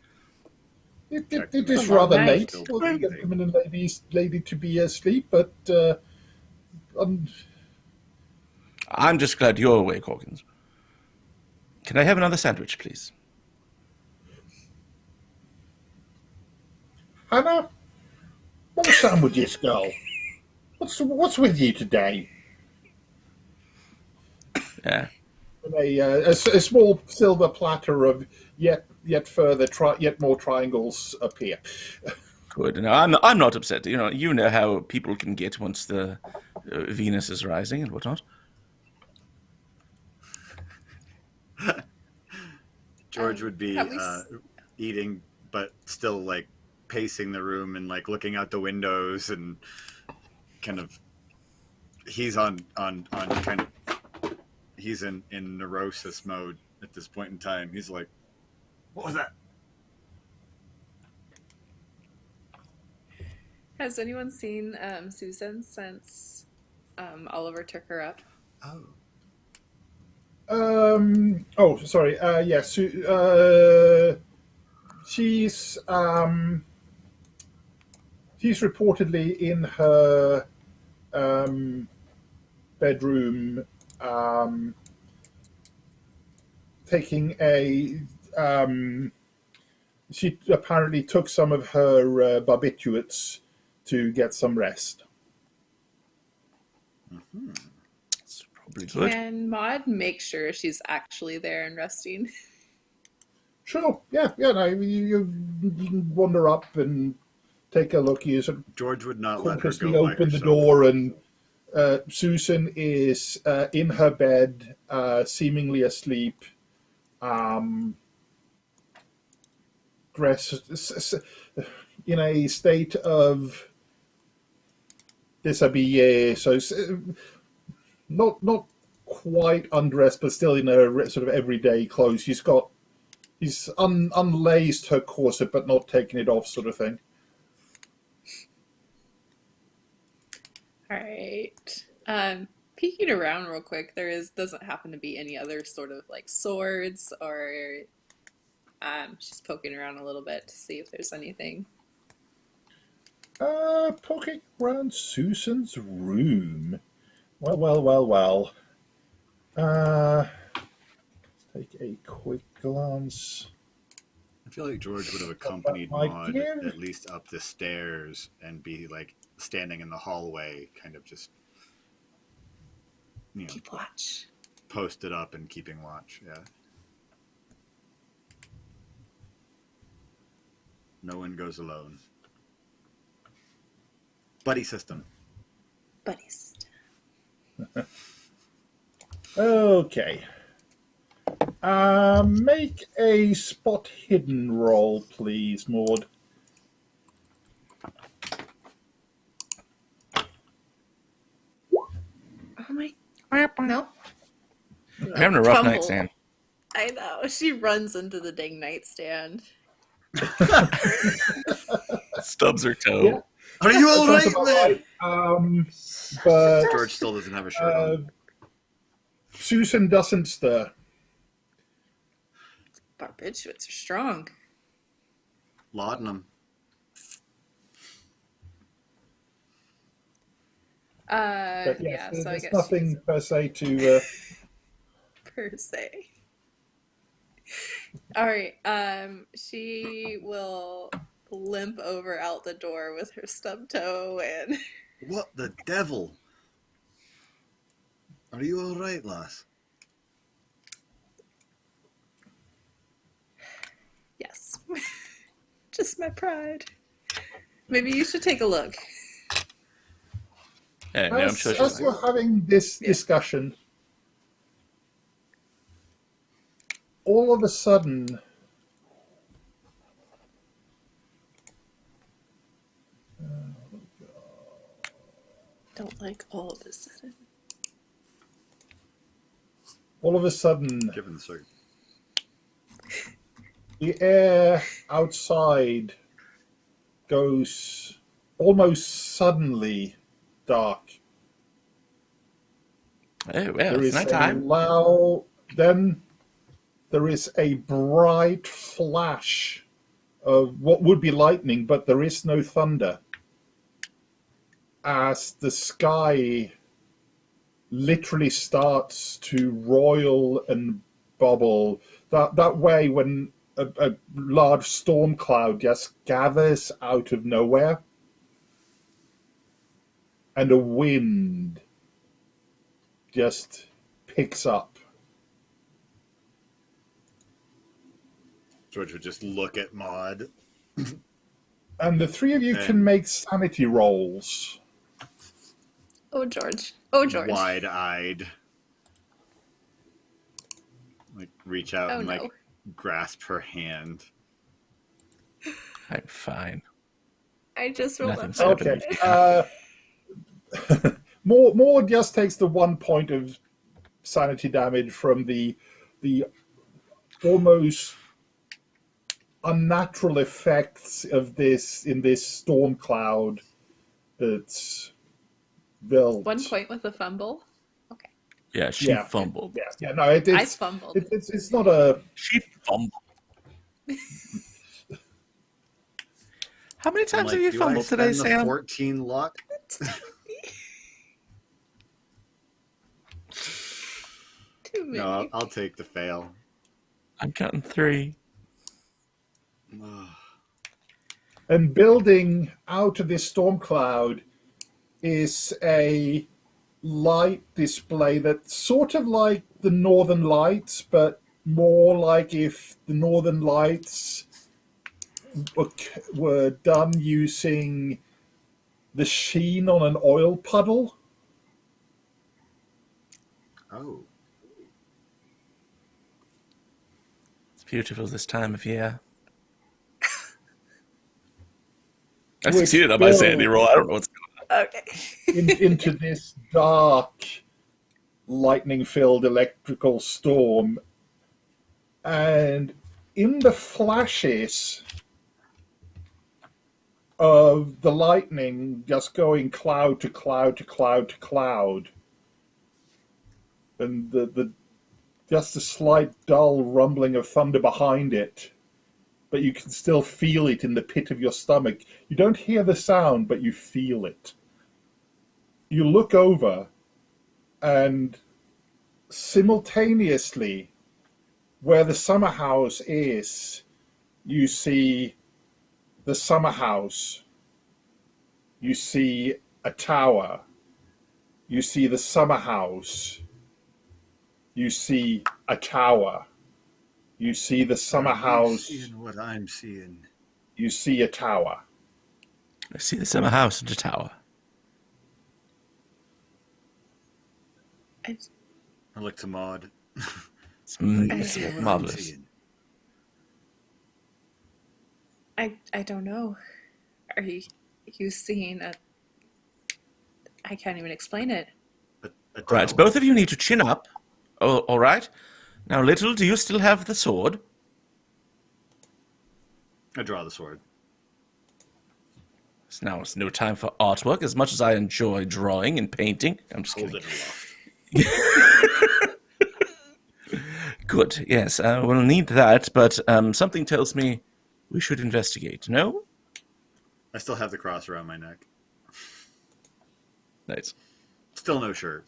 It is rather late night. for the gentleman and lady to be asleep, but I'm just glad you're awake, Hawkins. Can I have another sandwich, please? Hannah, what sandwiches, girl? What's with you today? Yeah. A small silver platter of yet more triangles appear. Good. No, I'm not upset. You know how people can get once the Venus is rising and whatnot. George would be eating, but still like pacing the room and like looking out the windows and kind of he's on kind of he's in neurosis mode at this point in time. He's like, what was that? Has anyone seen Susan since Oliver took her up? Sorry. Yes. She's reportedly in her bedroom, taking a. She apparently took some of her barbiturates to get some rest. Mm-hmm. It's probably good. Can Maude make sure she's actually there and resting? Sure. Yeah. No, you can wander up and take a look. You sort of George would not let her cautiously go by open the herself. door, and Susan is in her bed, seemingly asleep, dressed in a state of déshabillé, so not quite undressed, but still in her sort of everyday clothes. He's unlaced her corset, but not taken it off, sort of thing. All right. Peeking around real quick, doesn't happen to be any other sort of like swords, or she's poking around a little bit to see if there's anything. Poking around Susan's room. Well. Let's take a quick glance. I feel like George would have accompanied My Maude dear. at least up the stairs and be like standing in the hallway, kind of just Keep watch. posted up and keeping watch. Yeah. No one goes alone. Buddy system. Buddies. Okay. Make a spot hidden roll, please, Maude. Oh my. Nope. You're having a rough Fumble. night, Sam. I know. She runs into the dang nightstand. Stubs her toe. Yeah. Are you all That right, sounds about man? right. But George still doesn't have a shirt on. Susan doesn't stir. Barbiturates are strong. Laudanum. But yes, Yeah, so I there's guess nothing per se to. per se. All right. She will limp over out the door with her stub toe and What the devil? Are you all right, lass? yes, just my pride. Maybe you should take a look. Yeah, no, I'm sure she's As you're having this discussion, all of a sudden, Don't like all of a sudden. Given the circuit. the air outside goes almost suddenly dark. Oh, well, There it's is nighttime. then there is a bright flash of what would be lightning, but there is no thunder. As the sky literally starts to roil and bubble, that way when a large storm cloud just gathers out of nowhere, and a wind just picks up. George would just look at Maude. And the three of you can make sanity rolls. Oh, George. Oh, George. Wide-eyed. Like, reach out Oh, and, no. grasp her hand. I'm fine. I just rolled Nothing's up. Okay. More just takes the 1 point of sanity damage from the almost unnatural effects of this in this storm cloud that's built. 1 point with a fumble. Okay. Yeah, she fumbled. Yeah. No, it's I fumbled. It's not a. She fumbled. How many times have you fumbled today, Sam? 14 luck. Too many. No, I'll take the fail. I'm counting 3. And building out of this storm cloud is a light display that's sort of like the Northern Lights, but more like if the Northern Lights were done using the sheen on an oil puddle. Oh. It's beautiful this time of year. I succeeded on my sanity roll. I don't know what's going on. Okay. Into this dark, lightning-filled electrical storm. And in the flashes of the lightning just going cloud to cloud to cloud to cloud, and the just a slight dull rumbling of thunder behind it, but you can still feel it in the pit of your stomach. You don't hear the sound, but you feel it. You look over, and simultaneously, where the summer house is, you see the summer house. You see a tower. You see the summer house. You see a tower. You see the summer house. Seeing what I'm seeing. You see a tower. I see the summer house and a tower. I look to Maude. It's marvelous. I don't know. Are you seeing a? I can't even explain it. Right, both of you need to chin up. Oh, all right. Now, Little, do you still have the sword? I draw the sword. Now it's no time for artwork. As much as I enjoy drawing and painting, I'm just Hold kidding. it aloft. Good, yes, we'll need that, but something tells me we should investigate, no? I still have the cross around my neck. Nice. Still no shirt.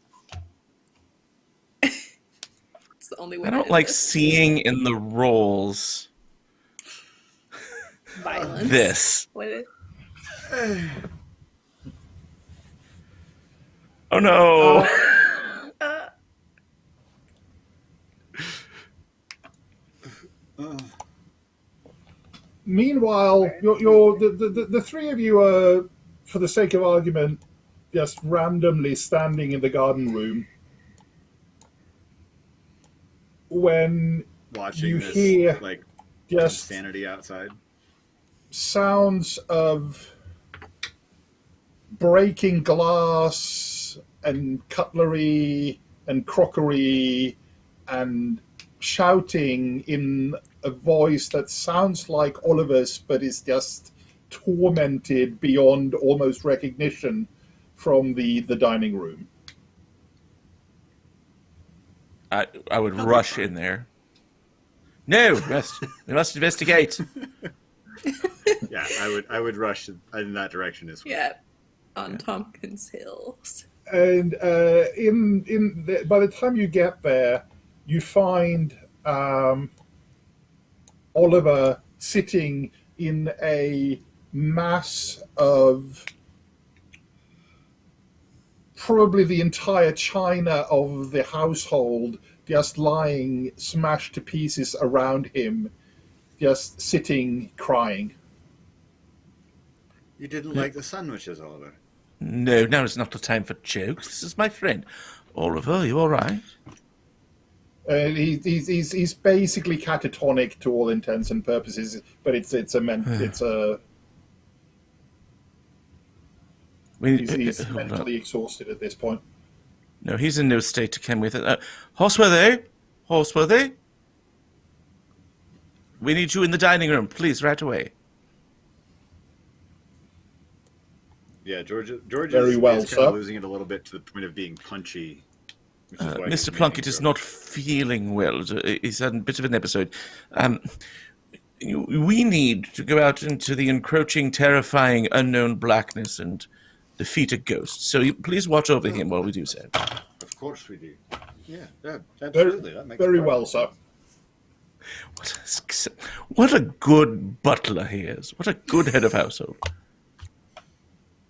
It's the only way. I don't like seeing in the rolls violence. this. What is... Oh no! Meanwhile, the three of you are, for the sake of argument, just randomly standing in the garden room when Watching you this, hear like, just insanity outside. sounds of breaking glass and cutlery and crockery and shouting in a voice that sounds like Oliver's but is just tormented beyond almost recognition from the dining room. I would rush in there. No, we must investigate. Yeah, I would rush in that direction as well. Yeah, on Tompkins Hills. And by the time you get there, you find Oliver sitting in a mass of probably the entire china of the household just lying smashed to pieces around him, just sitting crying. You didn't like the sandwiches, Oliver? No, now is not the time for jokes. This is my friend. Oliver, are you all right? He's basically catatonic to all intents and purposes, but he's mentally exhausted at this point. No, he's in no state to come with it. Horseworthy, we need you in the dining room, please, right away. Yeah, George Very is well, kind sir. of losing it a little bit to the point of being punchy. Which is why Mr. he's Plunkett making is jokes. not feeling well. He's had a bit of an episode. We need to go out into the encroaching, terrifying, unknown blackness and defeat a ghost. So please watch over him while we do so. Of course we do. Yeah, absolutely. That makes Very perfect well, sense. sir. What a good butler he is. What a good head of household.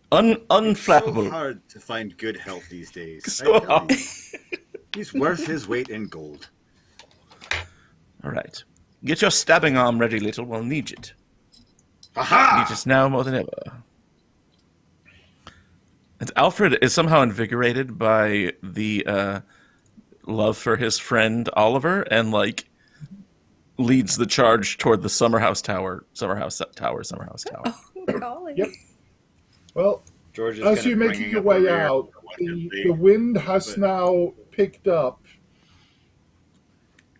It's Unflappable. so hard to find good health these days. So I tell hard. you. He's worth his weight in gold. All right. Get your stabbing arm ready, Little. We'll need it. Aha! Need it now more than ever. And Alfred is somehow invigorated by the love for his friend Oliver and, like, leads the charge toward the Summerhouse Tower. Oh, golly. Yep. Well, George is as kind you of make bringing your up the way rear out, reluctantly. the wind has but- now picked up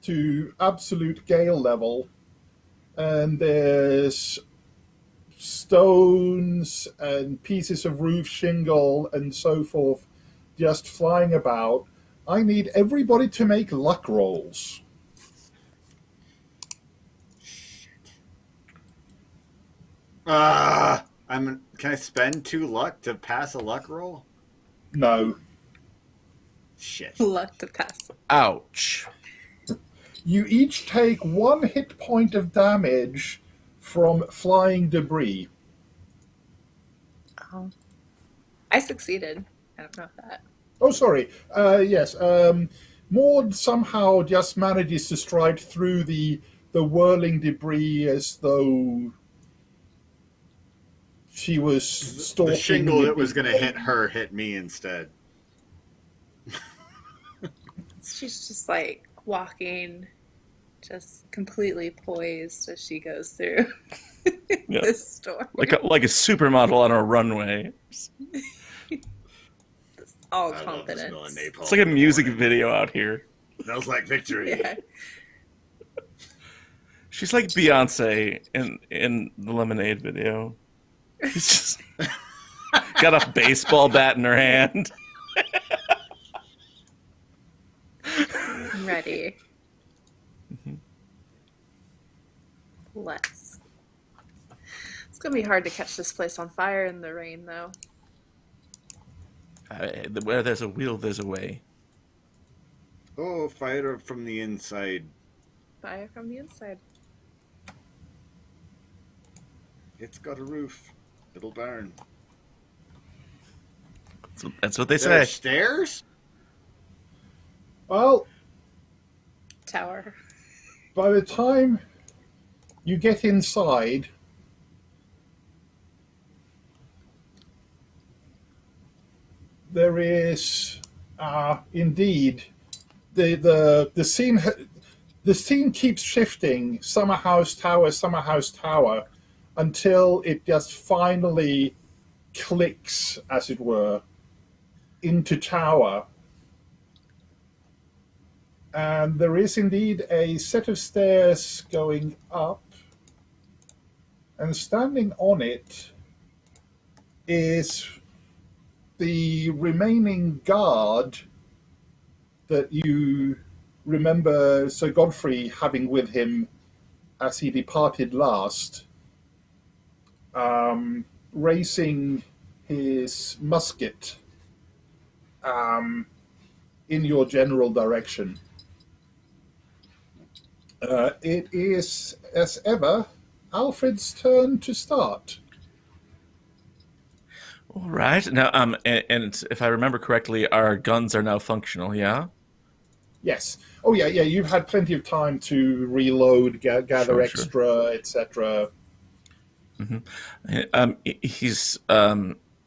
to absolute gale level, and there's stones and pieces of roof shingle and so forth just flying about. I need everybody to make luck rolls. Can I spend 2 luck to pass a luck roll? No. Shit. Luck to pass. Ouch. You each take 1 hit point of damage from flying debris. Oh. I succeeded. I don't know that. Oh, sorry. Yes. Maude somehow just manages to stride through the whirling debris as though she was stalking. The shingle that was going to hit her hit me instead. She's just like walking, just completely poised as she goes through Yeah. this storm. Like a supermodel on a runway. All I love the smell of confidence. napalm. It's like a music video out here. Smells like victory. Yeah. She's like Beyonce in the Lemonade video. She's just got a baseball bat in her hand. I'm ready. Let's. It's gonna be hard to catch this place on fire in the rain, though. Where there's a will, there's a way. Oh, fire from the inside. Fire from the inside. It's got a roof. It'll burn. That's what they say. There's stairs? Well, Tower. by the time you get inside, there is indeed the scene keeps shifting, summer house tower, until it just finally clicks, as it were, into tower. And there is indeed a set of stairs going up, and standing on it is the remaining guard that you remember Sir Godfrey having with him as he departed last, raising his musket in your general direction. It is, as ever, Alfred's turn to start. All right. Now, and if I remember correctly, our guns are now functional. Yeah. Yes. Oh, yeah. You've had plenty of time to reload, gather Sure. extra, etc.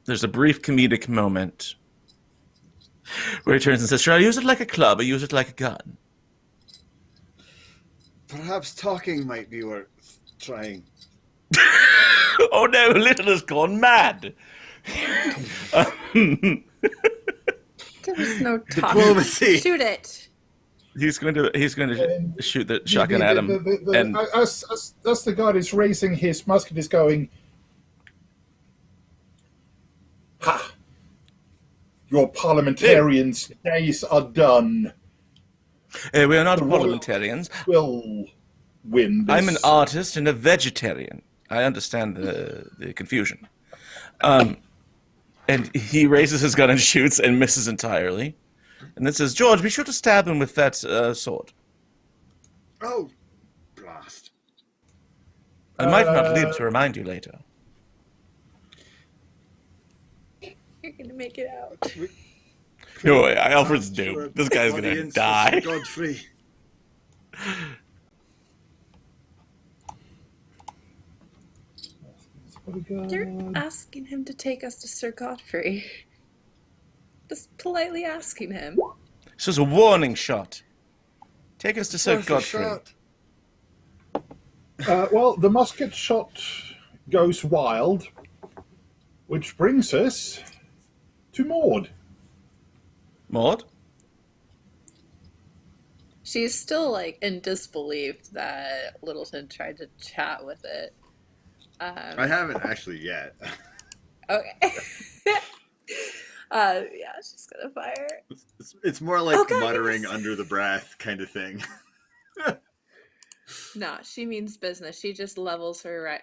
There's a brief comedic moment where he turns and says, "Should I use it like a club or use it like a gun?" Perhaps talking might be worth trying. Oh no, Little has gone mad. There was no talk. Diplomacy. Shoot it. He's going to shoot the shotgun at him. And As the guard is raising his musket, is going, "Ha! Your parliamentarians' days are done. we are not The Royal- parliamentarians. Will win this." I'm an artist and a vegetarian. I understand the confusion. And he raises his gun and shoots and misses entirely. And then says, "George, be sure to stab him with that sword. Oh, blast. I might not live to remind you later." You're gonna make it out. No way, Alfred's doomed. For This guy's going to audience die. for Godfrey. You're asking him to take us to Sir Godfrey. Just politely asking him. This was a warning shot. Take us to Sir Worth a Godfrey. shot. Well, the musket shot goes wild, which brings us to Maude. Maude? She's still like in disbelief that Littleton tried to chat with it. I haven't actually yet. Okay. Yeah, she's gonna fire. It's more like Oh, God, muttering yes. under the breath kind of thing. No, she means business. She just levels her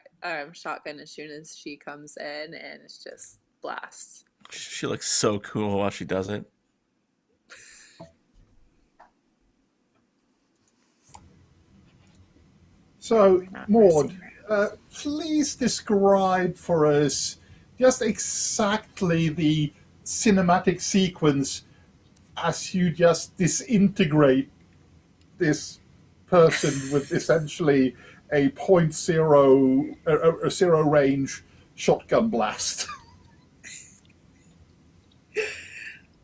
shotgun as soon as she comes in, and it's just blasts. She looks so cool while she does it. So, Not Maude, pressing please describe for us just exactly the cinematic sequence as you just disintegrate this person with essentially a zero range shotgun blast.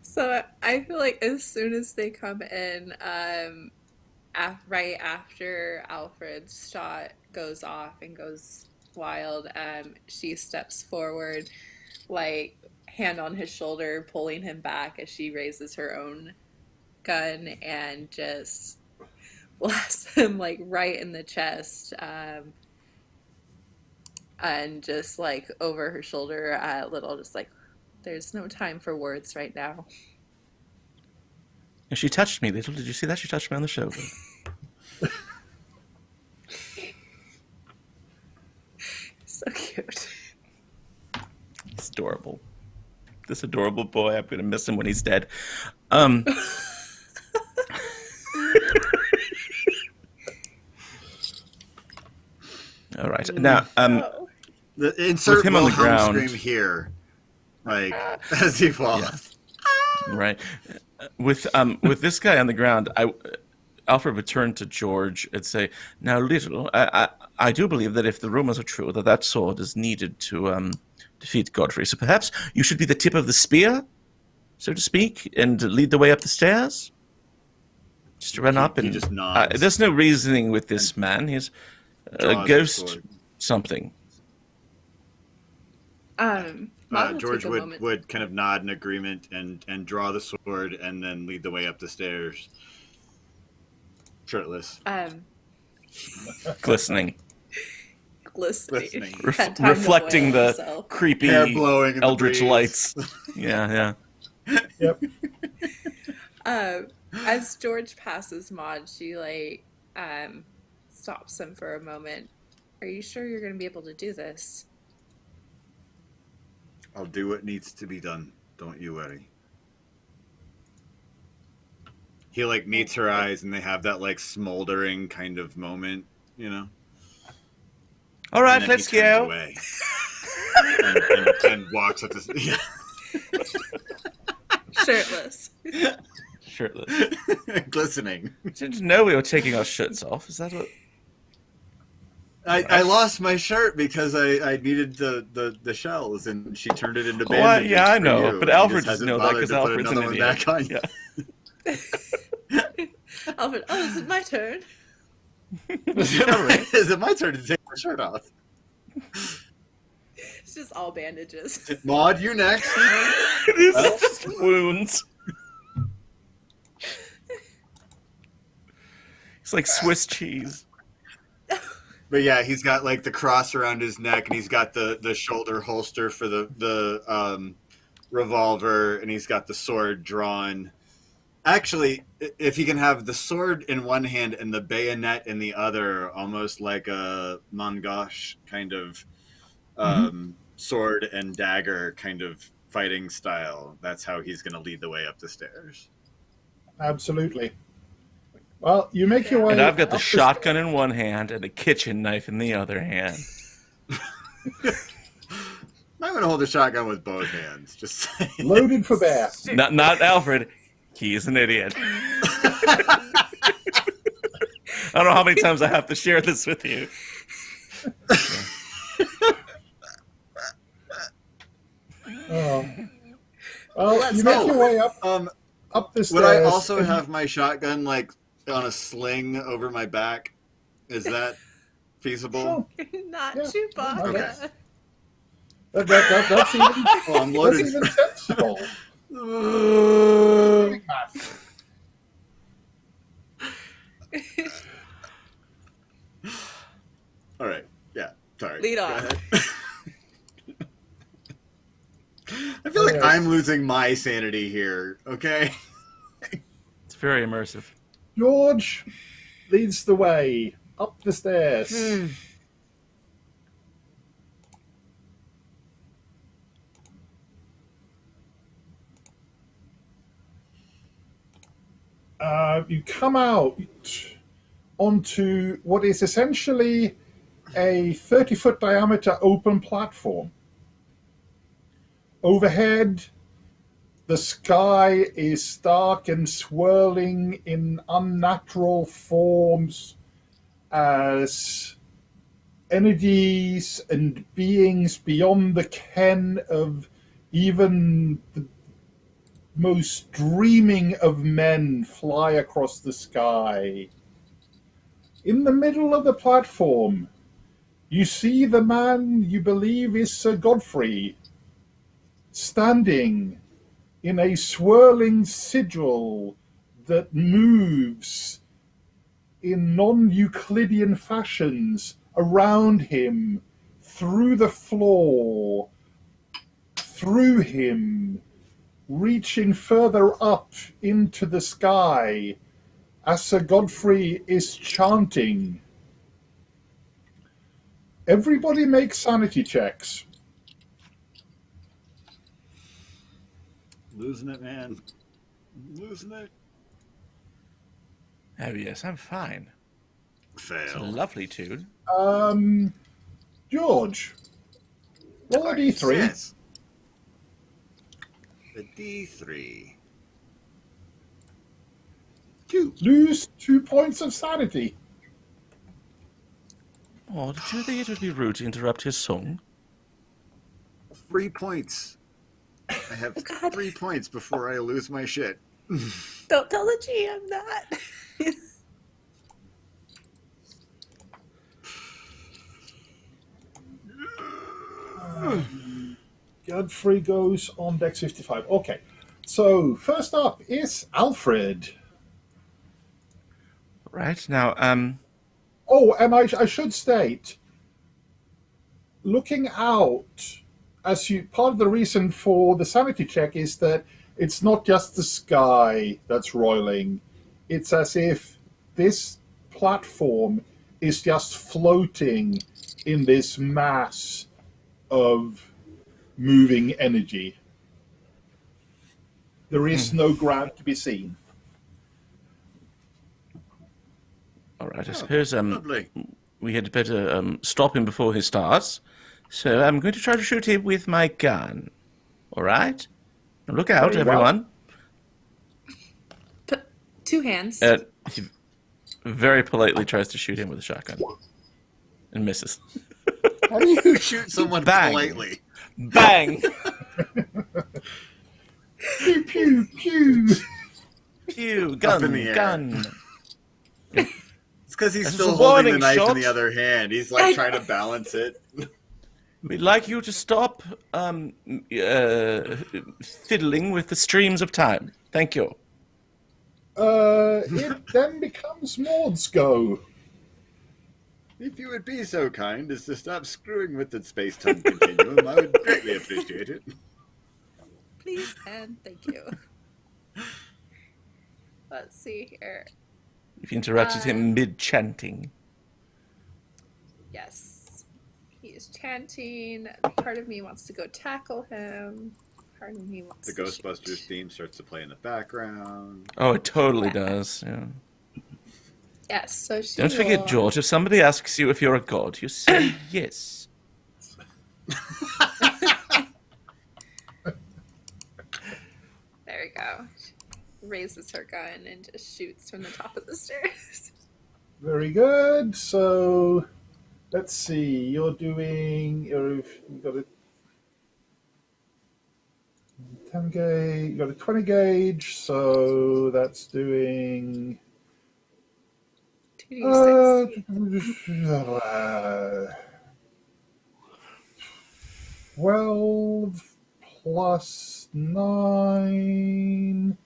So I feel like as soon as they come in, right after Alfred's shot goes off and goes wild, she steps forward, like hand on his shoulder, pulling him back as she raises her own gun and just blasts him like right in the chest, and just like over her shoulder at Little, just like, there's no time for words right now. And she touched me, Little. Did you see that? She touched me on the shoulder. cute. It's adorable. This adorable boy. I'm gonna miss him when he's dead. All right. Now, Oh. The insert with him on the Wilhelm ground. scream here, like as he falls. Right. With this guy on the ground, Alfred would turn to George and say, "Now, Little, I do believe that if the rumors are true, that sword is needed to defeat Godfrey. So perhaps you should be the tip of the spear, so to speak, and lead the way up the stairs. Just run up and just nods. there's no reasoning with this man. He's a Draws the ghost sword. something." Maude will George take a moment. would kind of nod in agreement and draw the sword and then lead the way up the stairs, shirtless. Glistening. Glistening. Had time to Reflecting boil the himself. creepy Hair blowing in the eldritch breeze. lights. Yeah. Yep. As George passes Maude, she stops him for a moment. Are you sure you're going to be able to do this? I'll do what needs to be done. Don't you worry. He meets her eyes and they have that smoldering kind of moment, you know? All right, And then let's he turns go. away. and walks up the Shirtless. Shirtless. glistening. Didn't know we were taking our shirts off. Is that what? I lost my shirt because I needed the shells and she turned it into Oh, bandages. yeah, I for know. you. But He Alfred just doesn't hasn't know that bothered because to put Alfred's an another one idiot. back on. Yeah. Alfred, is it my turn? Is it my turn to take my shirt off? It's just all bandages. Maude, you next. It is just wounds. It's like Swiss cheese. But yeah, he's got the cross around his neck, and he's got the shoulder holster for the revolver, and he's got the sword drawn. Actually, if he can have the sword in one hand and the bayonet in the other, almost like a mangosh kind of sword and dagger kind of fighting style, that's how he's going to lead the way up the stairs. Absolutely. Well, you make your way. And I've got the up shotgun in one hand and the kitchen knife in the other hand. I'm going to hold the shotgun with both hands. Just saying. loaded for bear. Not Alfred. He's an idiot. I don't know how many times I have to share this with you. Oh. Well, Let's you make go. your way up the stairs. Would I also and- have my shotgun on a sling over my back? Is that feasible? Sure. Not Yeah. Chewbacca. Okay. That's even, Oh, I'm that's loaded. even sensible. All right. Yeah. Sorry. Lead Go on. ahead. I feel like Yes. I'm losing my sanity here. Okay. It's very immersive. George leads the way up the stairs. You come out onto what is essentially a 30-foot diameter open platform. Overhead, the sky is dark and swirling in unnatural forms as entities and beings beyond the ken of even the most dreaming of men fly across the sky. In the middle of the platform, you see the man you believe is Sir Godfrey, standing in a swirling sigil that moves in non-Euclidean fashions around him, through the floor, through him, reaching further up into the sky as Sir Godfrey is chanting. Everybody make sanity checks. Losing it, man. Losing it. Oh, yes, I'm fine. It's a Fail. lovely tune. George, roll a d3. Yes. A D3. 2. Lose 2 points of sanity. Oh, did you think it would be rude to interrupt his song? 3 points. I have Oh, God. 3 points before I lose my shit. Don't tell the GM that. Godfrey goes on deck 55. Okay, so first up is Alfred. Right, now, Oh, and I should state, looking out, as you part of the reason for the sanity check is that it's not just the sky that's roiling. It's as if this platform is just floating in this mass of moving energy. There is no ground to be seen. all right, I suppose Lovely. we had better stop him before he starts. So I'm going to try to shoot him with my gun. All right? Now look out, Very well. everyone. Put 2 hands. He very politely tries to shoot him with a shotgun and misses. How do you shoot someone Bang. politely? Bang! Pew, pew, pew. Pew! Up in the air. Gun! It's because he's This is still a holding the warning knife shot. in the other hand. He's like trying to balance it. We'd like you to stop fiddling with the streams of time. Thank you. It then becomes Maud's go. If you would be so kind as to stop screwing with the space-time continuum, I would greatly appreciate it. Please and thank you. Let's see here. You've interrupted him mid-chanting. Yes. He is chanting. Part of me wants to go tackle him. Part of me wants The to Ghostbusters shoot. theme starts to play in the background. Oh, it totally does. Yeah. Yes, so she Don't forget, will- George, if somebody asks you if you're a god, you say yes. There we go. She raises her gun and just shoots from the top of the stairs. Very good. So let's see. You've got a 10 gauge. You got a 20 gauge. So that's doing 2d6. 12 plus 9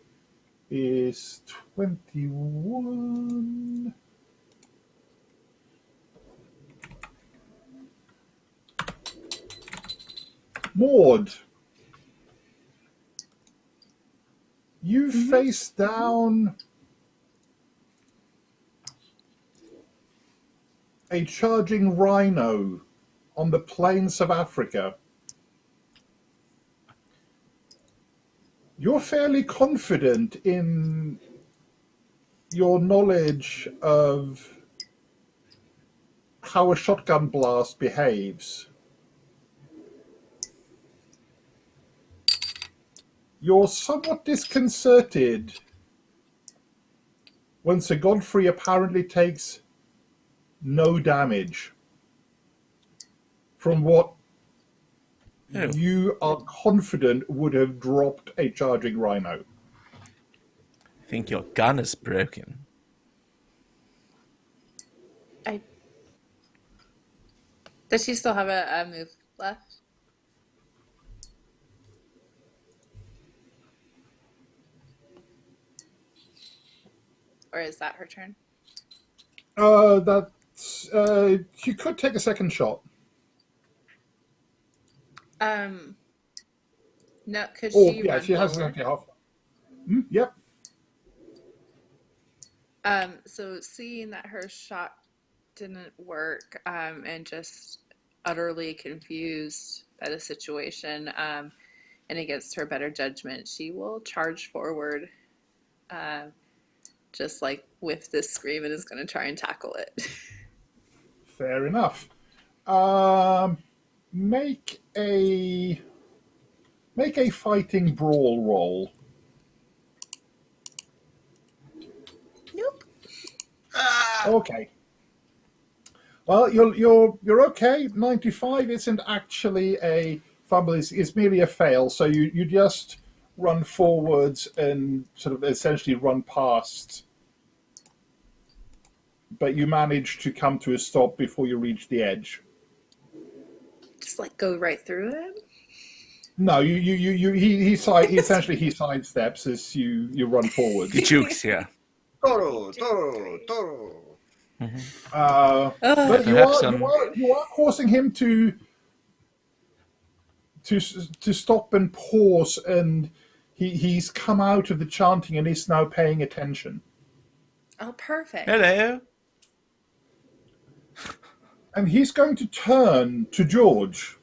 is 21. Maude, you face down a charging rhino on the plains of Africa. You're fairly confident in your knowledge of how a shotgun blast behaves. You're somewhat disconcerted when Sir Godfrey apparently takes no damage from what Oh. you are confident would have dropped a charging rhino. I think your gun is broken. Does she still have a move left? Or is that her turn? You could take a second shot. No, could Oh, she yeah, run she has forward? an empty half. Yep. So seeing that her shot didn't work, and just utterly confused by the situation, and against her better judgment, she will charge forward, just like with this scream, and is going to try and tackle it. Fair enough. Make a fighting brawl roll. Nope. Okay. Well, you're okay. 95 isn't actually a fumble; it's merely a fail. So you just run forwards and sort of essentially run past, but you manage to come to a stop before you reach the edge. Just like go right through him. No, he essentially he sidesteps as you run forward. He jukes, yeah. Toro, toro, toro. But you are causing him to stop and pause, and he's come out of the chanting and is now paying attention. Oh, perfect. Hello. And he's going to turn to George.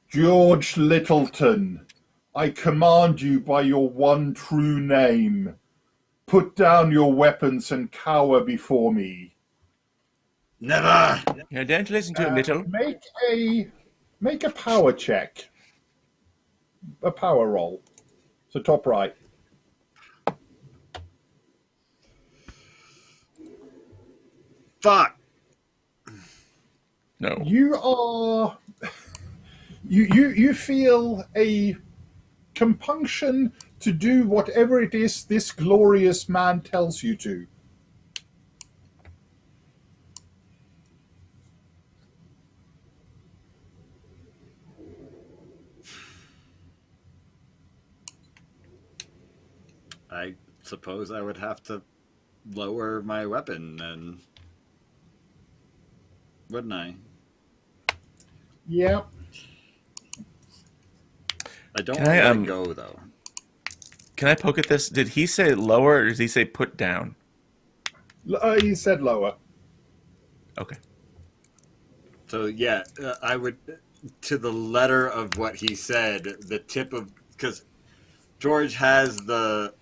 George Littleton, I command you by your one true name. Put down your weapons and cower before me. Never. Yeah, don't listen to him, Little. Make a power check. A power roll. So top right. Fuck. No. You feel a compunction to do whatever it is this glorious man tells you to. I suppose I would have to lower my weapon then. Wouldn't I? Yeah. I don't Can want I, to let go, though. Can I poke at this? Did he say lower or did he say put down? He said lower. Okay. So, yeah, I would, to the letter of what he said, the tip of, because George has the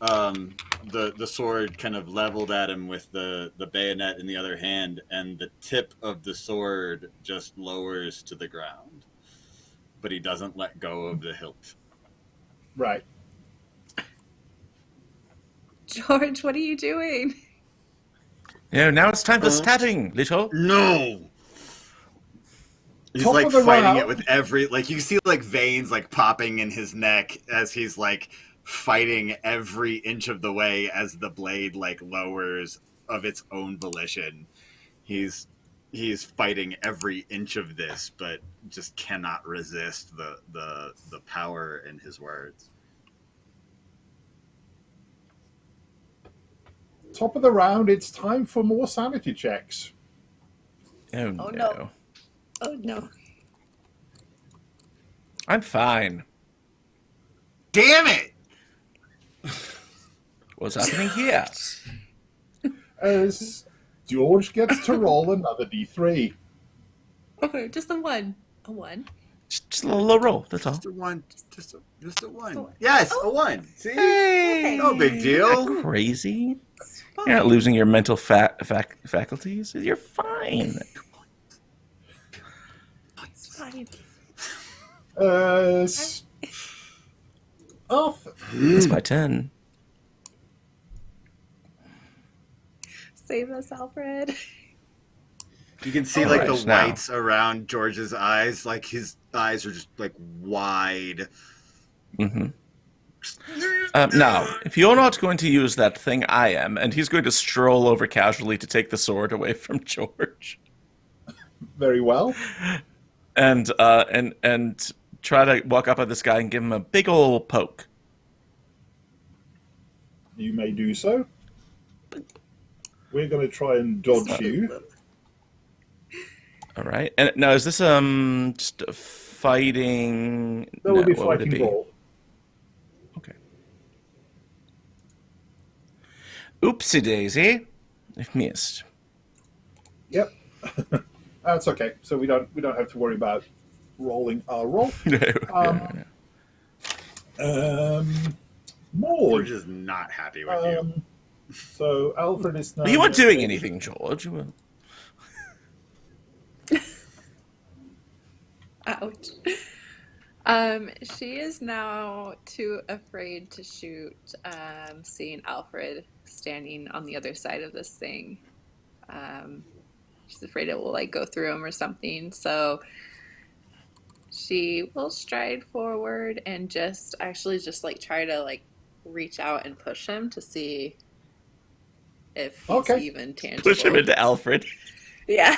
sword kind of leveled at him with the bayonet in the other hand, and the tip of the sword just lowers to the ground. But he doesn't let go of the hilt. Right. George, what are you doing? Yeah, now it's time for stabbing, Little. No! He's Top like of the fighting round. it with every, like, you see like veins like popping in his neck as he's like fighting every inch of the way as the blade like lowers of its own volition. He's fighting every inch of this, but just cannot resist the power in his words. Top of the round, it's time for more sanity checks. Oh, Oh, no. no. Oh, no. I'm fine. Damn it! What's happening here? As George gets to roll another d3. Okay, just a one. A one. Just a little low roll, that's all. Just a one. Just a one. one. Yes, Oh. a one. See? Hey! No big deal. Crazy? You're not losing your mental faculties. You're fine. It's fine. Arthur. It's my turn. Save us, Alfred. You can see All like right, the now. whites around George's eyes, like his eyes are just like wide. Mm-hmm. Now, if you're not going to use that thing, I am, and he's going to stroll over casually to take the sword away from George, Very well. and try to walk up at this guy and give him a big ol' poke. You may do so. We're going to try and dodge you. All right. And now, is this just a fighting? That would be what would it fighting be? ball. Okay. Oopsie daisy. I've missed. Yep. That's okay. So we don't have to worry about rolling our roll. We're Maude. just not happy with you. So Alfred is now. You weren't doing anything, George. You were... Ouch. She is now too afraid to shoot, seeing Alfred standing on the other side of this thing. She's afraid it will like go through him or something. So she will stride forward and just like try to like reach out and push him to see if he's even tangible. Push him into Alfred. Yeah.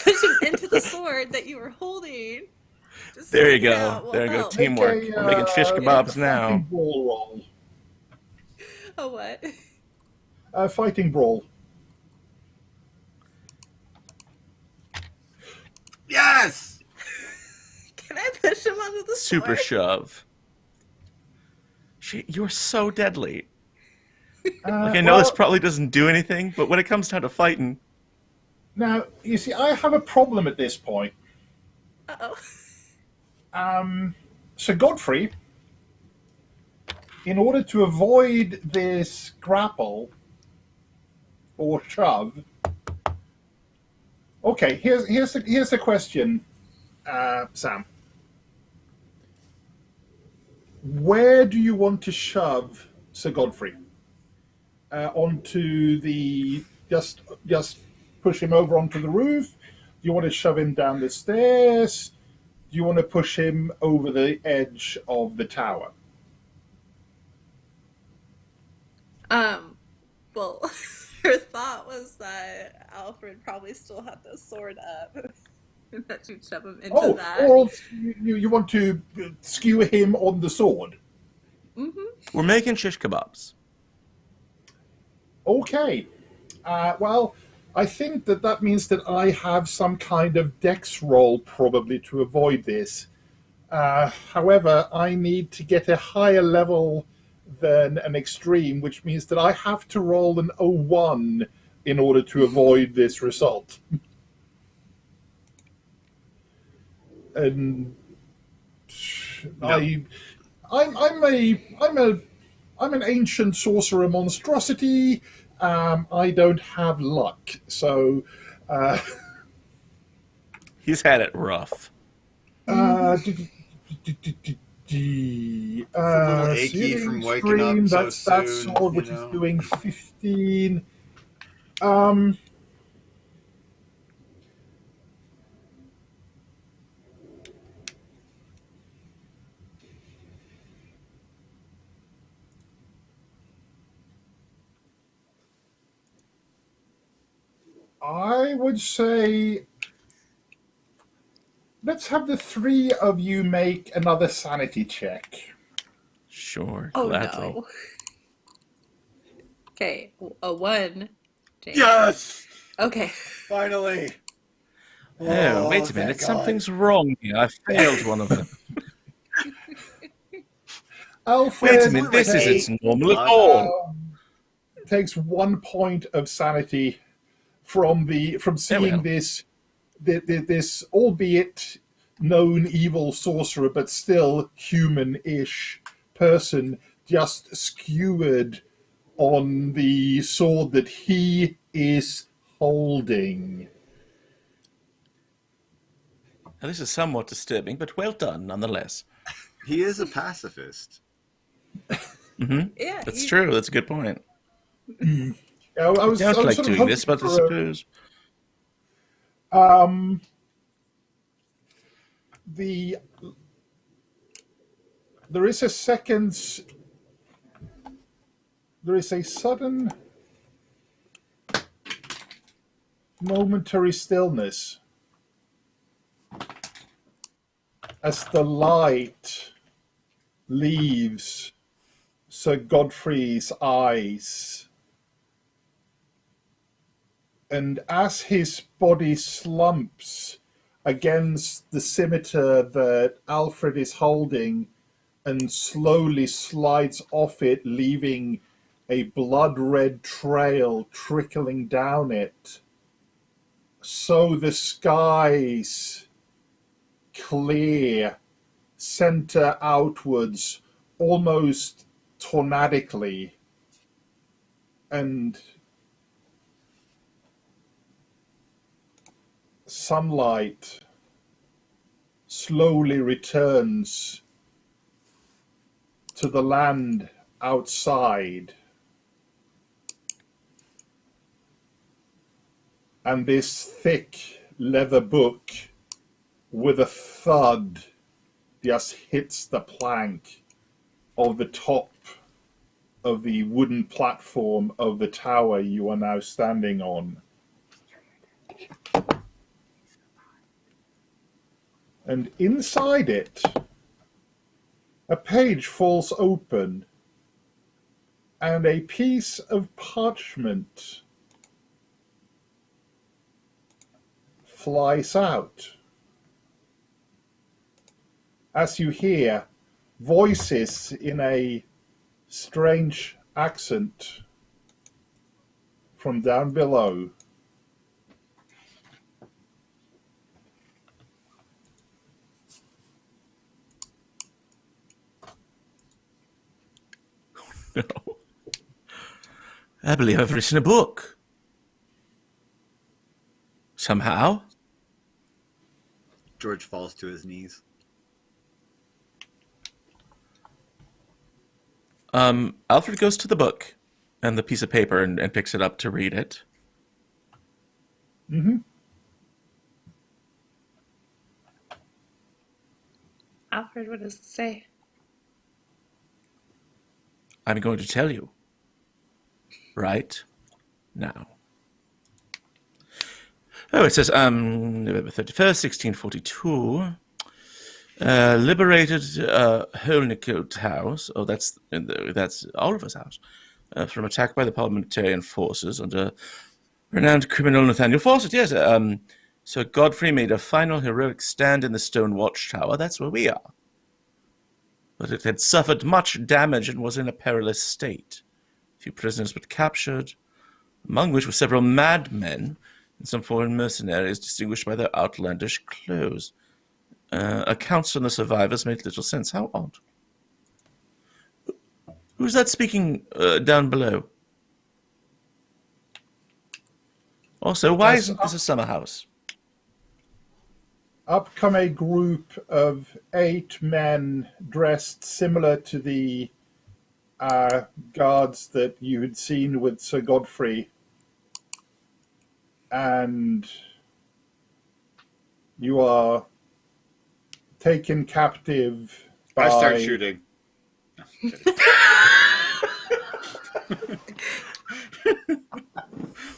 Push him into the sword that you were holding. There you go. There you go. Teamwork. We're making shish kebabs now. Fighting brawl roll. A what? Fighting brawl. Yes! Can I push him onto the Super sword? shove. You're so deadly. I know this probably doesn't do anything, but when it comes down to fighting... Now, you see, I have a problem at this point. Uh-oh. Sir Godfrey, in order to avoid this grapple or shove... Okay, here's the question, Sam. Where do you want to shove Sir Godfrey? Onto the... Just push him over onto the roof? Do you want to shove him down the stairs? Do you want to push him over the edge of the tower? Well, her thought was that Alfred probably still had the sword up. And that you'd shove him into that. Or you want to skewer him on the sword? Mm-hmm. We're making shish kebabs. Okay. Well, I think that means that I have some kind of dex roll probably to avoid this. However, I need to get a higher level than an extreme, which means that I have to roll an 01 in order to avoid this result. And no. I'm an ancient sorcerer monstrosity. I don't have luck, so he's had it rough. Achy from waking up so that's that soon, sword, which is doing 15. I would say let's have the three of you make another sanity check. Sure, Oh, gladly. no. Okay, a 1. James. Yes! Okay. Finally! Oh, wait a minute. Something's wrong here. I failed one of them. Alfred, wait a minute. This isn't normal at all. Takes 1 point of sanity from seeing this albeit known evil sorcerer, but still human-ish person just skewered on the sword that he is holding. Now, this is somewhat disturbing, but well done nonetheless. He is a pacifist. Mm-hmm. Yeah, that's true. That's a good point. I don't like doing this, but I suppose. There is a sudden momentary stillness as the light leaves Sir Godfrey's eyes. And as his body slumps against the scimitar that Alfred is holding and slowly slides off it, leaving a blood-red trail trickling down it. So the skies clear, center outwards, almost tornadically, and sunlight slowly returns to the land outside. And this thick leather book, with a thud, just hits the plank of the top of the wooden platform of the tower you are now standing on. And inside it, a page falls open, and a piece of parchment flies out. As you hear voices in a strange accent from down below. No. I believe I've written a book. Somehow. George falls to his knees. Alfred goes to the book and the piece of paper and picks it up to read it. Mm-hmm. Alfred, what does it say? I'm going to tell you. Right now. Oh, it says, November 31st, 1642. Liberated Holnicote House. Oh, that's Oliver's house. From attack by the parliamentarian forces under renowned criminal Nathaniel Fawcett. Yes, Sir Godfrey made a final heroic stand in the stone watchtower. That's where we are. But it had suffered much damage and was in a perilous state. A few prisoners were captured, among which were several madmen and some foreign mercenaries distinguished by their outlandish clothes. Accounts from the survivors made little sense. How odd. Who's that speaking down below? Also, why isn't this a summer house? Up come a group of 8 men dressed similar to the guards that you had seen with Sir Godfrey. And you are taken captive by... I start shooting. No,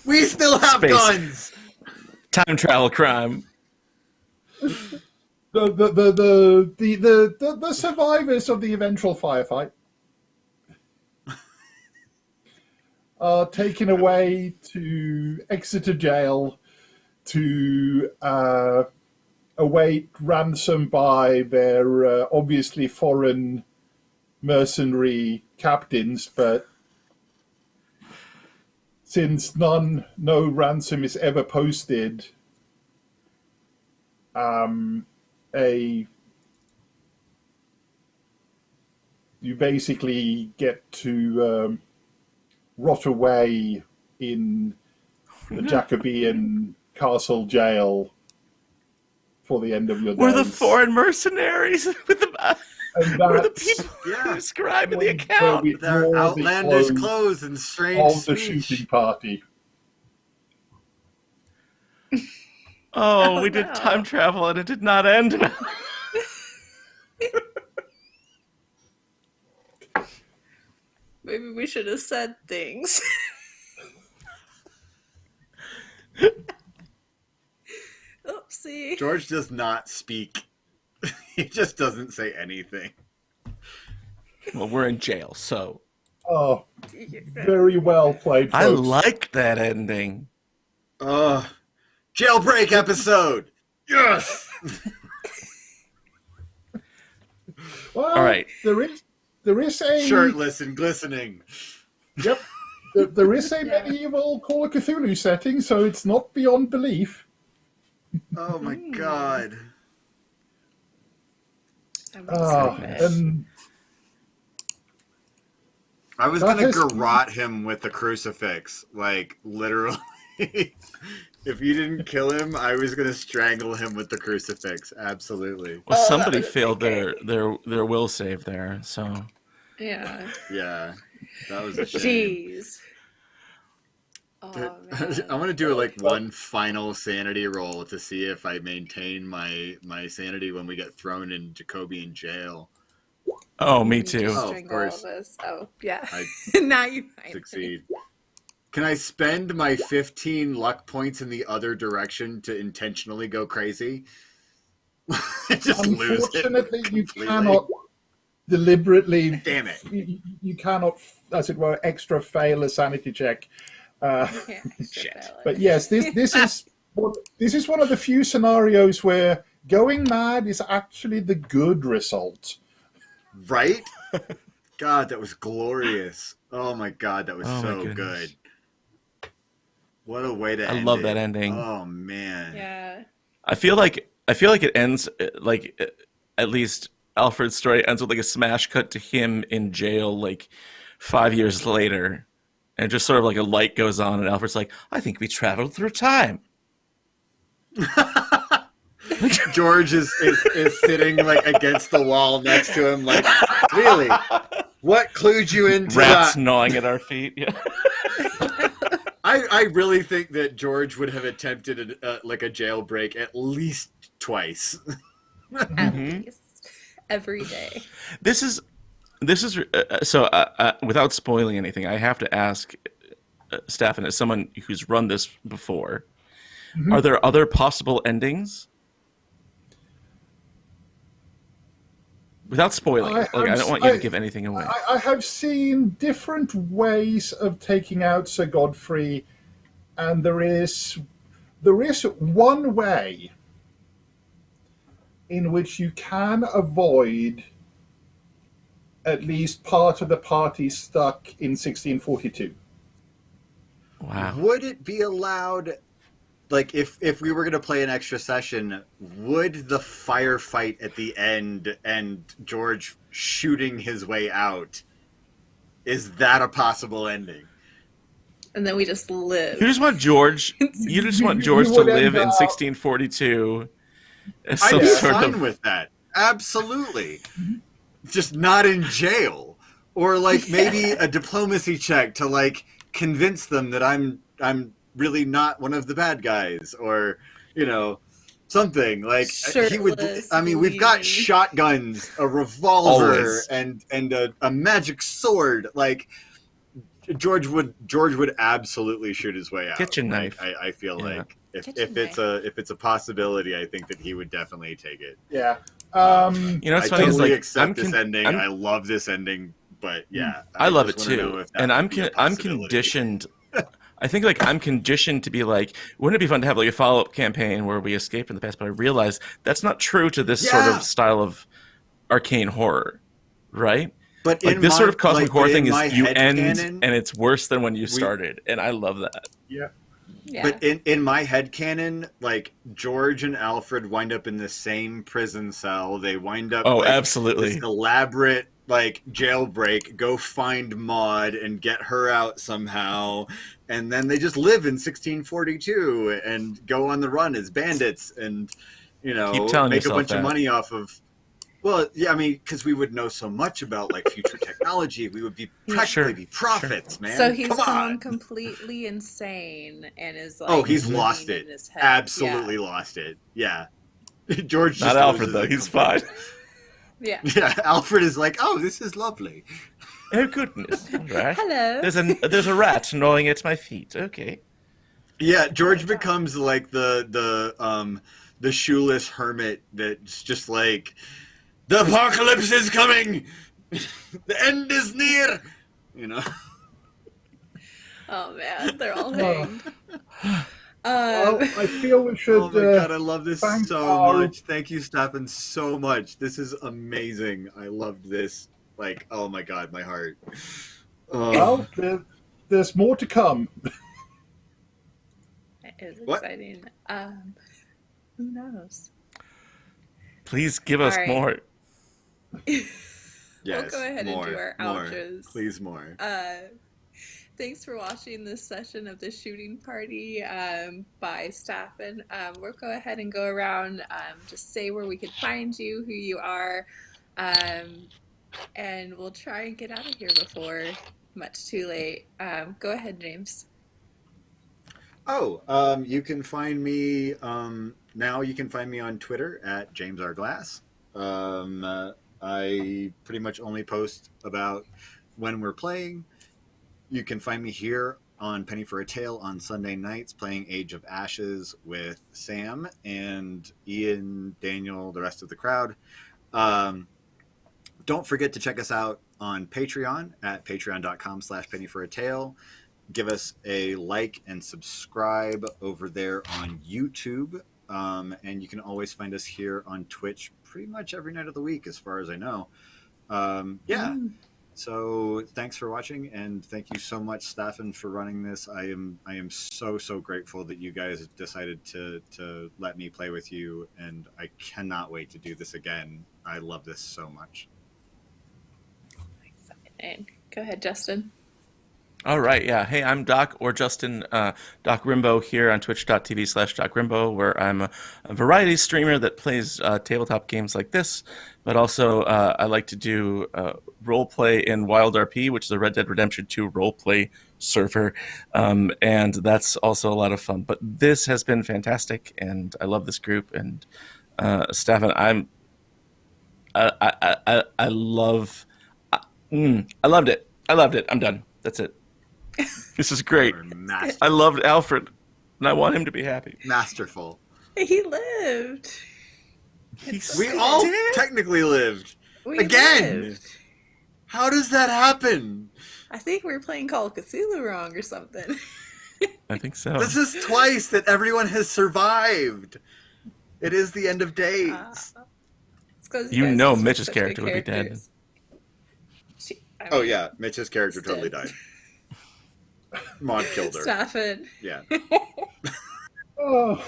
we still have Space. guns! Time travel crime. The survivors of the eventual firefight are taken away to Exeter Jail to await ransom by their obviously foreign mercenary captains, but since no ransom is ever posted, you basically get to rot away in the Jacobean castle jail for the end of your days. We're the foreign mercenaries with the we're the people described in the account. With their outlandish clothes and strange of the speech. shooting party. Oh, we did time travel and it did not end well. Maybe we should have said things. Oopsie. George does not speak. He just doesn't say anything. Well, we're in jail, so. Oh, very well played, folks. I liked that ending. Jailbreak episode! Yes! Well, all right. There is a shirtless and glistening. Yep. There is a medieval Call of Cthulhu setting, so it's not beyond belief. Oh my god. And I was going to garrote him with the crucifix, like, literally. If you didn't kill him, I was going to strangle him with the crucifix. Absolutely. Well, somebody failed their will save there, so... Yeah. Yeah, that was a shame. Jeez. Oh, I'm going to do, like, one final sanity roll to see if I maintain my sanity when we get thrown in Jacobian jail. Oh, me too. Oh, of course. Oh, yeah. I now you succeed. Can I spend my 15 luck points in the other direction to intentionally go crazy? Just lose it. Unfortunately, you cannot deliberately... Damn it. You cannot, as it were, extra fail a sanity check. Shit. But yes, this is one of the few scenarios where going mad is actually the good result. Right? God, that was glorious. Oh my god, that was so good. What a way to end it. I love that ending. Oh man. Yeah. I feel like it ends like at least Alfred's story ends with like a smash cut to him in jail like 5 years later. And just sort of like a light goes on and Alfred's like, I think we traveled through time. George is sitting like against the wall next to him, like, really? What clued you into Rats that? gnawing at our feet. Yeah. I really think that George would have attempted like a jailbreak at least twice. At least. Every day. This is so without spoiling anything, I have to ask Staffan, as someone who's run this before, are there other possible endings? Without spoiling, I don't want you to give anything away. I have seen different ways of taking out Sir Godfrey, and there is one way in which you can avoid at least part of the party stuck in 1642. Wow. Would it be allowed, like, if we were going to play an extra session, would the firefight at the end and George shooting his way out, is that a possible ending? And then we just live. You just want George. You just want George to live in 1642. I'd be fine with that. Absolutely. Just not in jail, or like maybe a diplomacy check to like convince them that I'm really not one of the bad guys, or something like he would. I mean, we've got shotguns, a revolver, and a magic sword. Like George would absolutely shoot his way out. Kitchen knife. I feel like if it's a possibility, I think that he would definitely take it. Yeah. It's funny. Totally accept this ending. I love this ending, but yeah, I love it too. And I'm conditioned. I think like I'm conditioned to be like, wouldn't it be fun to have like a follow-up campaign where we escape in the past? But I realize that's not true to this sort of style of arcane horror, right? But like this sort of cosmic horror thing is you end canon, and it's worse than when you started, and I love that. Yeah. Yeah. But in my headcanon, like George and Alfred wind up in the same prison cell. They wind up absolutely this elaborate like jailbreak, go find Maude and get her out somehow, and then they just live in 1642 and go on the run as bandits and make a bunch of money off of. Well, yeah, I mean, because we would know so much about like future technology, we would be practically be prophets, man. So he's gone completely insane and is like, he's lost it. Absolutely lost it. Yeah, George. Not Alfred though. He's fine. Yeah. Yeah, Alfred is like, oh, this is lovely. Oh goodness! All right. Hello. There's a rat gnawing at my feet. Okay. Yeah, George becomes like the shoeless hermit that's just like, the apocalypse is coming. The end is near. Oh man, they're all hanged. Well, I feel we should. Oh my god, I love this so much. Thank you, Staffan, so much. This is amazing. I loved this. Like, oh my god, my heart. Well, there's more to come. It is What? exciting. Who knows? Please give All us right. more. We'll go ahead and do our more, outros. please more. Thanks for watching this session of the shooting party by Staffan. We'll go ahead and go around, just say where we can find you, who you are, and we'll try and get out of here before much too late. Go ahead, James. Oh, you can find me now. You can find me on Twitter at James R. Glass. I pretty much only post about when we're playing. You can find me here on Penny for a Tale on Sunday nights playing Age of Ashes with Sam and Ian, Daniel, the rest of the crowd. Don't forget to check us out on Patreon at patreon.com/Penny for a Tale. Give us a like and subscribe over there on YouTube. And you can always find us here on Twitch pretty much every night of the week, as far as I know. Yeah. So thanks for watching, and thank you so much, Staffan, for running this. I am so grateful that you guys decided to let me play with you, and I cannot wait to do this again. I love this so much. Exciting. Go ahead, Justin. All right, yeah. Hey, I'm Doc or Justin, Doc Rimbo here on twitch.tv/Doc Rimbo, where I'm a variety streamer that plays tabletop games like this, but also I like to do roleplay in WildRP, which is a Red Dead Redemption 2 roleplay server, and that's also a lot of fun. But this has been fantastic, and I love this group, and Staffan, I loved it. I loved it. I'm done. That's it. This is great. I loved Alfred, and I want him to be happy. Masterful. He lived. We all technically lived. We Again! lived. How does that happen? I think we were playing Call of Cthulhu wrong or something. I think so. This is twice that everyone has survived. It is the end of days. It's 'cause You guys know are Mitch's such character good would be dead. characters. Oh yeah, Mitch's character He's totally dead. died. Maude killed her. Staffan. Yeah. Oh,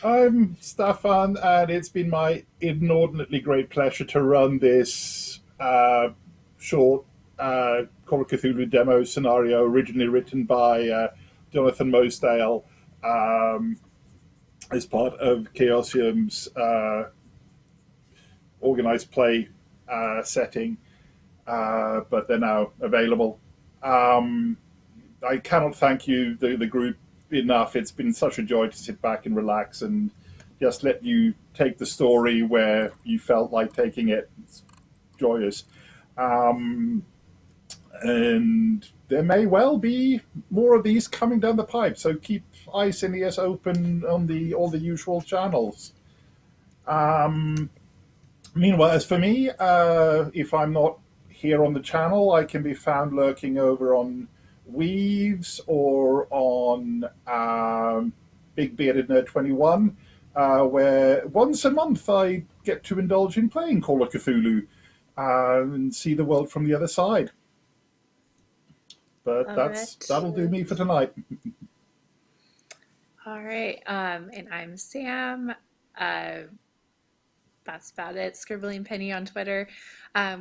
I'm Staffan, and it's been my inordinately great pleasure to run this short Call of Cthulhu demo scenario, originally written by Jonathan Mosdale, as part of Chaosium's organized play setting, but they're now available. I cannot thank you, the group, enough. It's been such a joy to sit back and relax and just let you take the story where you felt like taking it. It's joyous. And there may well be more of these coming down the pipe, so keep eyes and ears open on all the usual channels. Meanwhile, as for me, if I'm not here on the channel, I can be found lurking over on Weaves or on Big Bearded Nerd 21, where once a month I get to indulge in playing Call of Cthulhu and see the world from the other side. But that'll do me for tonight. All right. And I'm Sam. That's about it. Scribbling Penny on Twitter.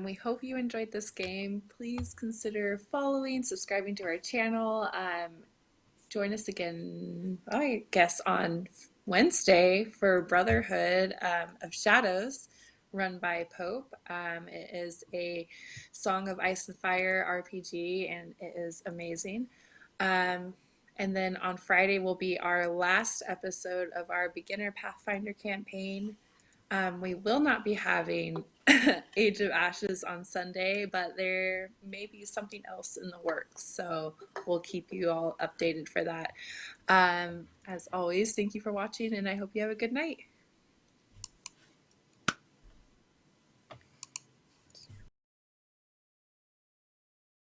We hope you enjoyed this game. Please consider following, subscribing to our channel. Join us again, I guess, on Wednesday for Brotherhood of Shadows, run by Pope. It is a Song of Ice and Fire RPG, and it is amazing. And then on Friday will be our last episode of our Beginner Pathfinder campaign. We will not be having Age of Ashes on Sunday, but there may be something else in the works, so we'll keep you all updated for that. As always, thank you for watching, and I hope you have a good night.